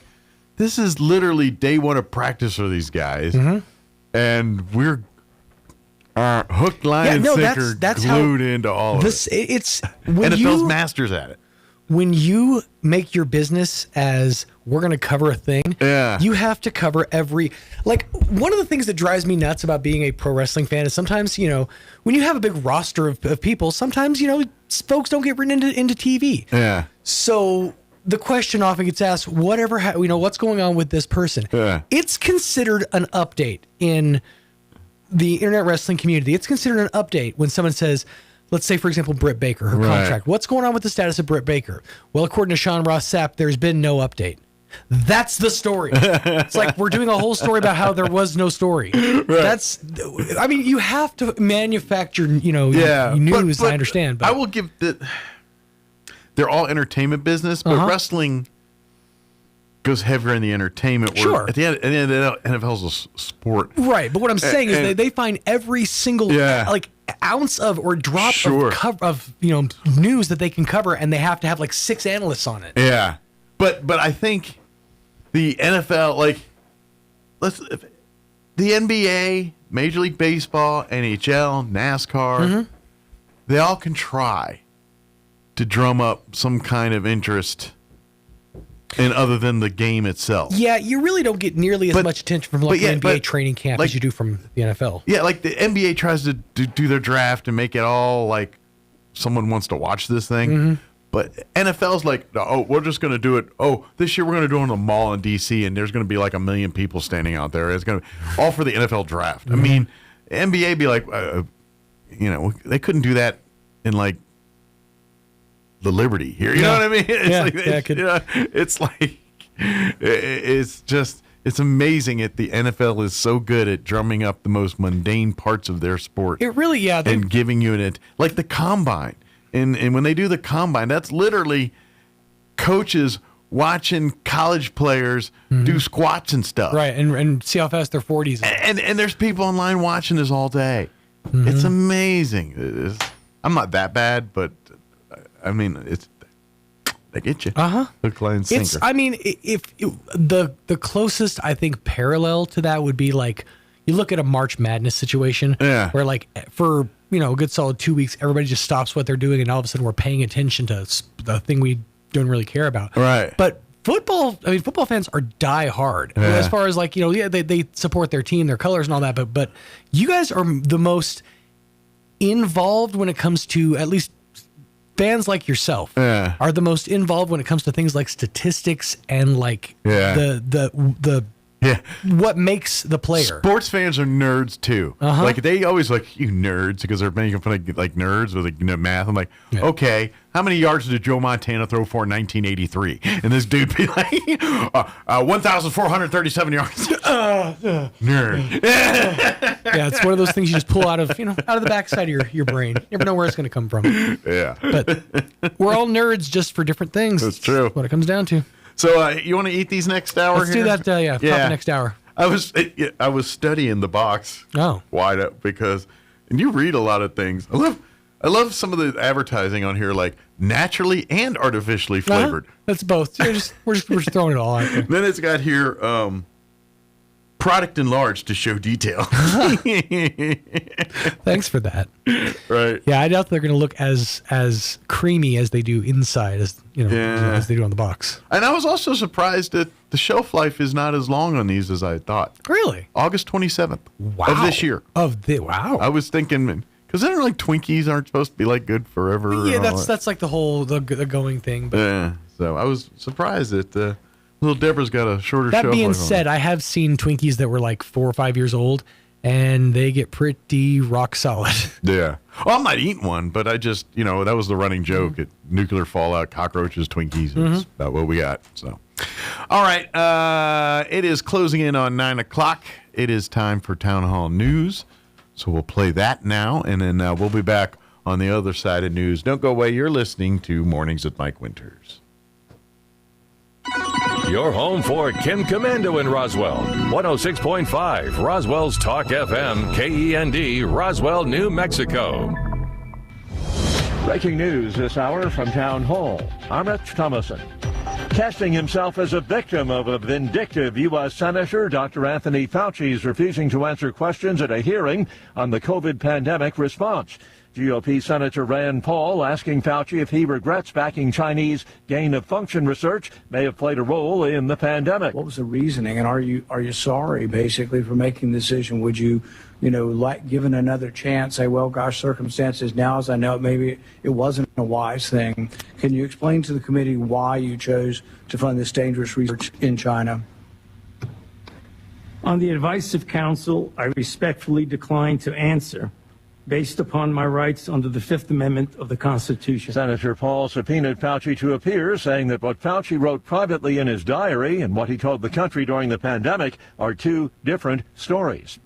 this is literally day one of practice for these guys, and we're hook, line, and sinker that's glued into all of it. It's NFL's masters at it. When you make your business as we're going to cover a thing, you have to cover every, one of the things that drives me nuts about being a pro wrestling fan is sometimes, when you have a big roster of people, sometimes, folks don't get written into TV. Yeah. So the question often gets asked, what's going on with this person? Yeah. It's considered an update in the internet wrestling community. It's considered an update when someone says, let's say, for example, Britt Baker, her contract. What's going on with the status of Britt Baker? Well, according to Sean Ross Sapp, there's been no update. That's the story. It's like we're doing a whole story about how there was no story. Right. You have to manufacture, news, I understand. But I will give they're all entertainment business, but wrestling goes heavier in the entertainment. Sure. At the end, NFL's a sport. Right. But what I'm saying is they find every single, ounce of or drop of news that they can cover, and they have to have 6 analysts on it. Yeah, but I think the NFL, the NBA, Major League Baseball, NHL, NASCAR, they all can try to drum up some kind of interest in other than the game itself. Yeah, you really don't get nearly as much attention from the NBA training camp as you do from the NFL. Yeah, the NBA tries to do their draft and make it all like someone wants to watch this thing. But NFL's we're just going to do it. Oh, this year we're going to do it in the mall in D.C. and there's going to be 1 million people standing out there. It's going to all for the NFL draft. I mean, NBA be they couldn't do that in the Liberty here. You know what I mean? It's it's just it's amazing that the NFL is so good at drumming up the most mundane parts of their sport. It really, yeah. And giving you it, like the combine. And when they do the combine, that's literally coaches watching college players do squats and stuff. Right, and see how fast their 40s are. And there's people online watching this all day. It's amazing. I'm not that bad, but I mean, they get you. Hook, line, sinker. The closest I think parallel to that would be like you look at a March Madness situation where like for a good solid 2 weeks everybody just stops what they're doing and all of a sudden we're paying attention to the thing we don't really care about. Right. But football fans are die hard as far as like they support their team, their colors and all that. But you guys are the most involved when it comes to, at least fans like yourself are the most involved when it comes to things like statistics and like the what makes the player. Sports fans are nerds too. Like they always like, you nerds, because they're making fun of like nerds with like math. I'm like, okay, how many yards did Joe Montana throw for in 1983? And this dude be like, 1,437 yards. Nerd. Yeah, it's one of those things you just pull out of the backside of your brain. You never know where it's going to come from. Yeah, but we're all nerds just for different things. That's true. That's what it comes down to. So you want to eat these next hour? Let's do that. Top the next hour. I was studying the box. Wide up because, and you read a lot of things. I love some of the advertising on here, like naturally and artificially flavored. That's both. We're just throwing it all out there. Then it's got here product enlarged to show detail. Thanks for that. Right. Yeah, I doubt they're going to look as creamy as they do inside, as they do on the box. And I was also surprised that the shelf life is not as long on these as I thought. Really? August 27th of this year. Wow. I was thinking, because then like Twinkies aren't supposed to be like good forever. Yeah, that's like the whole the going thing. But. Yeah. So I was surprised that little Deborah's got a shorter shelf life. That being said, I have seen Twinkies that were like 4 or 5 years old, and they get pretty rock solid. Yeah. Well, I'm not eating one, but I just, that was the running joke at nuclear fallout, cockroaches, Twinkies. That's about what we got. So, all right. It is closing in on 9 o'clock. It is time for Town Hall News. So we'll play that now, and then we'll be back on the other side of news. Don't go away. You're listening to Mornings with Mike Winters. Your home for Kim Commando in Roswell. 106.5 Roswell's Talk FM, KEND, Roswell, New Mexico. Breaking news this hour from Town Hall. I'm Rich Thomason. Casting himself as a victim of a vindictive U.S. Senator, Dr. Anthony Fauci is refusing to answer questions at a hearing on the COVID pandemic response. GOP Senator Rand Paul asking Fauci if he regrets backing Chinese gain-of-function research may have played a role in the pandemic. What was the reasoning, and are you sorry, basically, for making the decision? Would you, like given another chance, say, well, gosh, circumstances now, as I know, maybe it wasn't a wise thing. Can you explain to the committee why you chose to fund this dangerous research in China? On the advice of counsel, I respectfully decline to answer, based upon my rights under the Fifth Amendment of the Constitution. Senator Paul subpoenaed Fauci to appear, saying that what Fauci wrote privately in his diary and what he told the country during the pandemic are two different stories.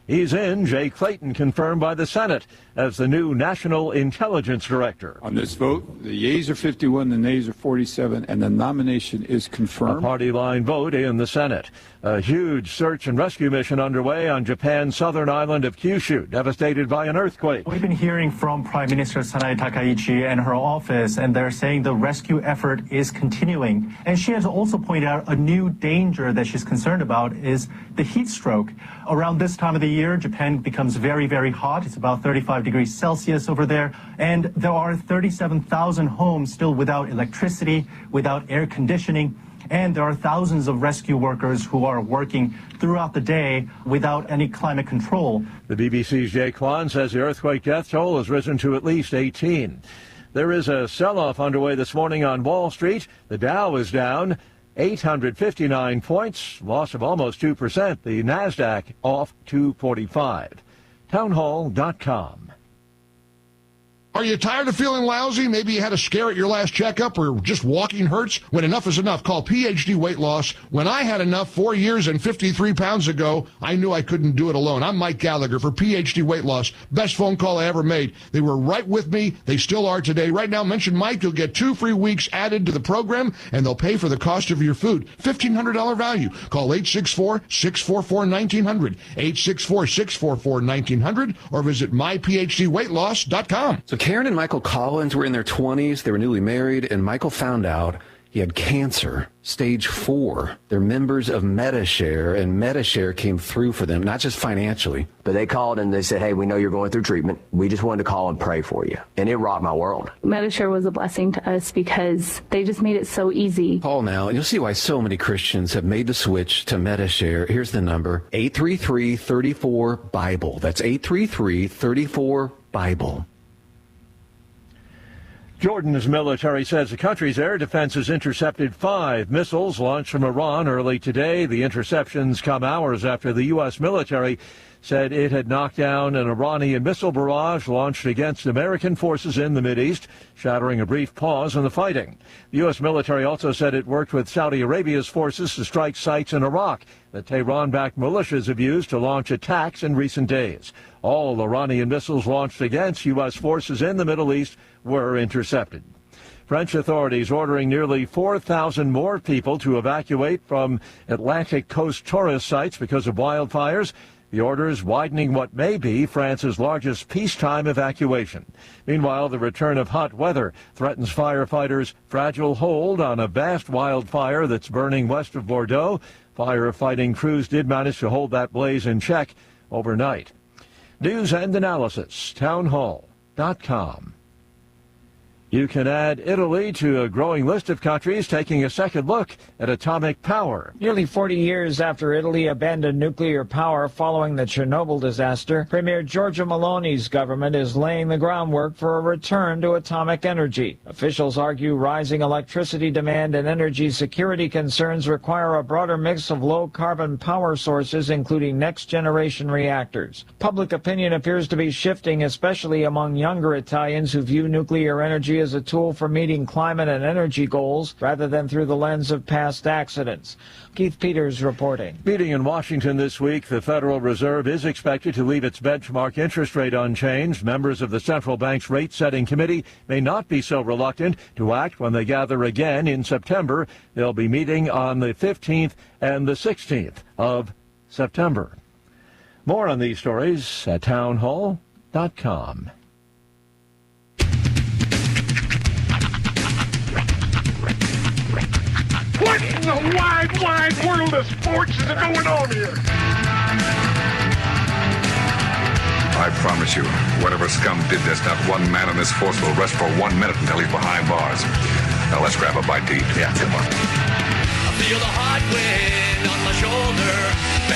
He's in. Jay Clayton confirmed by the Senate as the new National Intelligence Director. On this vote, the yeas are 51, the nays are 47, and the nomination is confirmed. A party line vote in the Senate. A huge search and rescue mission underway on Japan's southern island of Kyushu, devastated by an earthquake. We've been hearing from Prime Minister Sanae Takaichi and her office, and they're saying the rescue effort is continuing. And she has also pointed out a new danger that she's concerned about is the heat stroke. Around this time of the year, Japan becomes very, very hot. It's about 35 degrees Celsius over there. And there are 37,000 homes still without electricity, without air conditioning. And there are thousands of rescue workers who are working throughout the day without any climate control. The BBC's Jay Kwan says the earthquake death toll has risen to at least 18. There is a sell-off underway this morning on Wall Street. The Dow is down 859 points, loss of almost 2%. The NASDAQ off 245. Townhall.com. Are you tired of feeling lousy? Maybe you had a scare at your last checkup or just walking hurts? When enough is enough, call PhD Weight Loss. When I had enough 4 years and 53 pounds ago, I knew I couldn't do it alone. I'm Mike Gallagher for PhD Weight Loss. Best phone call I ever made. They were right with me. They still are today. Right now, mention Mike. You'll get 2 free weeks added to the program, and they'll pay for the cost of your food. $1,500 value. Call 864-644-1900, 864-644-1900, or visit myphdweightloss.com. So Karen and Michael Collins were in their 20s. They were newly married, and Michael found out he had cancer, stage 4. They're members of MediShare, and MediShare came through for them, not just financially. But they called and they said, hey, we know you're going through treatment. We just wanted to call and pray for you. And it rocked my world. MediShare was a blessing to us because they just made it so easy. Call now, and you'll see why so many Christians have made the switch to MediShare. Here's the number, 833-34-BIBLE. That's 833-34-BIBLE. Jordan's military says the country's air defense has intercepted 5 missiles launched from Iran early today. The interceptions come hours after the U.S. military said it had knocked down an Iranian missile barrage launched against American forces in the Mideast, shattering a brief pause in the fighting. The U.S. military also said it worked with Saudi Arabia's forces to strike sites in Iraq that Tehran-backed militias have used to launch attacks in recent days. All Iranian missiles launched against U.S. forces in the Middle East were intercepted. French authorities ordering nearly 4,000 more people to evacuate from Atlantic coast tourist sites because of wildfires. The orders widening what may be France's largest peacetime evacuation. Meanwhile, the return of hot weather threatens firefighters' fragile hold on a vast wildfire that's burning west of Bordeaux. Firefighting crews did manage to hold that blaze in check overnight. News and analysis, townhall.com. You can add Italy to a growing list of countries taking a second look at atomic power. Nearly 40 years after Italy abandoned nuclear power following the Chernobyl disaster, Premier Giorgia Meloni's government is laying the groundwork for a return to atomic energy. Officials argue rising electricity demand and energy security concerns require a broader mix of low-carbon power sources, including next-generation reactors. Public opinion appears to be shifting, especially among younger Italians who view nuclear energy as a tool for meeting climate and energy goals rather than through the lens of past accidents. Keith Peters reporting. Meeting in Washington this week, the Federal Reserve is expected to leave its benchmark interest rate unchanged. Members of the central bank's rate-setting committee may not be so reluctant to act when they gather again in September. They'll be meeting on the 15th and the 16th of September. More on these stories at townhall.com. What in the wide, wide world of sports is going on here? I promise you, whatever scum did this, not one man in this force will rest for 1 minute until he's behind bars. Now let's grab a bite to eat. Yeah, come on. I feel the hot wind on my shoulder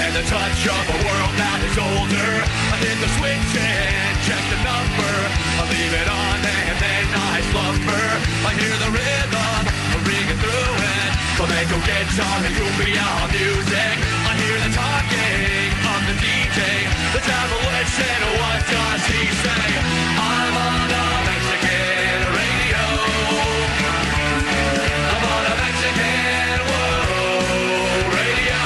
and the touch of a world that is older. I hit the switch and check the number. I leave it on and then I slumber. I hear the rhythm ringing through it. Flamenco guitar and cumbia music. I hear the talking of the DJ. The devil listen, what does he say? I'm on a Mexican radio. I'm on a Mexican radio.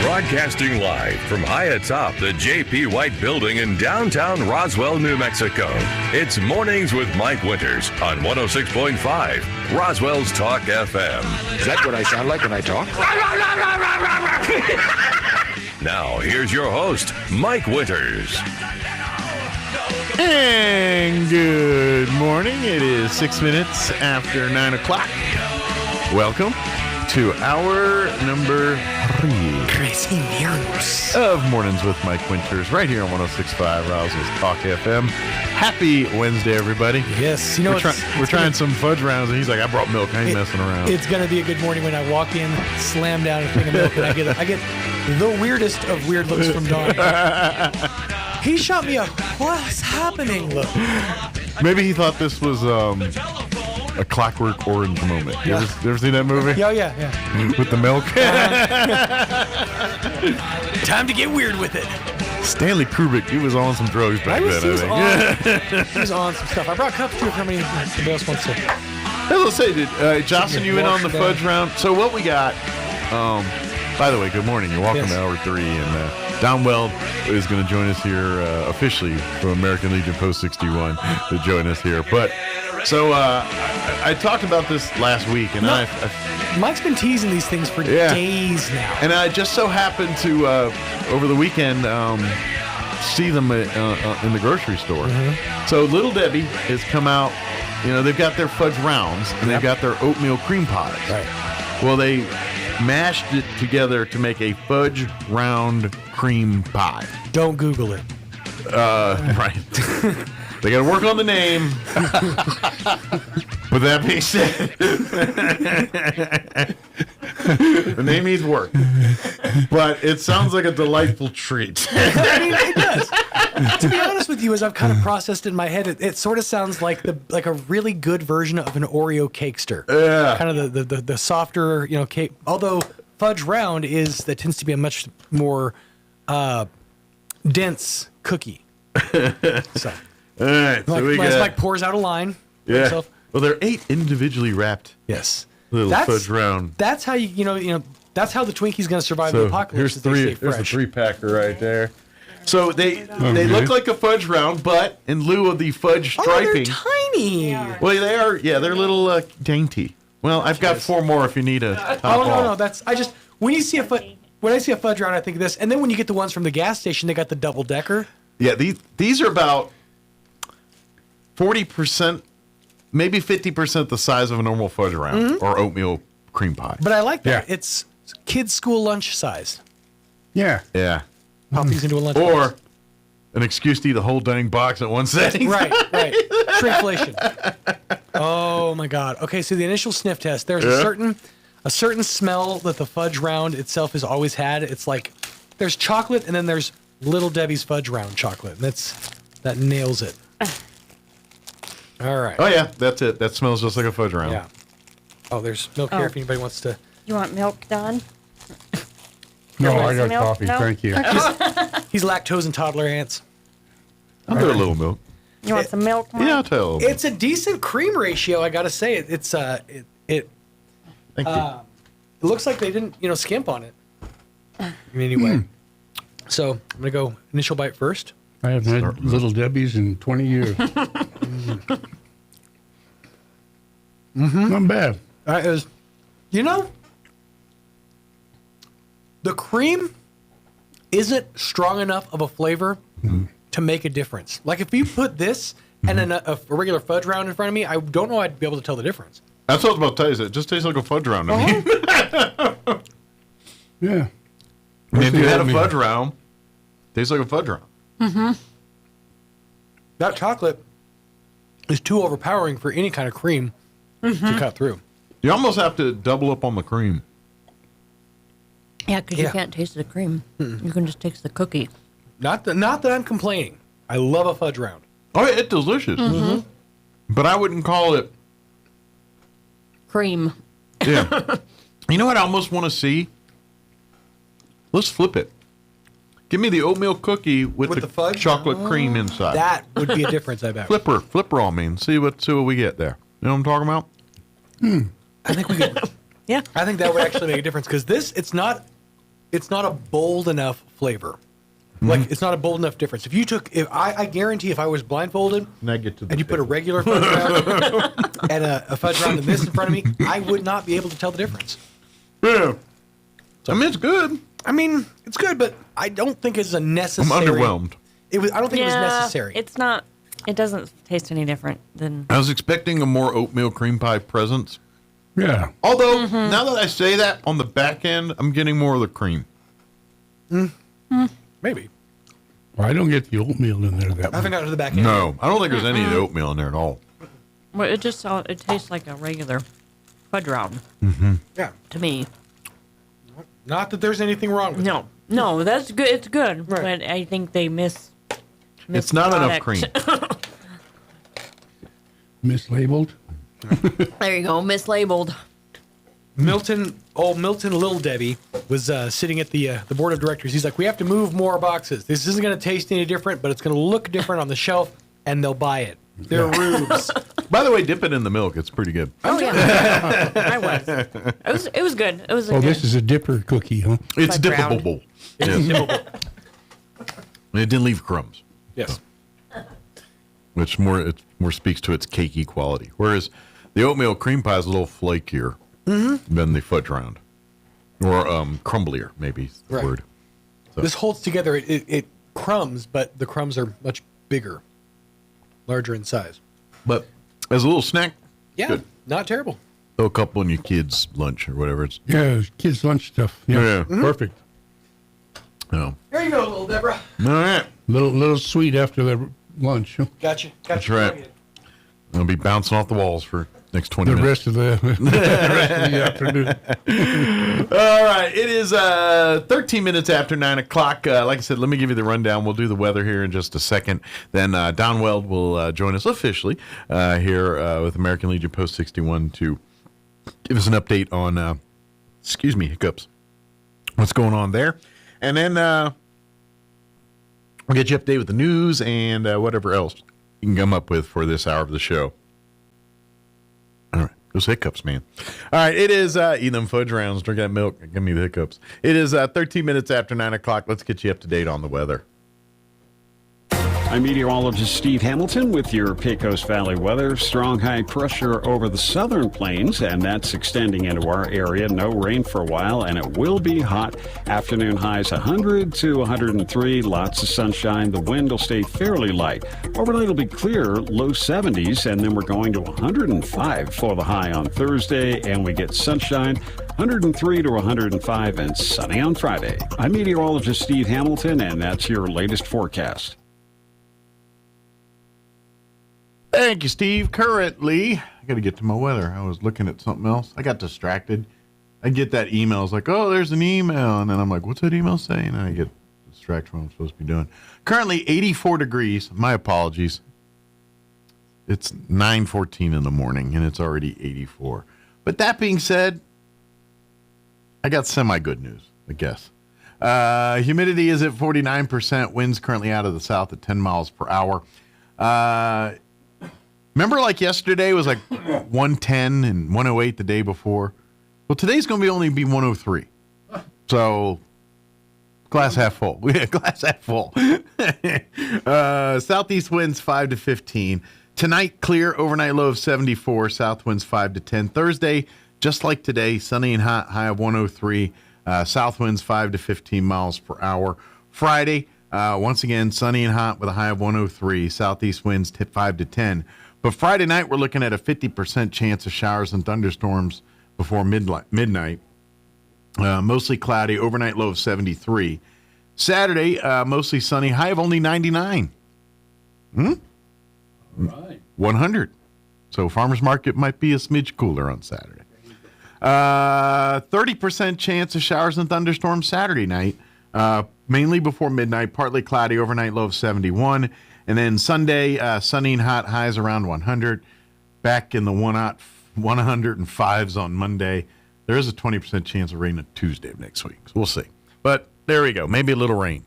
Broadcasting live from high atop the J.P. White Building in downtown Roswell, New Mexico. It's Mornings with Mike Winters on 106.5 Roswell's Talk FM. Is that what I sound like when I talk? Now, here's your host, Mike Winters. And good morning. It is 6 minutes after 9 o'clock. Welcome to hour number 3 of Mornings with Mike Winters, right here on 106.5 Roswell's Talk FM. Happy Wednesday, everybody. Yes, you know we're trying some fudge rounds, and he's like, "I brought milk. I ain't messing around." It's gonna be a good morning when I walk in, slam down a thing of milk, and I get the weirdest of weird looks from Donnie. He shot me a "What's happening?" look. Maybe he thought this was a Clockwork Orange moment. Yeah. You ever seen that movie? Yeah. With the milk. Time to get weird with it. Stanley Kubrick, he was on some drugs back then, I think. He was on some stuff. I brought cups too if somebody else wants to. Hey, let's say, Jocelyn, you in on the fudge round? So what we got, by the way, good morning. You're welcome to Hour 3. And Don Weld is going to join us here officially from American Legion Post 61 to join us here. But so I talked about this last week, and Mike's been teasing these things for days now. And I just so happened to, over the weekend, see them in the grocery store. So Little Debbie has come out. You know, they've got their fudge rounds, and they've got their oatmeal cream pies. Right. Well, they mashed it together to make a fudge round cream pie. Don't Google it. Right. They got to work on the name. With that being said, the name needs work. But it sounds like a delightful treat. I mean, it does. To be honest with you, as I've kind of processed in my head, it sort of sounds like a really good version of an Oreo cakester. Yeah. Kind of the softer, cake. Although fudge round tends to be a much more dense cookie. So. All right. So Mike pours out a line. Yeah. Himself. Well, they're 8 individually wrapped. Yes. Little fudge round. That's how that's how the Twinkie's going to survive the apocalypse. Here's the 3-packer right there. So they look like a fudge round, but in lieu of the fudge striping, they're tiny. Well, they are. Yeah, they're little dainty. Well, I've got 4 more if you need a top no. That's when I see a fudge round, I think of this, and then when you get the ones from the gas station, they got the double decker. Yeah, these are about 40%, maybe 50% the size of a normal fudge round or oatmeal cream pie. But I like that. Yeah. It's kids' school lunch size. Yeah. Yeah. Pop these into a lunch or box. An excuse to eat a whole dang box at one setting. Right. Shrinkflation. Oh my God. Okay, so the initial sniff test. There's a certain smell that the fudge round itself has always had. It's like there's chocolate, and then there's Little Debbie's fudge round chocolate. That nails it. All right. Oh yeah, that's it. That smells just like a fudge round. Yeah. Oh, there's milk here if anybody wants to. You want milk, Don? No, I got coffee. No? Thank you. He's lactose intolerant. I'll do a little milk. You want some milk, Mike? Yeah, I'll tell. It's a decent cream ratio, I gotta say. Thank you. It looks like they didn't, skimp on it. In any way. So I'm gonna go initial bite first. I haven't had Little Debbie's in 20 years. Not bad. The cream isn't strong enough of a flavor to make a difference. Like if you put this and then a regular fudge round in front of me, I don't know I'd be able to tell the difference. That's what I was about to tell you. It just tastes like a fudge round to me. Yeah. And if you had a fudge round, it tastes like a fudge round. Mm-hmm. That chocolate is too overpowering for any kind of cream to cut through. You almost have to double up on the cream. Yeah, because you can't taste the cream. You can just taste the cookie. Not that I'm complaining. I love a fudge round. Oh, yeah, it's delicious. But I wouldn't call it cream. Yeah. You know what I almost want to see? Let's flip it. Give me the oatmeal cookie with the fudge? Chocolate cream inside. That would be a difference, I bet. Flipper all mean. See what we get there. You know what I'm talking about? I think we could. Yeah. I think that would actually make a difference because it's not a bold enough flavor. Like it's not a bold enough difference. I guarantee if I was blindfolded and you put a regular fudge round and a fudge round and this in front of me, I would not be able to tell the difference. Yeah. I mean, it's good. I mean, it's good, but I don't think it's a necessary. I'm underwhelmed. I don't think it was necessary. It's not. It doesn't taste any different than. I was expecting a more oatmeal cream pie presence. Yeah. Although, now that I say that, on the back end, I'm getting more of the cream. Maybe. Well, I don't get the oatmeal in there that I haven't much. gotten to the back end. No, I don't think there's any of the oatmeal in there at all. Well, it tastes like a regular fudge round. Yeah. To me. Not that there's anything wrong with it. No, that's good. It's good, but I think they It's not enough cream. Mislabeled? There you go, mislabeled. Milton Little Debbie was sitting at the board of directors. He's like, we have to move more boxes. This isn't going to taste any different, but it's going to look different on the shelf, and they'll buy it. They're rubes. By the way, dip it in the milk. It's pretty good. Oh, yeah. I was. It was good. It was. This is a dipper cookie, huh? It's Like dippable. Yes. Dippable. And it didn't leave crumbs. Yes. Which more speaks to its cakey quality. Whereas the oatmeal cream pie is a little flakier than the fudge round. Or crumblier, maybe is the word. So. This holds together. It crumbs, but the crumbs are much bigger, larger in size. But as a little snack, good. Not terrible. Throw a couple in your kids' lunch or whatever. It's kids' lunch stuff. Yeah. Perfect. Oh. Here you go, little Deborah. All right. Little sweet after the lunch. Huh? Gotcha. That's right. I'll be bouncing off the walls for next 20 minutes. The rest of the afternoon. All right. It is 13 minutes after 9 o'clock. Like I said, let me give you the rundown. We'll do the weather here in just a second. Then Don Weld will join us officially here with American Legion Post 61 to give us an update on, hiccups. What's going on there. And then we'll get you updated with the news and whatever else you can come up with for this hour of the show. All right. Those hiccups, man. All right. It is eating them fudge rounds, drinking that milk. Give me the hiccups. It is 13 minutes after 9 o'clock. Let's get you up to date on the weather. I'm meteorologist Steve Hamilton with your Pecos Valley weather. Strong high pressure over the southern plains, and that's extending into our area. No rain for a while, and it will be hot. Afternoon highs 100 to 103. Lots of sunshine. The wind will stay fairly light. Overnight will be clear, low 70s, and then we're going to 105 for the high on Thursday, and we get sunshine. 103 to 105 and sunny on Friday. I'm meteorologist Steve Hamilton, and that's your latest forecast. Thank you, Steve. Currently, I got to get to my weather. I was looking at something else. I got distracted. I get that email. It's like, oh, there's an email. And then I'm like, what's that email saying? And I get distracted from what I'm supposed to be doing. Currently, 84 degrees. My apologies. It's 9:14 in the morning, and it's already 84. But that being said, I got semi-good news, I guess. Humidity is at 49%. Winds currently out of the south at 10 miles per hour. Remember like yesterday was like 110 and 108 the day before? Well, today's going to only be 103. So, glass half full. Yeah, glass half full. Southeast winds 5 to 15. Tonight, clear, overnight low of 74. South winds 5 to 10. Thursday, just like today, sunny and hot, high of 103. South winds 5 to 15 miles per hour. Friday, once again, sunny and hot with a high of 103. Southeast winds 5 to 10. But Friday night, we're looking at a 50% chance of showers and thunderstorms before midnight. Mostly cloudy, overnight low of 73. Saturday, mostly sunny, high of only 99. All right. 100. So farmer's market might be a smidge cooler on Saturday. 30% chance of showers and thunderstorms Saturday night, mainly before midnight, partly cloudy, overnight low of 71. And then Sunday, sunny and hot, highs around 100. Back in the 105s on Monday. There is a 20% chance of rain on Tuesday of next week. So we'll see. But there we go. Maybe a little rain.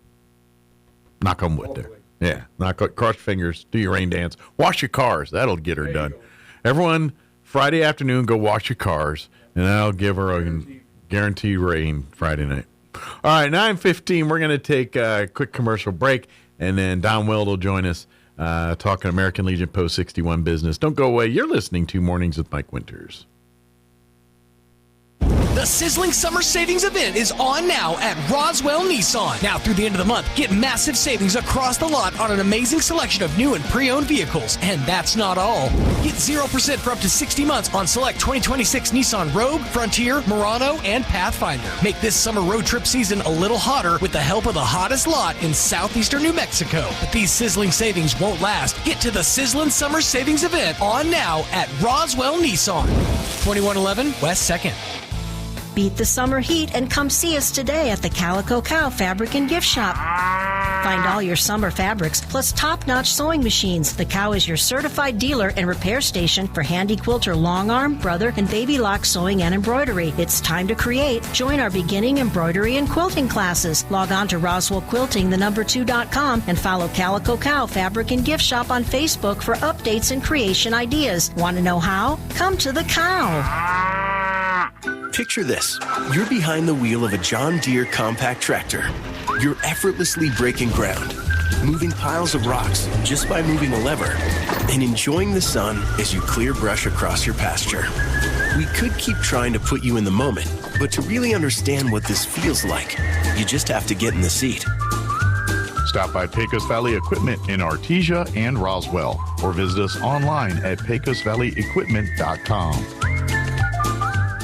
Knock on wood there. Yeah. Cross your fingers. Do your rain dance. Wash your cars. That'll get her done. Everyone, Friday afternoon, go wash your cars. And that'll give her a guaranteed rain Friday night. All right, 9:15. We're going to take a quick commercial break. And then Don Weld will join us talking American Legion Post 61 business. Don't go away. You're listening to Mornings with Mike Winters. The sizzling summer savings event is on now at Roswell Nissan. Now through the end of the month, get massive savings across the lot on an amazing selection of new and pre-owned vehicles. And that's not all. Get 0% for up to 60 months on select 2026 Nissan Rogue, Frontier, Murano, and Pathfinder. Make this summer road trip season a little hotter with the help of the hottest lot in southeastern New Mexico. But these sizzling savings won't last. Get to the sizzling summer savings event on now at Roswell Nissan. 2111 West 2nd. Beat the summer heat and come see us today at the Calico Cow Fabric and Gift Shop. Find all your summer fabrics, plus top-notch sewing machines. The Cow is your certified dealer and repair station for handy quilter long arm, brother, and baby lock sewing and embroidery. It's time to create. Join our beginning embroidery and quilting classes. Log on to RoswellQuilting2.com and follow Calico Cow Fabric and Gift Shop on Facebook for updates and creation ideas. Want to know how? Come to the Cow. Picture this. You're behind the wheel of a John Deere compact tractor. You're effortlessly breaking ground, moving piles of rocks just by moving a lever, and enjoying the sun as you clear brush across your pasture. We could keep trying to put you in the moment, but to really understand what this feels like, you just have to get in the seat. Stop by Pecos Valley Equipment in Artesia and Roswell, or visit us online at pecosvalleyequipment.com.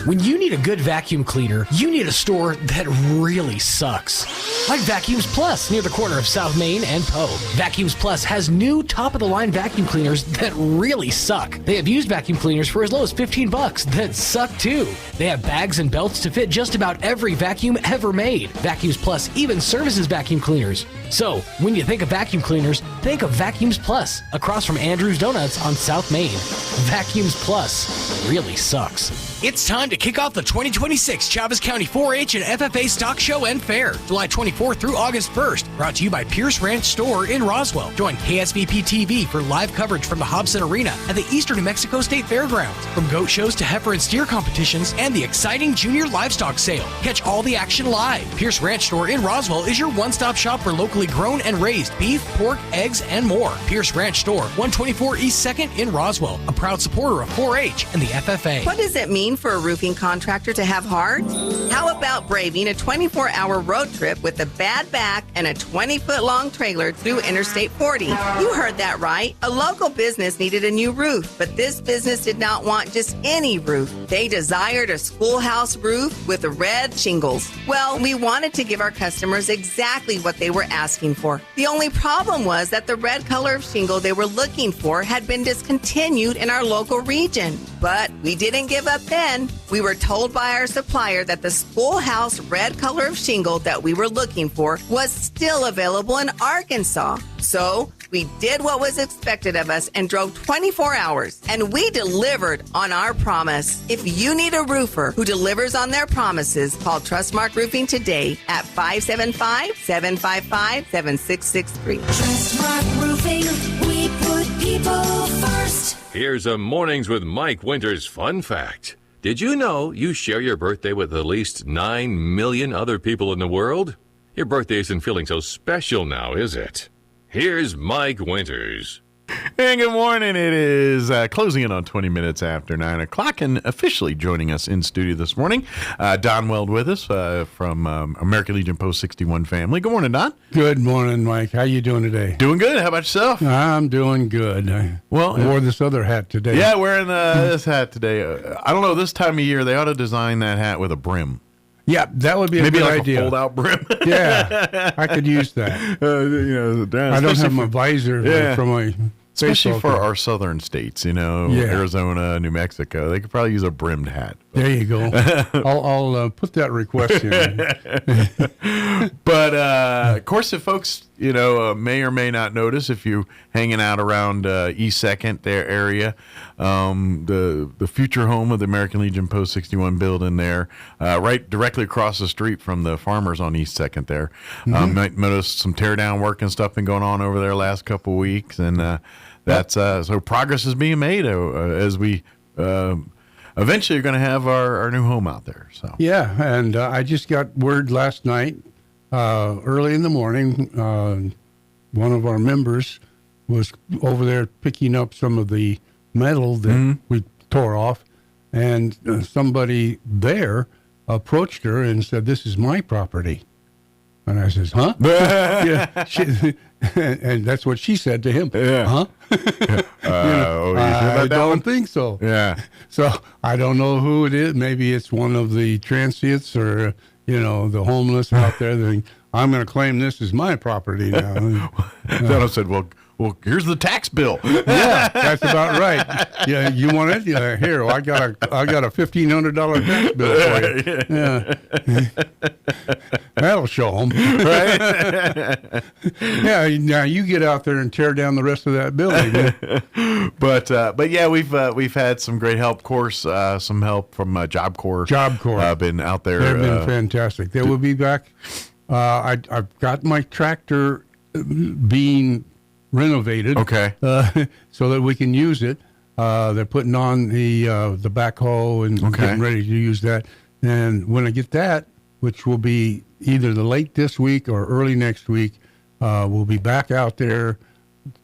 When you need a good vacuum cleaner, you need a store that really sucks. Like Vacuums Plus near the corner of South Main and Poe. Vacuums Plus has new top-of-the-line vacuum cleaners that really suck. They have used vacuum cleaners for as low as $15 that suck too. They have bags and belts to fit just about every vacuum ever made. Vacuums Plus even services vacuum cleaners. So, when you think of vacuum cleaners, think of Vacuums Plus, across from Andrew's Donuts on South Main. Vacuums Plus really sucks. It's time to kick off the 2026 Chavez County 4-H and FFA Stock Show and Fair, July 24th through August 1st. Brought to you by Pierce Ranch Store in Roswell. Join KSVP TV for live coverage from the Hobson Arena at the Eastern New Mexico State Fairgrounds. From goat shows to heifer and steer competitions and the exciting Junior Livestock Sale. Catch all the action live. Pierce Ranch Store in Roswell is your one-stop shop for locally grown and raised beef, pork, eggs, and more. Pierce Ranch Store, 124 East 2nd in Roswell, a proud supporter of 4-H and the FFA. What does it mean for a roofing contractor to have heart? How about braving a 24-hour road trip with a bad back and a 20-foot-long trailer through Interstate 40? You heard that right. A local business needed a new roof, but this business did not want just any roof. They desired a schoolhouse roof with red shingles. Well, we wanted to give our customers exactly what they were asking for. The only problem was that the red color of shingle they were looking for had been discontinued in our local region. But we didn't give up then. We were told by our supplier that the schoolhouse red color of shingle that we were looking for was still available in Arkansas. So we did what was expected of us and drove 24 hours, and we delivered on our promise. If you need a roofer who delivers on their promises, call Trustmark Roofing today at 575-755-7663. Trustmark Roofing, we put people first. Here's a Mornings with Mike Winters fun fact. Did you know you share your birthday with at least 9 million other people in the world? Your birthday isn't feeling so special now, is it? Here's Mike Winters. And good morning. It is closing in on 20 minutes after 9 o'clock, and officially joining us in studio this morning, Don Weld with us from American Legion Post 61 family. Good morning, Don. Good morning, Mike. How you doing today? Doing good. How about yourself? I'm doing good. I wore this other hat today. Yeah, wearing this hat today. I don't know, this time of year, they ought to design that hat with a brim. Yeah, that would be maybe a good like idea. A fold-out brim. Yeah, I could use that. I don't have my visor for my... Especially for our southern states, Arizona, New Mexico. They could probably use a brimmed hat. There you go. I'll put that request in. But, of course, if folks, may or may not notice, if you're hanging out around East 2nd, their area, the future home of the American Legion Post 61 building there, right directly across the street from the farmers on East 2nd there. Might notice some tear-down work and stuff been going on over there last couple of weeks, and that's so progress is being made as we eventually are going to have our new home out there. So yeah, and I just got word last night, early in the morning. One of our members was over there picking up some of the metal that we tore off, and somebody there approached her and said, "This is my property." And I says, "Huh?" Yeah, and that's what she said to him. Yeah. Huh? I don't think so. Yeah. So I don't know who it is. Maybe it's one of the transients or, the homeless out there. I'm going to claim this as my property now. Then I said, well, well, here's the tax bill. Yeah, that's about right. Yeah, you want it? Yeah, here, I got a $1,500 tax bill for you. Yeah. That'll show them, Right? Yeah. Now you get out there and tear down the rest of that building. But yeah, we've had some great help. Of course, some help from Job Corps. Job Corps. Been out there. They've been fantastic. They will be back. I've got my tractor being renovated. Okay. So that we can use it. They're putting on the backhoe and getting ready to use that. And when I get that, which will be either the late this week or early next week, we'll be back out there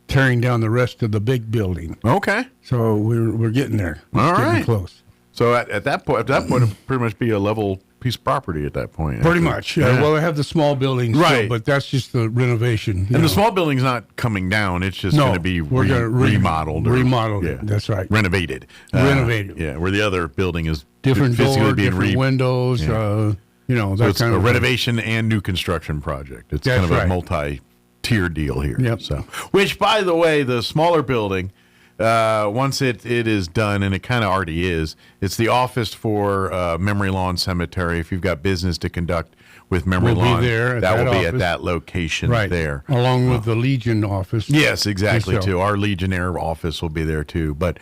tearing down the rest of the big building. Okay. So we're getting there. All getting right. close. So at that point, it'll pretty much be a level piece of property at that point. Pretty much. Yeah. Well, I have the small building, right? Still, but that's just the renovation. And the small building's not coming down. It's just going to be remodeled. Remodeled. That's right. Renovated. Renovated. Yeah, where the other building is different physically doors, being different windows. Yeah. That so it's kind a of renovation and new construction project. It's That's kind of right. a multi-tier deal here. Yep. So, which, by the way, the smaller building, once it is done, and it kind of already is, it's the office for Memory Lawn Cemetery. If you've got business to conduct with Memory We'll Lawn, be there at that will that be at office. that location right there. along with the Legion office. Yes, exactly. So- Too. Our Legionnaire office will be there too. But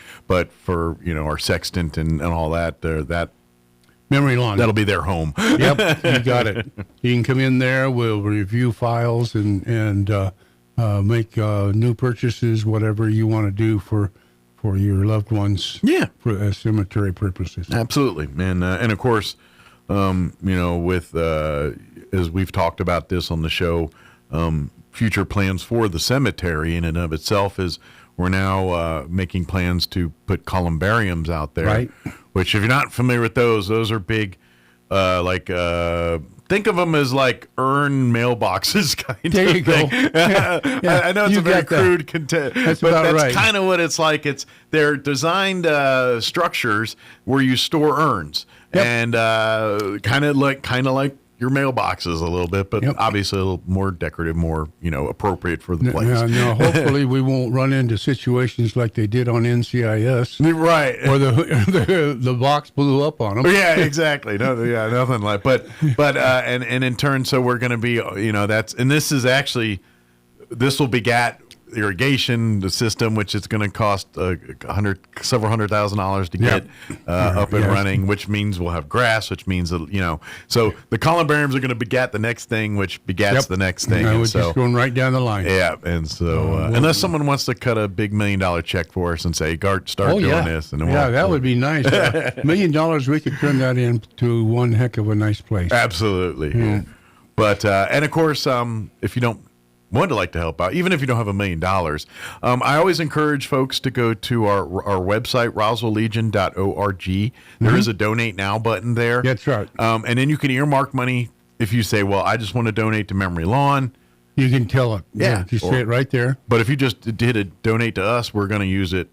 for our sextant and all that, that Memory Lawn. that'll be their home. Yep, you got it. You can come in there. We'll review files and make new purchases, whatever you want to do for your loved ones. Yeah, for cemetery purposes. Absolutely, and of course, with as we've talked about this on the show, future plans for the cemetery in and of itself is we're now making plans to put columbariums out there. Right. Which, if you're not familiar with those are big, think of them as like urn mailboxes kind There of you go. thing. Yeah, I know it's you a very got that. crude content, That's but about that's right. kind of what it's like. They're designed structures where you store urns, and kind of like your mailboxes a little bit, but obviously a little more decorative, more appropriate for the place. Now, hopefully we won't run into situations like they did on NCIS, right? Or the box blew up on them. Yeah, exactly. Nothing like. But and in turn, so we're going to be this will begat irrigation, the system, which is going to cost several $100,000 to get up and running, which means we'll have grass, which means that, so the columbariums are going to begat the next thing, which begats the next thing. No, And we're so, just going right down the line. yeah, and so unless someone wants to cut a big $1 million check for us and say, Gart, start doing this, and then that would be nice. $1 million, we could turn that into one heck of a nice place. Absolutely. Yeah. But and of course, if you don't want to like to help out, even if you don't have $1 million, I always encourage folks to go to our website, roswelllegion.org. There is a donate now button there. That's right. And then you can earmark money if you say, well, I just want to donate to Memory Lawn. You can tell it. Yeah. Just say it right there. But if you just did a donate to us, we're going to use it.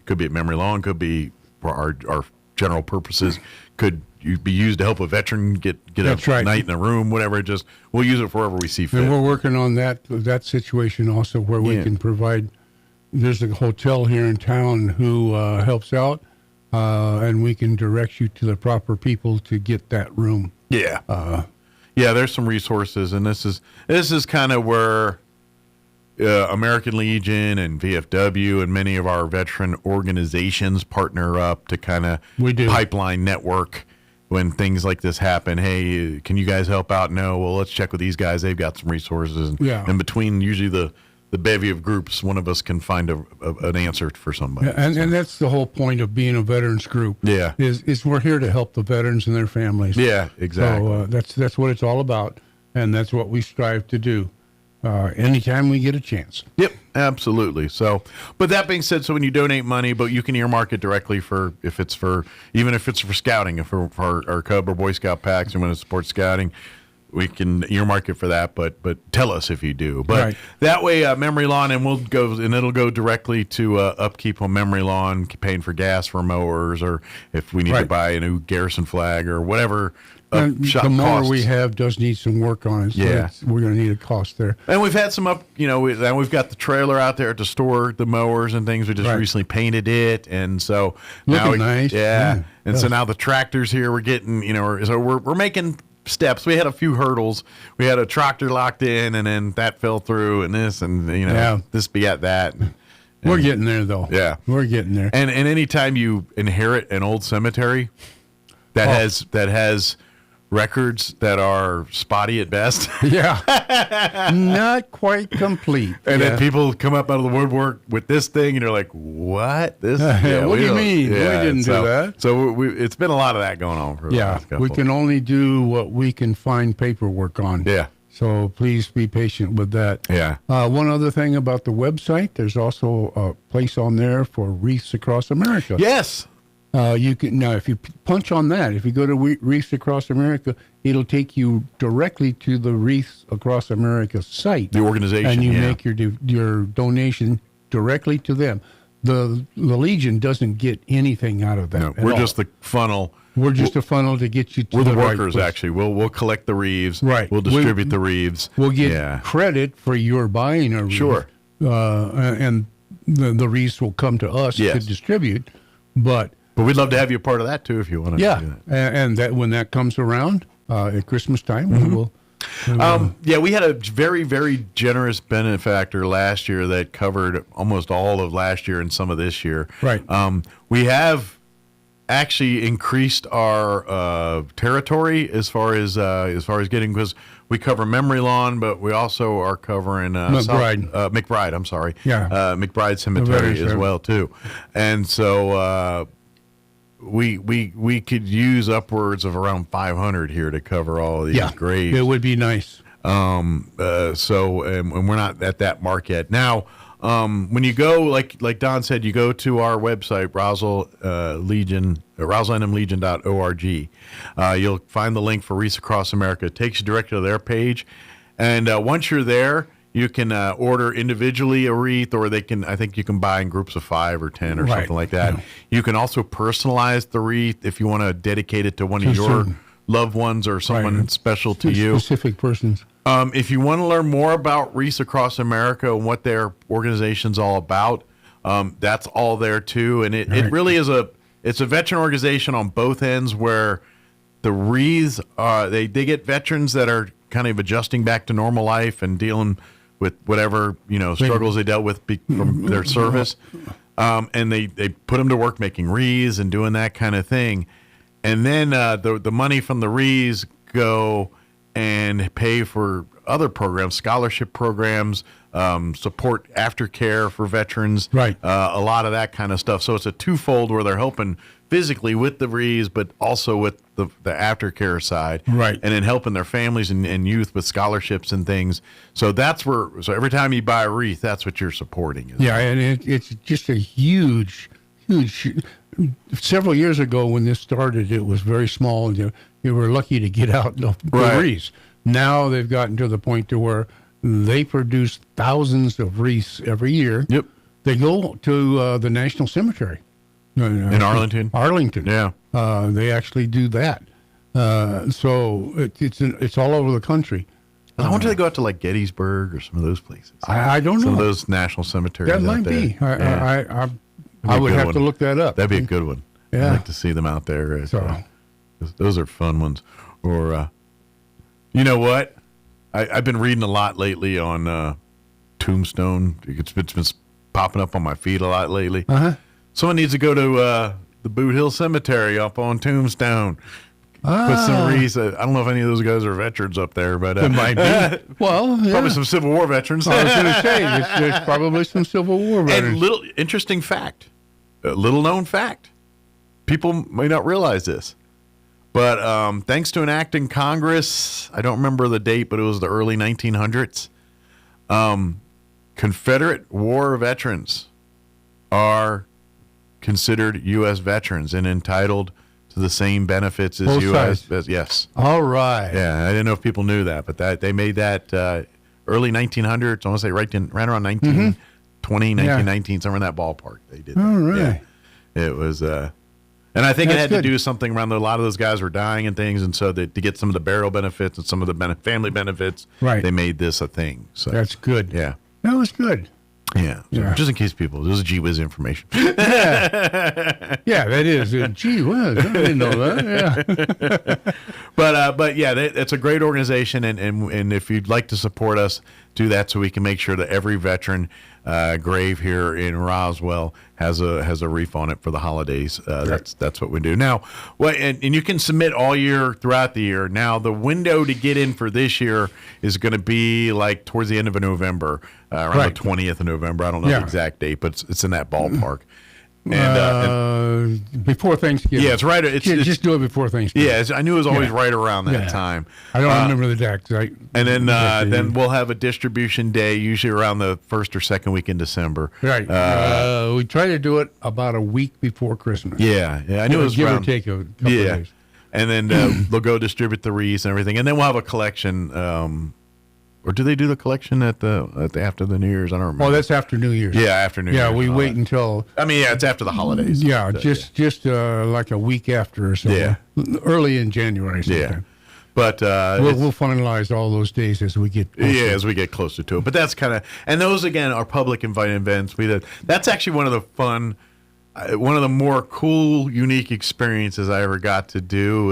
Could be at Memory Lawn, could be for our general purposes, could be used to help a veteran get That's a right. night in a room, whatever. We'll use it wherever we see fit. And we're working on that situation also where we can provide. There's a hotel here in town who helps out, and we can direct you to the proper people to get that room. Yeah. There's some resources, and this is kind of where American Legion and VFW and many of our veteran organizations partner up to kind of pipeline network when things like this happen. Hey, can you guys help out? No. Well, let's check with these guys. They've got some resources. And between usually the bevy of groups, one of us can find an answer for somebody. And that's the whole point of being a veterans group. Yeah. Is we're here to help the veterans and their families. Yeah, exactly. So that's what it's all about, and that's what we strive to do. Anytime we get a chance. Yep, absolutely. So, but that being said, so when you donate money, but you can earmark it directly even if it's for scouting, if for our Cub or Boy Scout packs and when it supports scouting, we can earmark it for that, but tell us if you do. But that way, memory lawn, and it'll go directly to upkeep on memory lawn, paying for gas for mowers, or if we need to buy a new Garrison flag or whatever. The mower we have does need some work on it. So we're going to need a cost there. And we've had some we've got the trailer out there to store the mowers and things. We just recently painted it, and so looking nice. And so now the tractor's here. We're getting, so we're making steps. We had a few hurdles. We had a tractor locked in, and then that fell through, and this, and this begat that. And we're getting there, though. Yeah, we're getting there. And anytime you inherit an old cemetery that has records that are spotty at best, not quite complete, and then people come up out of the woodwork with this thing, and you're like, "What? This? What do you mean? We didn't do that." So it's been a lot of that going on for the last couple. We can only do what we can find paperwork on. Yeah. So please be patient with that. Yeah. One other thing about the website, there's also a place on there for wreaths across America. Yes. You can now, if you punch on that, if you go to Wreaths Across America, it'll take you directly to the Wreaths Across America site, the organization, and you make your donation directly to them. The Legion doesn't get anything out of that. No, we're just the funnel. We're just a funnel to get you to we're the right workers, place. actually. We'll collect the wreaths. Right. We'll distribute the wreaths. We'll get credit for your buying a wreath. Sure. And the wreaths will come to us to distribute. But we'd love to have you a part of that, too, if you want to do that. And that when that comes around at Christmas time, we will. We had a very, very generous benefactor last year that covered almost all of last year and some of this year. Right. We have actually increased our territory as far as getting, because we cover Memory Lawn, but we also are covering McBride. I'm sorry. Yeah. McBride Cemetery as well too, and so we could use upwards of around 500 here to cover all of these graves. It would be nice. And we're not at that mark yet. Now, when you go, like Don said, you go to our website, RoswellNMLegion.org. You'll find the link for Wreaths Across America. It takes you directly to their page. And once you're there, you can order individually a wreath, or I think you can buy in groups of 5 or 10 or something like that. Yeah. You can also personalize the wreath if you want to dedicate it to one of your loved ones or someone special to you. Specific persons. If you want to learn more about Wreaths Across America and what their organization's all about, that's all there too. And it really is it's a veteran organization on both ends, where the wreaths they get veterans that are kind of adjusting back to normal life and dealing with whatever struggles they dealt with from their service, and they put them to work making wreaths and doing that kind of thing. And then the money from the wreaths go and pay for other programs, scholarship programs, support aftercare for veterans, a lot of that kind of stuff. So it's a twofold, where they're helping physically with the wreaths, but also with the aftercare side, and then helping their families and youth with scholarships and things. So so every time you buy a wreath, that's what you're supporting. And it's just a huge. Several years ago when this started, it was very small, and you were lucky to get out the wreaths. Now they've gotten to the point to where they produce thousands of wreaths every year. Yep. They go to the National Cemetery. In Arlington? Arlington. Yeah. They actually do that. So it's all over the country. I wonder if they go out to like Gettysburg or some of those places. I don't know. Some of those national cemeteries. That might be. I would have to look that up. That'd be a good one. Yeah. I'd like to see them out there. Those are fun ones. Or, you know what? I've been reading a lot lately on Tombstone. It's been popping up on my feed a lot lately. Someone needs to go to the Boot Hill Cemetery up on Tombstone. Put some wreaths. I don't know if any of those guys are veterans up there, but it might be. Well, probably some Civil War veterans. I was going to say there's probably some Civil War veterans. And interesting fact, little known fact. People may not realize this, but thanks to an act in Congress, I don't remember the date, but it was the early 1900s. Confederate war veterans are considered U.S. veterans and entitled to the same benefits as Both you sides. as yes. All right. Yeah, I didn't know if people knew that, but that they made that early 1900s. I want to say right around 1920, 1919, somewhere in that ballpark. They did. All right. Yeah. It was, and I think it That's had good. to do something around a lot of those guys were dying and things, and so to get some of the burial benefits and some of the family benefits, Right. they made this a thing. So That's good. yeah. That was good. Yeah. So Yeah. just in case people, this is gee whiz information. Yeah, that is. Gee whiz, I didn't know that. Yeah. But yeah, that's a great organization, and if you'd like to support us, do that so we can make sure that every veteran grave here in Roswell has a reef on it for the holidays. That's what we do now. And you can submit all year throughout the year. Now the window to get in for this year is going to be like towards the end of November, around Right. the 20th of November. I don't know Yeah. the exact date, but it's in that ballpark. And before Thanksgiving. yeah, it's right. Just do it before Thanksgiving. Yeah, I knew it was always Yeah. right around that Yeah. time. I don't remember the date. And then we'll have a distribution day, usually around the first or second week in December. Right. We try to do it about a week before Christmas. Yeah, I knew it was give around, or take a couple of days. And then they'll go distribute the wreaths and everything, and then we'll have a collection. Or do they do the collection at the after the New Year's? I don't remember. Oh, that's after New Year's. Yeah, after New Year's. Yeah, we and all wait that. until. I mean, yeah, it's after the holidays. Yeah, So, just like a week after or so. Yeah. Early in January sometime. But We'll finalize all those days as we get closer. yeah, as we get closer to it. But that's kind of, and those again are public invited events. That's actually one of the fun, one of the more cool, unique experiences I ever got to do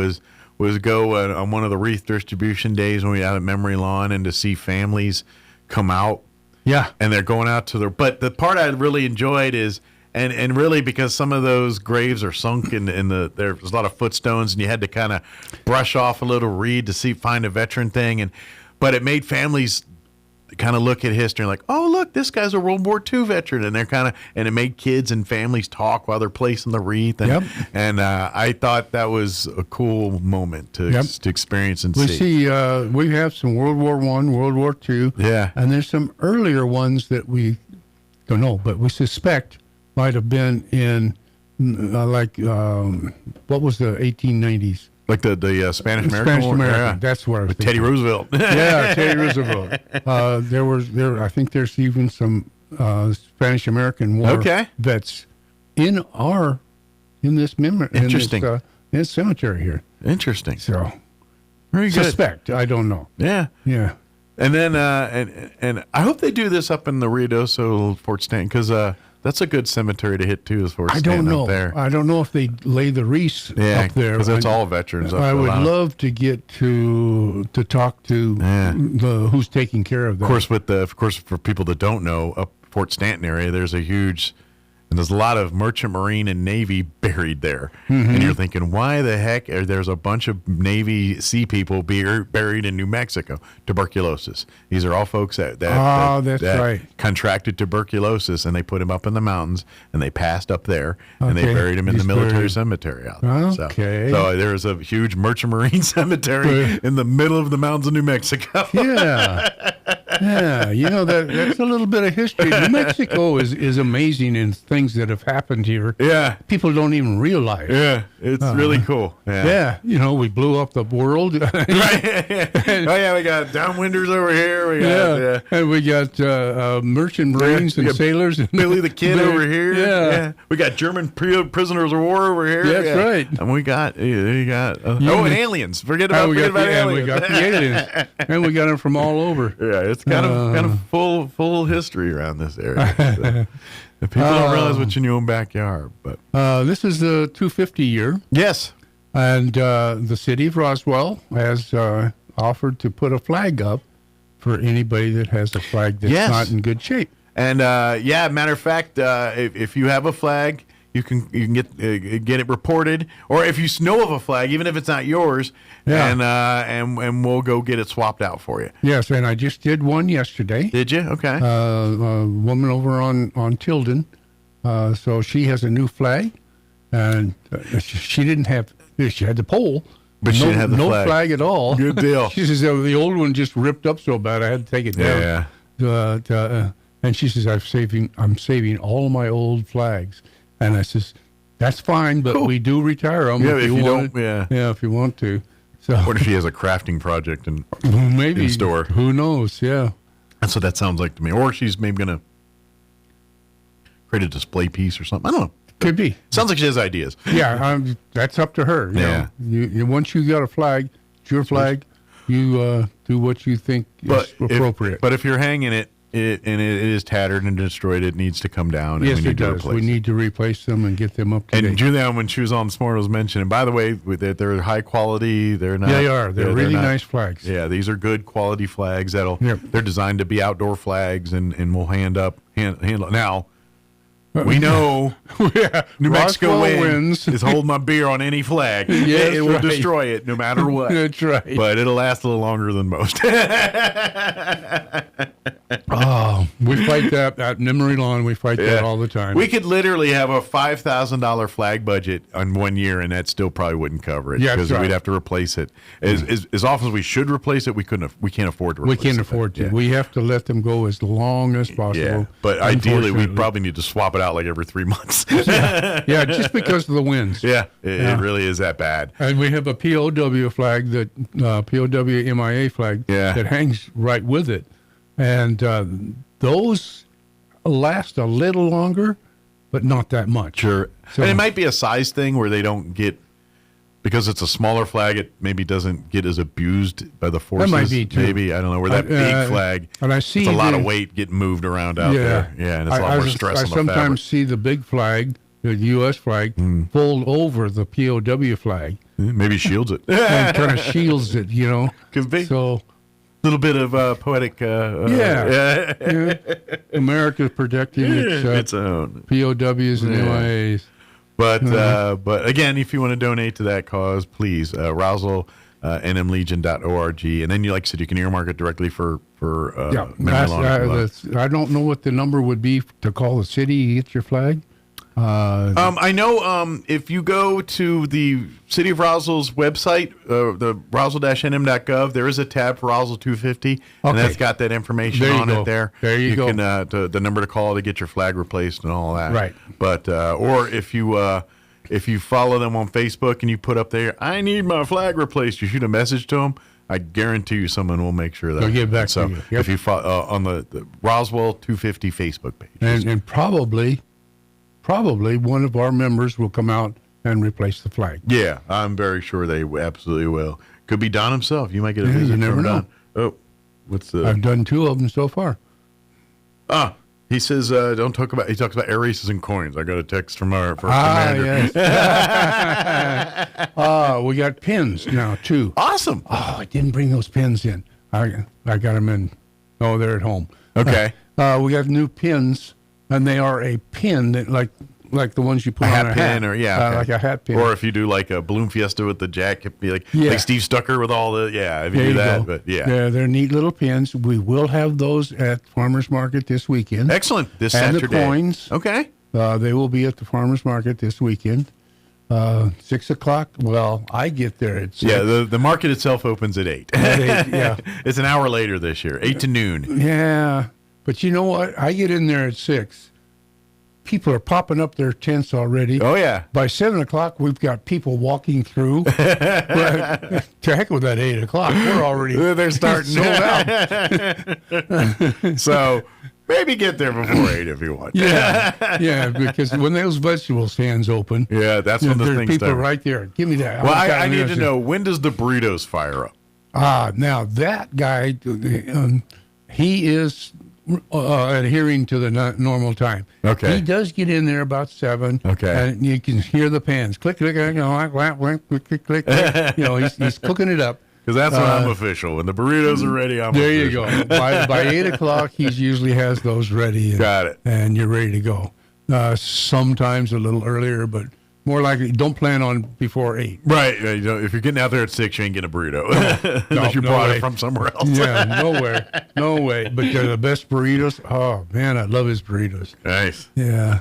was go on one of the wreath distribution days when we had a memory lawn and to see families come out. Yeah. And they're going out to but the part I really enjoyed is, and really because some of those graves are sunk in there's a lot of footstones and you had to kind of brush off a little reed to find a veteran thing. But it made families kind of look at history and like, oh, look, this guy's a World War II veteran. And and it made kids and families talk while they're placing the wreath. And I thought that was a cool moment to experience and see. We have some World War I, World War II. Yeah. And there's some earlier ones that we don't know, but we suspect might have been in what was the 1890s? Like the Spanish American Spanish War? American. Yeah. That's where I was With Teddy thinking. Roosevelt. Yeah, Teddy Roosevelt. I think there's even some Spanish American War vets in this memory. Interesting. In this cemetery here. Interesting. So, very good. Suspect. I don't know. Yeah. Yeah. And then and I hope they do this up in the Ruidoso Fort Stanton because that's a good cemetery to hit too. Is Fort Stanton I don't know. up there. I don't know if they lay the wreaths up there. because it's all veterans. I would love to get to talk to who's taking care of that. Of course, for people that don't know, up Fort Stanton area, there's a lot of merchant marine and Navy buried there. Mhm. And you're thinking, why the heck there's a bunch of Navy sea people buried in New Mexico? Tuberculosis. These are all folks that that's right. contracted tuberculosis, and they put them up in the mountains, and they passed up there, and they Okay. buried them in the He's military buried. cemetery out there. Okay. So there's a huge merchant marine cemetery in the middle of the mountains of New Mexico. Yeah. Yeah, that's a little bit of history. New Mexico is amazing in things that have happened here. Yeah. People don't even realize. Yeah, it's really cool. Yeah. We blew up the world. Oh yeah, we got downwinders over here. And we got merchant marines and sailors. And Billy the Kid over here. Yeah. We got German prisoners of war over here. That's right. And we got and aliens. Forget about aliens. We got the aliens. And we got them from all over. Yeah, it's kind of full history around this area. So, people don't realize what you in your own backyard. But this is the 250 year. Yes. And the city of Roswell has offered to put a flag up for anybody that has a flag that's not in good shape. And matter of fact, if you have a flag, you can get it reported, or if you know of a flag, even if it's not yours, and we'll go get it swapped out for you. Yes, and I just did one yesterday. Did you? Okay. A woman over on Tilden, so she has a new flag, and she didn't have. She had the pole, but she didn't have the no flag at all. Good deal. She says the old one just ripped up so bad I had to take it down. And she says I'm saving all of my old flags. And I says, That's fine, but we do retire them Yeah, if you want. Yeah, if you want to. So, what if he has a crafting project in store? Who knows? Yeah, that's what that sounds like to me. Or she's maybe going to create a display piece or something. I don't know. Could be. Sounds like she has ideas. Yeah, that's up to her. You know. You once you got a flag, it's your flag. You do what you think is appropriate. But if you're hanging it, and it is tattered and destroyed, it needs to come down. Yes, and we need it to does. replace We need to replace them and get them up to date. And Julianne, when she was on this morning, was mentioning, by the way, they're high quality. They're not. They are. They're really nice flags. Yeah, these are good quality flags. They're designed to be outdoor flags, and we'll handle. Now, we know New Mexico wins is hold my beer on any flag. Yes, it will destroy it no matter what. That's right. But it'll last a little longer than most. Oh, we fight that at Memory Lawn. We fight that all the time. We could literally have a $5,000 flag budget on 1 year, and that still probably wouldn't cover it because we'd have to replace it. As often as we should replace it, we can't afford to replace it. We can't afford to. We have to let them go as long as possible. Yeah, but ideally, we probably need to swap it out like every 3 months. Yeah, just because of the winds. Yeah, it really is that bad. And we have a POW flag, POW MIA flag that hangs right with it. And those last a little longer, but not that much. Sure. So, and it might be a size thing where they don't get, because it's a smaller flag, it maybe doesn't get as abused by the forces. That might be too. Maybe, I don't know, where that big flag, and I see it's a lot of weight getting moved around out there. Yeah, and it's a lot more stress on the fabric. I sometimes see the big flag, the U.S. flag, fold over the POW flag. Maybe shields it. And kind of shields it, you know. Could be. So, little bit of poetic. Yeah. America's protecting its own POWs and MIAs. But again, if you want to donate to that cause, please, Roswell, nmlegion.org. And then, like I said, you can earmark it directly for Memory Lawn. I don't know what the number would be to call the city to get your flag. I know if you go to the City of Roswell's website, the roswell-nm.gov, there is a tab for Roswell 250, and that's got that information on it there. There you go. Can, the number to call to get your flag replaced and all that. Right. But or if you follow them on Facebook and you put up there, I need my flag replaced, you shoot a message to them, I guarantee you someone will make sure that they'll get back to you. Yep. If you follow on the Roswell 250 Facebook page. And probably one of our members will come out and replace the flag. Yeah, I'm very sure they absolutely will. Could be Don himself. You might get a visit you never from know. Don. Oh, what's the? I've done 2 of them so far. He says, don't talk about. He talks about air races and coins. I got a text from our commander. Yes. We got pins now too. Awesome. Oh, I didn't bring those pins in. I got them in. Oh, they're at home. Okay. We got new pins. And they are a pin that like the ones you put on a hat. Or like a hat pin. Or if you do like a balloon fiesta with the jack, it'd be like Steve Stucker with all the if you there do you that. Go. But yeah, they're neat little pins. We will have those at Farmers Market this weekend. Excellent. This and Saturday. The coins. Okay. They will be at the Farmers Market this weekend. 6 o'clock. Well, I get there at 6. Yeah, the market itself opens at 8. At 8, yeah. It's an hour later this year, 8 to noon. Yeah, but you know what? I get in there at 6. People are popping up their tents already. Oh, yeah. By 7 o'clock, we've got people walking through. To heck with that 8 o'clock. We're already they're starting sold out. So maybe get there before 8 if you want. Yeah, because when those vegetable stands open, that's when the there's things people start. right there. Give me that. Well, I need to know, when does the burritos fire up? Now that guy, he is adhering to the normal time. Okay. He does get in there about 7. Okay. And you can hear the pans click, click, click, click, click, click. You know, he's cooking it up. Because that's when I'm official. When the burritos are ready, I'm there official. You go. By 8 o'clock, he usually has those ready. And, got it. And you're ready to go. Sometimes a little earlier, but more likely, don't plan on before 8. Right. If you're getting out there at 6, you ain't getting a burrito. Unless you brought it from somewhere else. Yeah, nowhere. No way. But they're the best burritos. Oh, man, I love his burritos. Nice. Yeah.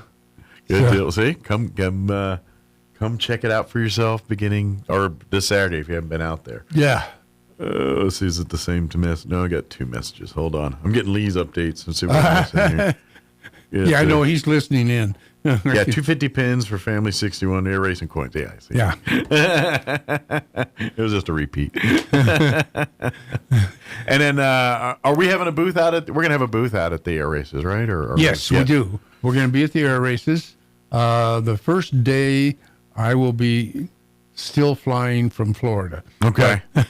Good deal. See, come check it out for yourself beginning, or this Saturday if you haven't been out there. Yeah. Let's see, is it the same to miss? No, I got 2 messages. Hold on. I'm getting Lee's updates and see what I'm missing here. Yeah, I know he's listening in. Yeah, 250 pins for Family 61 air racing coins. Yeah, I see. Yeah. It was just a repeat. And then, are we having a booth out at? We're gonna have a booth out at the air races, right? Or yes, we do. We're gonna be at the air races. The first day, I will be still flying from Florida. Okay. Are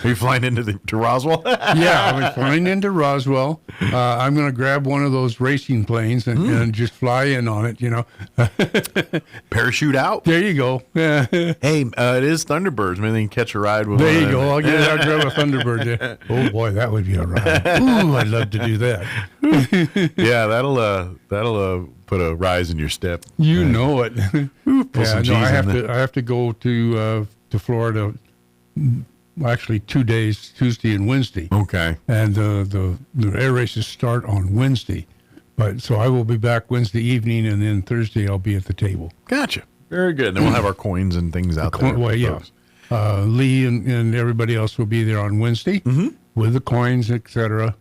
you flying to Roswell? Yeah, I'm flying into Roswell. I'm going to grab one of those racing planes and just fly in on it, Parachute out. There you go. Yeah. Hey, it is Thunderbirds. Maybe they can catch a ride with There one. you go. I'll grab a Thunderbird there. Oh, boy, that would be a ride. Ooh, I'd love to do that. Yeah, that'll put a rise in your step. You know it. Pull some cheese in I have to go to Florida. Actually, 2 days, Tuesday and Wednesday. Okay. And the air races start on Wednesday, so I will be back Wednesday evening, and then Thursday I'll be at the table. Gotcha. Very good. Then we'll have our coins and things out there. Well, yeah. Lee and everybody else will be there on Wednesday with the coins, etc.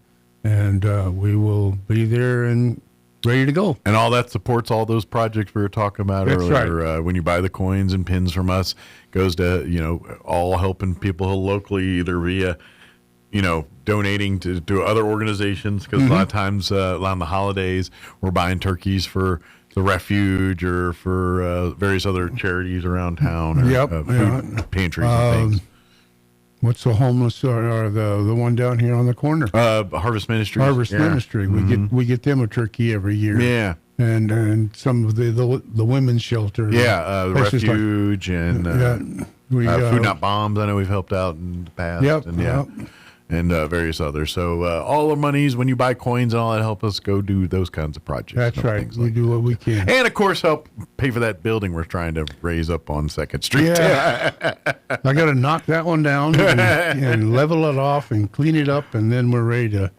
And we will be there and ready to go. And all that supports all those projects we were talking about earlier. Right. When you buy the coins and pins from us, goes to, all helping people locally, either via, donating to other organizations. Because a lot of times around the holidays, we're buying turkeys for the refuge or for various other charities around town or food pantries and things. What's the homeless or the one down here on the corner? Harvest Ministry. Ministry. We get them a turkey every year. Yeah. And some of the women's shelter. The refuge and Food Not Bombs. I know we've helped out in the past. And various others. So all the monies when you buy coins and all that help us go do those kinds of projects. That's right. We do what we can. And of course help pay for that building we're trying to raise up on 2nd Street. Yeah. I got to knock that one down and level it off and clean it up, and then we're ready to.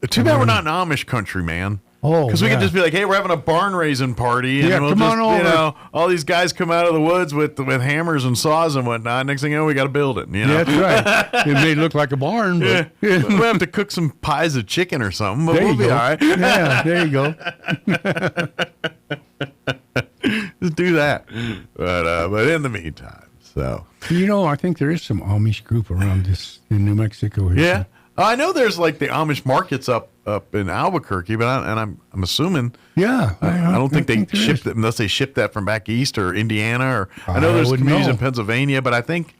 Too bad we're not an Amish country, man. Oh, because we could just be like, hey, we're having a barn raising party, and we'll come on over. All these guys come out of the woods with hammers and saws and whatnot. Next thing you know, we got to build it. Yeah, that's right. It may look like a barn, but we'll have to cook some pies of chicken or something, but we'll be all right. Yeah, there you go. Just do that. But in the meantime, I think there is some Amish group around this in New Mexico here. Yeah. I know there's like the Amish markets up in Albuquerque, but I'm assuming. Yeah, I don't think they ship it unless they ship that from back east or Indiana or I know there's communities in Pennsylvania, but I think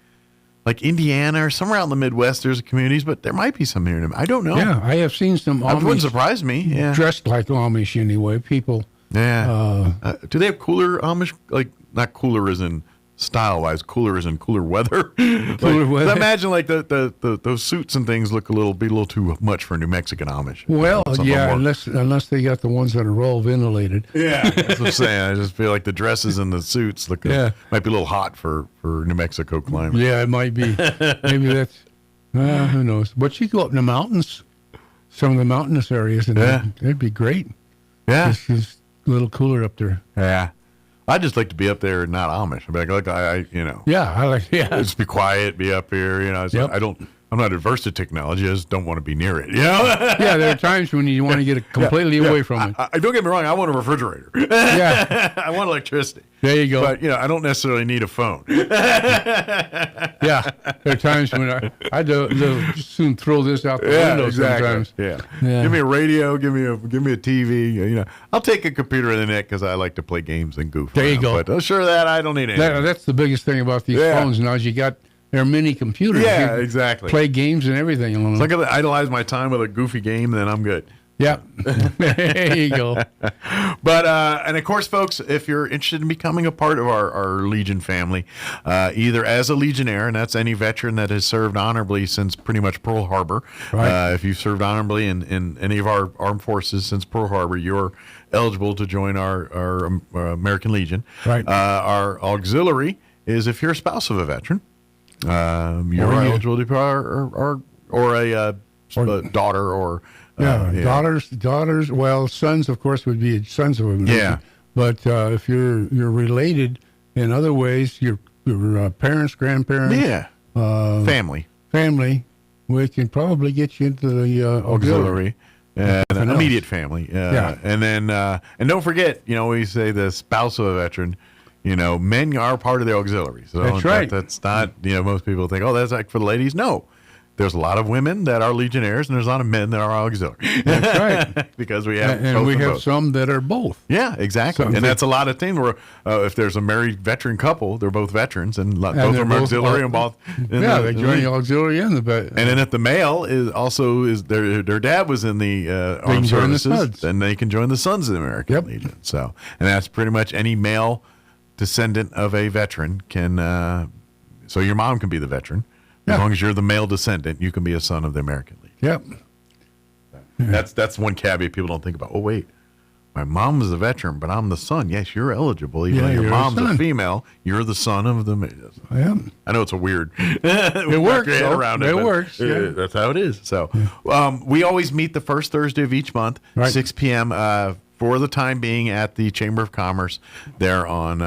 like Indiana or somewhere out in the Midwest there's communities, but there might be some here. I don't know. Yeah, I have seen some Amish. It wouldn't surprise me. Yeah, dressed like Amish anyway. People. Yeah. Do they have cooler Amish? Like not cooler as in style-wise, cooler as in cooler weather. Weather. I imagine like those suits and things be a little too much for New Mexican Amish. Well, yeah, unless they got the ones that are all ventilated. Yeah, that's what I'm saying. I just feel like the dresses and the suits might be a little hot for New Mexico climate. Yeah, it might be. Maybe that's who knows. But you go up in the mountains, some of the mountainous areas, and that'd be great. Yeah, it's a little cooler up there. Yeah. I'd just like to be up there and not Amish. Just be quiet, be up here. I'm not adverse to technology. I just don't want to be near it. Yeah, there are times when you want to get it completely away from it. I don't get me wrong. I want a refrigerator. Yeah, I want electricity. There you go. But I don't necessarily need a phone. Yeah, there are times when I'd just soon throw this out the window. Exactly. Sometimes. Yeah. Give me a radio. Give me a TV. I'll take a computer and the net because I like to play games and goof. There you go. But sure that I don't need anything. That's the biggest thing about these phones now. Is they're mini computers. Yeah, exactly. Play games and everything on them. So I got to idolize my time with a goofy game, then I'm good. Yeah. There you go. But, and of course, folks, if you're interested in becoming a part of our Legion family, either as a Legionnaire, and that's any veteran that has served honorably since pretty much Pearl Harbor. Right. If you've served honorably in any of our armed forces since Pearl Harbor, you're eligible to join our American Legion. Right. Our auxiliary is if you're a spouse of a veteran. You're eligible to be or a daughter or daughters. Well, sons, of course, would be sons of a Legion. Yeah. But if you're related in other ways, your parents, grandparents, family, we can probably get you into the auxiliary. and immediate family. And then, and don't forget, we say the spouse of a veteran. Men are part of the auxiliary. So that's right. That's not, most people think, oh, that's like for the ladies. No. There's a lot of women that are legionnaires, and there's a lot of men that are auxiliary. That's right. Because we have and we have some that are both. Yeah, exactly. And that's a lot of things where if there's a married veteran couple, they're both veterans, and both are auxiliary and both. They join the auxiliary and the veteran. And then if the male is their dad was in the armed services, then they can join the Sons of the American Legion. So, and that's pretty much any male descendant of a veteran can. So your mom can be the veteran. As long as you're the male descendant, you can be a son of the American Legion. Yep. That's one caveat people don't think about. Oh, wait, my mom is a veteran, but I'm the son. Yes, you're eligible. Even though your mom's a female, you're the son of the. I know it's a weird. It works. It works. That's how it is. So we always meet the first Thursday of each month, 6 p.m. For the time being at the Chamber of Commerce there on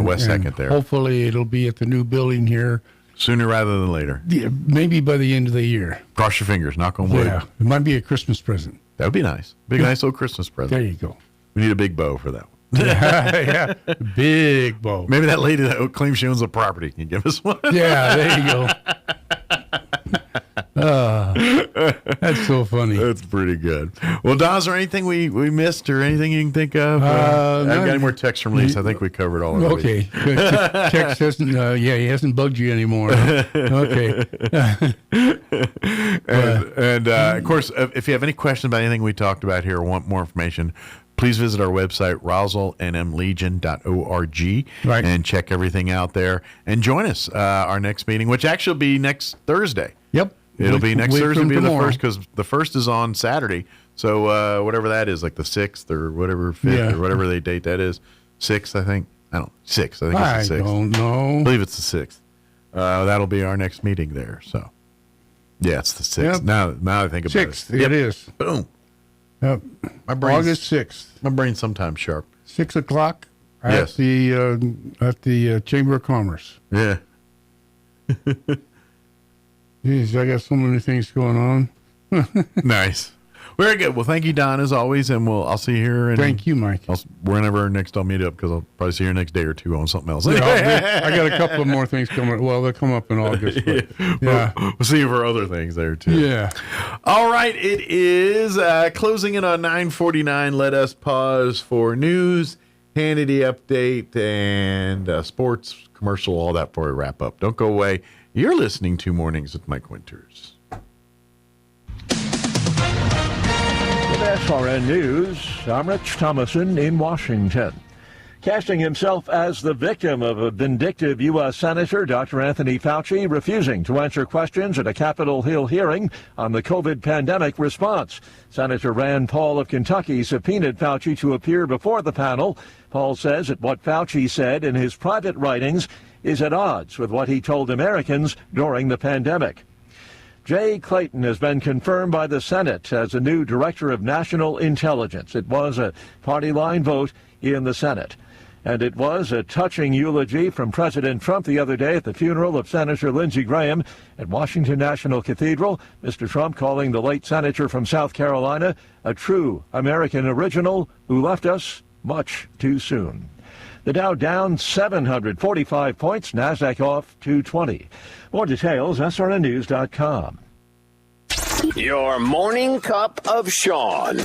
West 2nd there. Hopefully it'll be at the new building here. Sooner rather than later. Yeah, maybe by the end of the year. Cross your fingers, knock on wood. Yeah, it might be a Christmas present. That would be nice. Nice little Christmas present. There you go. We need a big bow for that one. Yeah, big bow. Maybe that lady that claims she owns the property can give us one. Yeah, there you go. That's so funny. That's pretty good. Well, Don, is there anything we missed or anything you can think of? I've got any more texts from Lisa. I think we covered all of it. Okay. Text hasn't, he hasn't bugged you anymore. Okay. and of course, if you have any questions about anything we talked about here or want more information, please visit our website, roswellnmlegion.org, and check everything out there. And join us our next meeting, which actually will be next Thursday. Yep. It'll be next Thursday. It'll be the first because the first is on Saturday. So whatever that is, like the 6th or whatever, 5th or whatever they date that is. 6th, I think. I don't know. 6th. I think it's the 6th. I don't know. I believe it's the 6th. That'll be our next meeting there. So, yeah, it's the 6th. Yep. Now I think about 6th, it is. Boom. Yep. August 6th. My brain's sometimes sharp. 6 o'clock at the Chamber of Commerce. Yeah. Jeez, I got so many things going on. Nice. Very good. Well, thank you, Don, as always, and I'll see you here. Thank you, Mike. Whenever next I'll meet up, because I'll probably see you next day or two on something else. Yeah, I got a couple of more things coming. Well, they'll come up in August. But, we'll see you for other things there, too. Yeah. All right. It is closing in on 9:49. Let us pause for news, Hannity update, and sports, commercial, all that before we wrap up. Don't go away. You're listening to Mornings with Mike Winters. With SRN News, I'm Rich Thomason in Washington. Casting himself as the victim of a vindictive U.S. Senator, Dr. Anthony Fauci, refusing to answer questions at a Capitol Hill hearing on the COVID pandemic response. Senator Rand Paul of Kentucky subpoenaed Fauci to appear before the panel. Paul says that what Fauci said in his private writings is at odds with what he told Americans during the pandemic. Jay Clayton has been confirmed by the Senate as a new Director of National Intelligence. It was a party line vote in the Senate. And it was a touching eulogy from President Trump the other day at the funeral of Senator Lindsey Graham at Washington National Cathedral. Mr. Trump calling the late senator from South Carolina a true American original who left us much too soon. The Dow down 745 points, NASDAQ off 220. More details, srnnews.com. Your morning cup of Sean.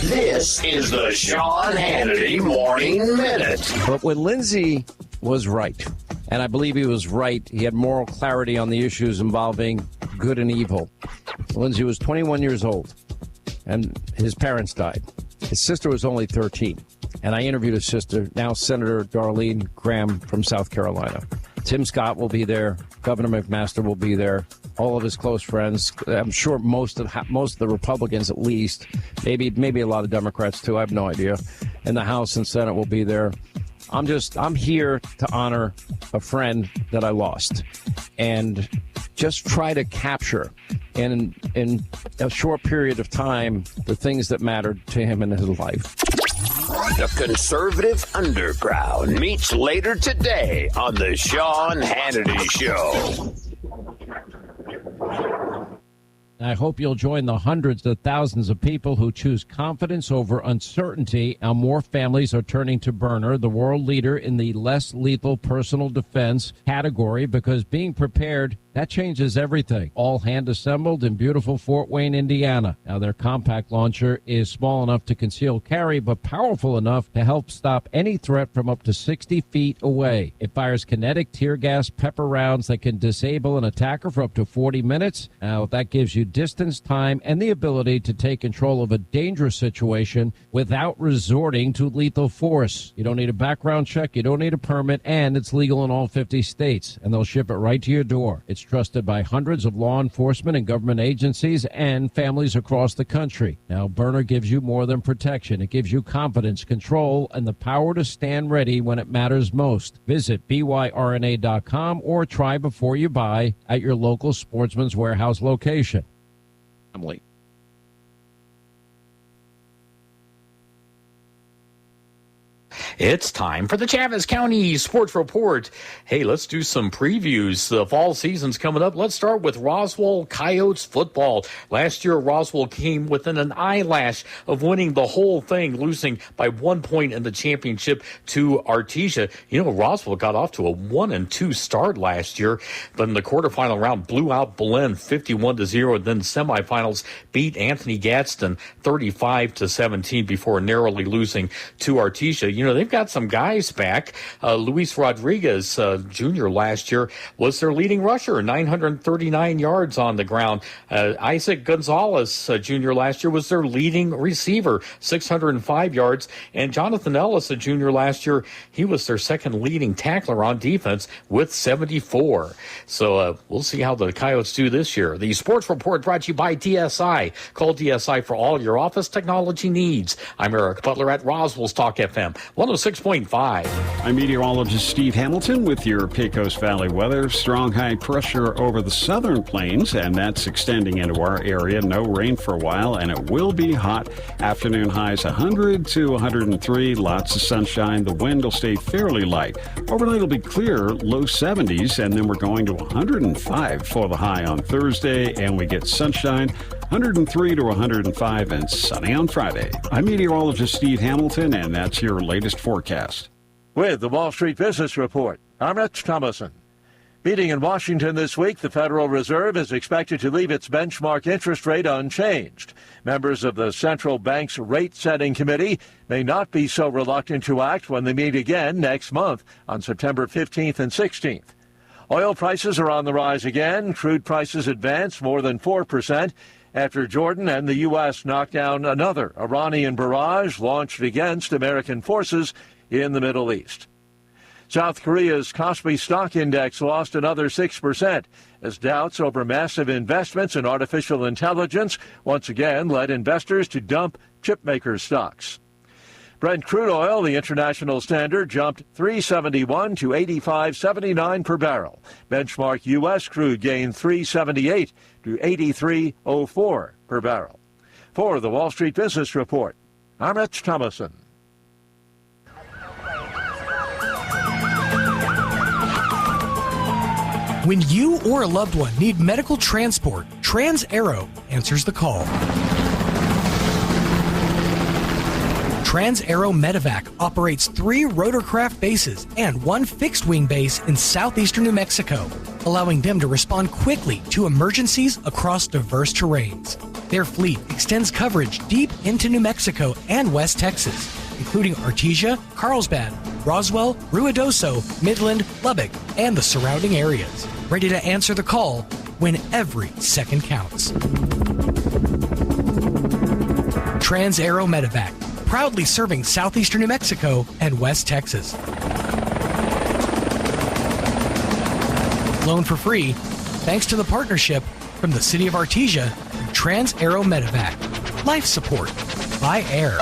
This is the Sean Hannity Morning Minute. But when Lindsey was right, and I believe he was right, he had moral clarity on the issues involving good and evil. Lindsey was 21 years old, and his parents died. His sister was only 13. And I interviewed his sister, now Senator Darlene Graham from South Carolina. Tim Scott will be there. Governor McMaster will be there. All of his close friends. I'm sure most of the Republicans, at least, maybe a lot of Democrats too. I have no idea. And the House and Senate will be there. I'm here to honor a friend that I lost, and just try to capture in a short period of time the things that mattered to him in his life. The conservative underground meets later today on the Sean Hannity Show. I hope you'll join the hundreds of thousands of people who choose confidence over uncertainty. Now more families are turning to Byrna, the world leader in the less lethal personal defense category, because being prepared, that changes everything. All hand assembled in beautiful Fort Wayne, Indiana. Now their compact launcher is small enough to conceal carry, but powerful enough to help stop any threat from up to 60 feet away. It fires kinetic tear gas pepper rounds that can disable an attacker for up to 40 minutes. Now that gives you distance, time, and the ability to take control of a dangerous situation without resorting to lethal force. You don't need a background check, you don't need a permit, and it's legal in all 50 states, and they'll ship it right to your door. It's trusted by hundreds of law enforcement and government agencies and families across the country. Now, Byrna gives you more than protection. It gives you confidence, control, and the power to stand ready when it matters most. Visit byrna.com or try before you buy at your local Sportsman's Warehouse location. I'm late. It's time for the Chaves County Sports Report. Hey, let's do some previews. The fall season's coming up. Let's start with Roswell Coyotes football. Last year, Roswell came within an eyelash of winning the whole thing, losing by 1 point in the championship to Artesia. You know, Roswell got off to a 1-2 start last year, but in the quarterfinal round blew out Belen 51-0. Then semifinals beat Anthony Gadsden 35-17 before narrowly losing to Artesia. You know, they've got some guys back. Luis Rodriguez, Jr. last year was their leading rusher, 939 yards on the ground. Isaac Gonzalez, Jr. last year was their leading receiver, 605 yards. And Jonathan Ellis, Jr. last year, he was their second leading tackler on defense with 74. So we'll see how the Coyotes do this year. The Sports Report brought to you by DSI. Call DSI for all your office technology needs. I'm Eric Butler at Roswell's Talk FM 106.5. I'm meteorologist Steve Hamilton with your Pecos Valley weather. Strong high pressure over the southern plains, and that's extending into our area. No rain for a while, and it will be hot. Afternoon highs 100 to 103. Lots of sunshine. The wind will stay fairly light. Overnight will be clear, low 70s, and then we're going to 105 for the high on Thursday, and we get sunshine. 103 to 105 and sunny on Friday. I'm meteorologist Steve Hamilton, and that's your latest forecast. With the Wall Street Business Report, I'm Rich Thomason. Meeting in Washington this week, the Federal Reserve is expected to leave its benchmark interest rate unchanged. Members of the central bank's rate-setting committee may not be so reluctant to act when they meet again next month on September 15th and 16th. Oil prices are on the rise again. Crude prices advance more than 4%. After Jordan and the U.S. knocked down another Iranian barrage launched against American forces in the Middle East. South Korea's Kospi Stock Index lost another 6% as doubts over massive investments in artificial intelligence once again led investors to dump chipmaker stocks. Brent crude oil, the international standard, jumped $3.71 to $85.79 per barrel. Benchmark U.S. crude gained $3.78 to $83.04 per barrel. For the Wall Street Business Report, I'm Rich Thomason. When you or a loved one need medical transport, Trans-Aero answers the call. Trans-Aero Medevac operates 3 rotorcraft bases and 1 fixed-wing base in southeastern New Mexico, allowing them to respond quickly to emergencies across diverse terrains. Their fleet extends coverage deep into New Mexico and West Texas, including Artesia, Carlsbad, Roswell, Ruidoso, Midland, Lubbock, and the surrounding areas, ready to answer the call when every second counts. Trans-Aero Medevac, proudly serving southeastern New Mexico and West Texas. Flown for free, thanks to the partnership from the City of Artesia and Trans-Aero Medevac. Life support by air.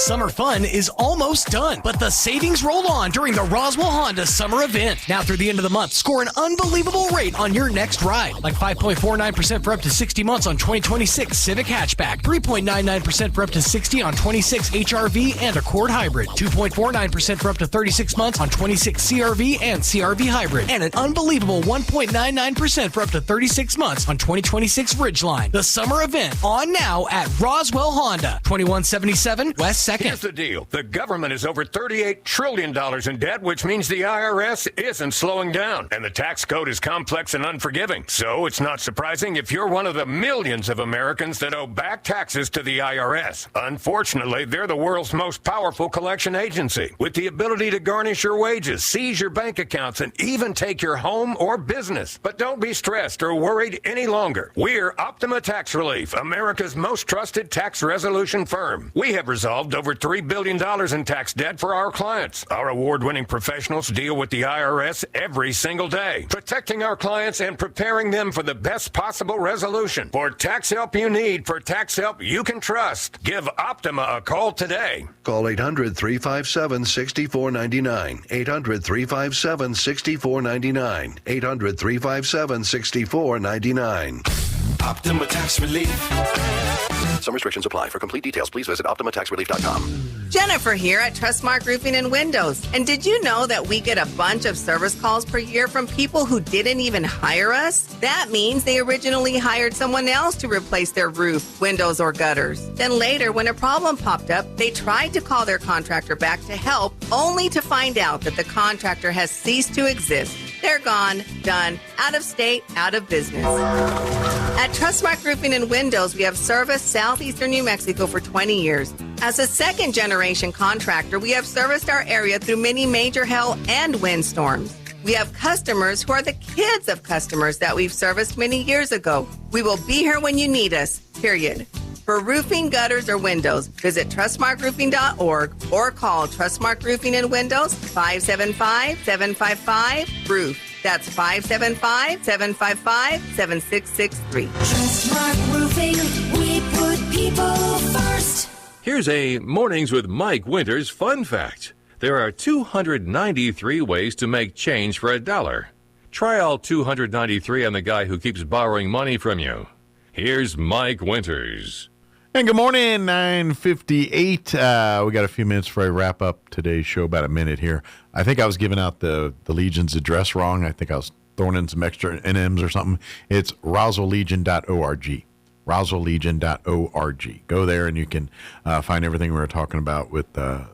Summer fun is almost done, but the savings roll on during the Roswell Honda Summer Event. Now through the end of the month, score an unbelievable rate on your next ride. Like 5.49% for up to 60 months on 2026 Civic Hatchback, 3.99% for up to 60 on 26 HRV and Accord Hybrid, 2.49% for up to 36 months on 26 CRV and CRV Hybrid, and an unbelievable 1.99% for up to 36 months on 2026 Ridgeline. The Summer Event on now at Roswell Honda, 2177 West 2nd. Here's the deal. The government is over $38 trillion in debt, which means the IRS isn't slowing down. And the tax code is complex and unforgiving. So it's not surprising if you're one of the millions of Americans that owe back taxes to the IRS. Unfortunately, they're the world's most powerful collection agency, with the ability to garnish your wages, seize your bank accounts, and even take your home or business. But don't be stressed or worried any longer. We're Optima Tax Relief, America's most trusted tax resolution firm. We have resolved over $3 billion in tax debt for our clients. Our award-winning professionals deal with the IRS every single day, protecting our clients and preparing them for the best possible resolution. For tax help you need, for tax help you can trust, give Optima a call today. Call 800-357-6499. 800-357-6499. 800-357-6499. Optima Tax Relief. Some restrictions apply. For complete details, please visit OptimaTaxRelief.com. Jennifer here at Trustmark Roofing and Windows. And did you know that we get a bunch of service calls per year from people who didn't even hire us? That means they originally hired someone else to replace their roof, windows, or gutters. Then later, when a problem popped up, they tried to call their contractor back to help, only to find out that the contractor has ceased to exist. They're gone, done, out of state, out of business. At Trustmark Roofing and Windows, we have serviced southeastern New Mexico for 20 years. As a second-generation contractor, we have serviced our area through many major hail and windstorms. We have customers who are the kids of customers that we've serviced many years ago. We will be here when you need us, period. For roofing, gutters, or windows, visit trustmarkroofing.org or call Trustmark Roofing and Windows 575-755-ROOF. That's 575-755-7663. Trustmark Roofing, we put people first. Here's a Mornings with Mike Winters fun fact. There are 293 ways to make change for $1. Try all 293 on the guy who keeps borrowing money from you. Here's Mike Winters. And good morning, 9:58. We got a few minutes before I wrap up today's show, about a minute here. I think I was giving out the Legion's address wrong. I think I was throwing in some extra NMs or something. It's RoswellLegion.org. RoswellLegion.org. Go there and you can find everything we were talking about with the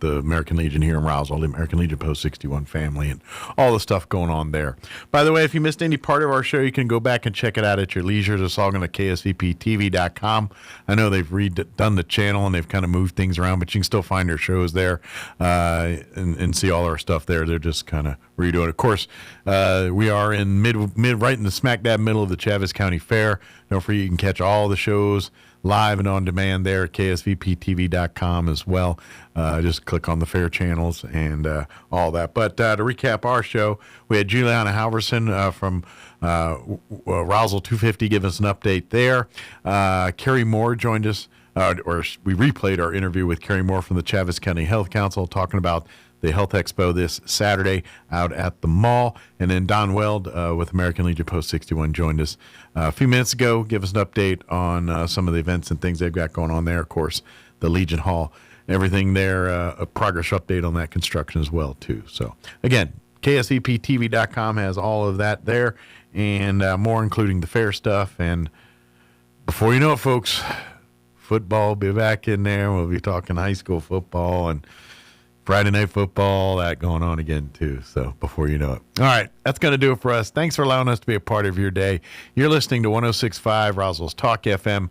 American Legion here in Roswell, the American Legion Post 61 family, and all the stuff going on there. By the way, if you missed any part of our show, you can go back and check it out at your leisure. Just log on to KSVPTV.com. I know they've redone the channel and they've kind of moved things around, but you can still find our shows there and see all our stuff there. They're just kind of redoing it. Of course, we are in right in the smack dab middle of the Chaves County Fair. Don't forget you can catch all the shows live and on demand there at KSVPTV.com as well. Just click on the fair channels and all that. But to recap our show, we had Juliana Halverson from Roswell 250 give us an update there. Carrie Moore joined us, or we replayed our interview with Carrie Moore from the Chaves County Health Council talking about the Health Expo this Saturday out at the mall. And then Don Weld with American Legion Post 61 joined us a few minutes ago. Give us an update on some of the events and things they've got going on there. Of course, the Legion Hall, everything there, a progress update on that construction as well, too. So, again, KSVPTV.com has all of that there and more, including the fair stuff. And before you know it, folks, football will be back in there. We'll be talking high school football and Friday night football, that going on again, too. So before you know it. All right, that's going to do it for us. Thanks for allowing us to be a part of your day. You're listening to 106.5 Roswell's Talk FM.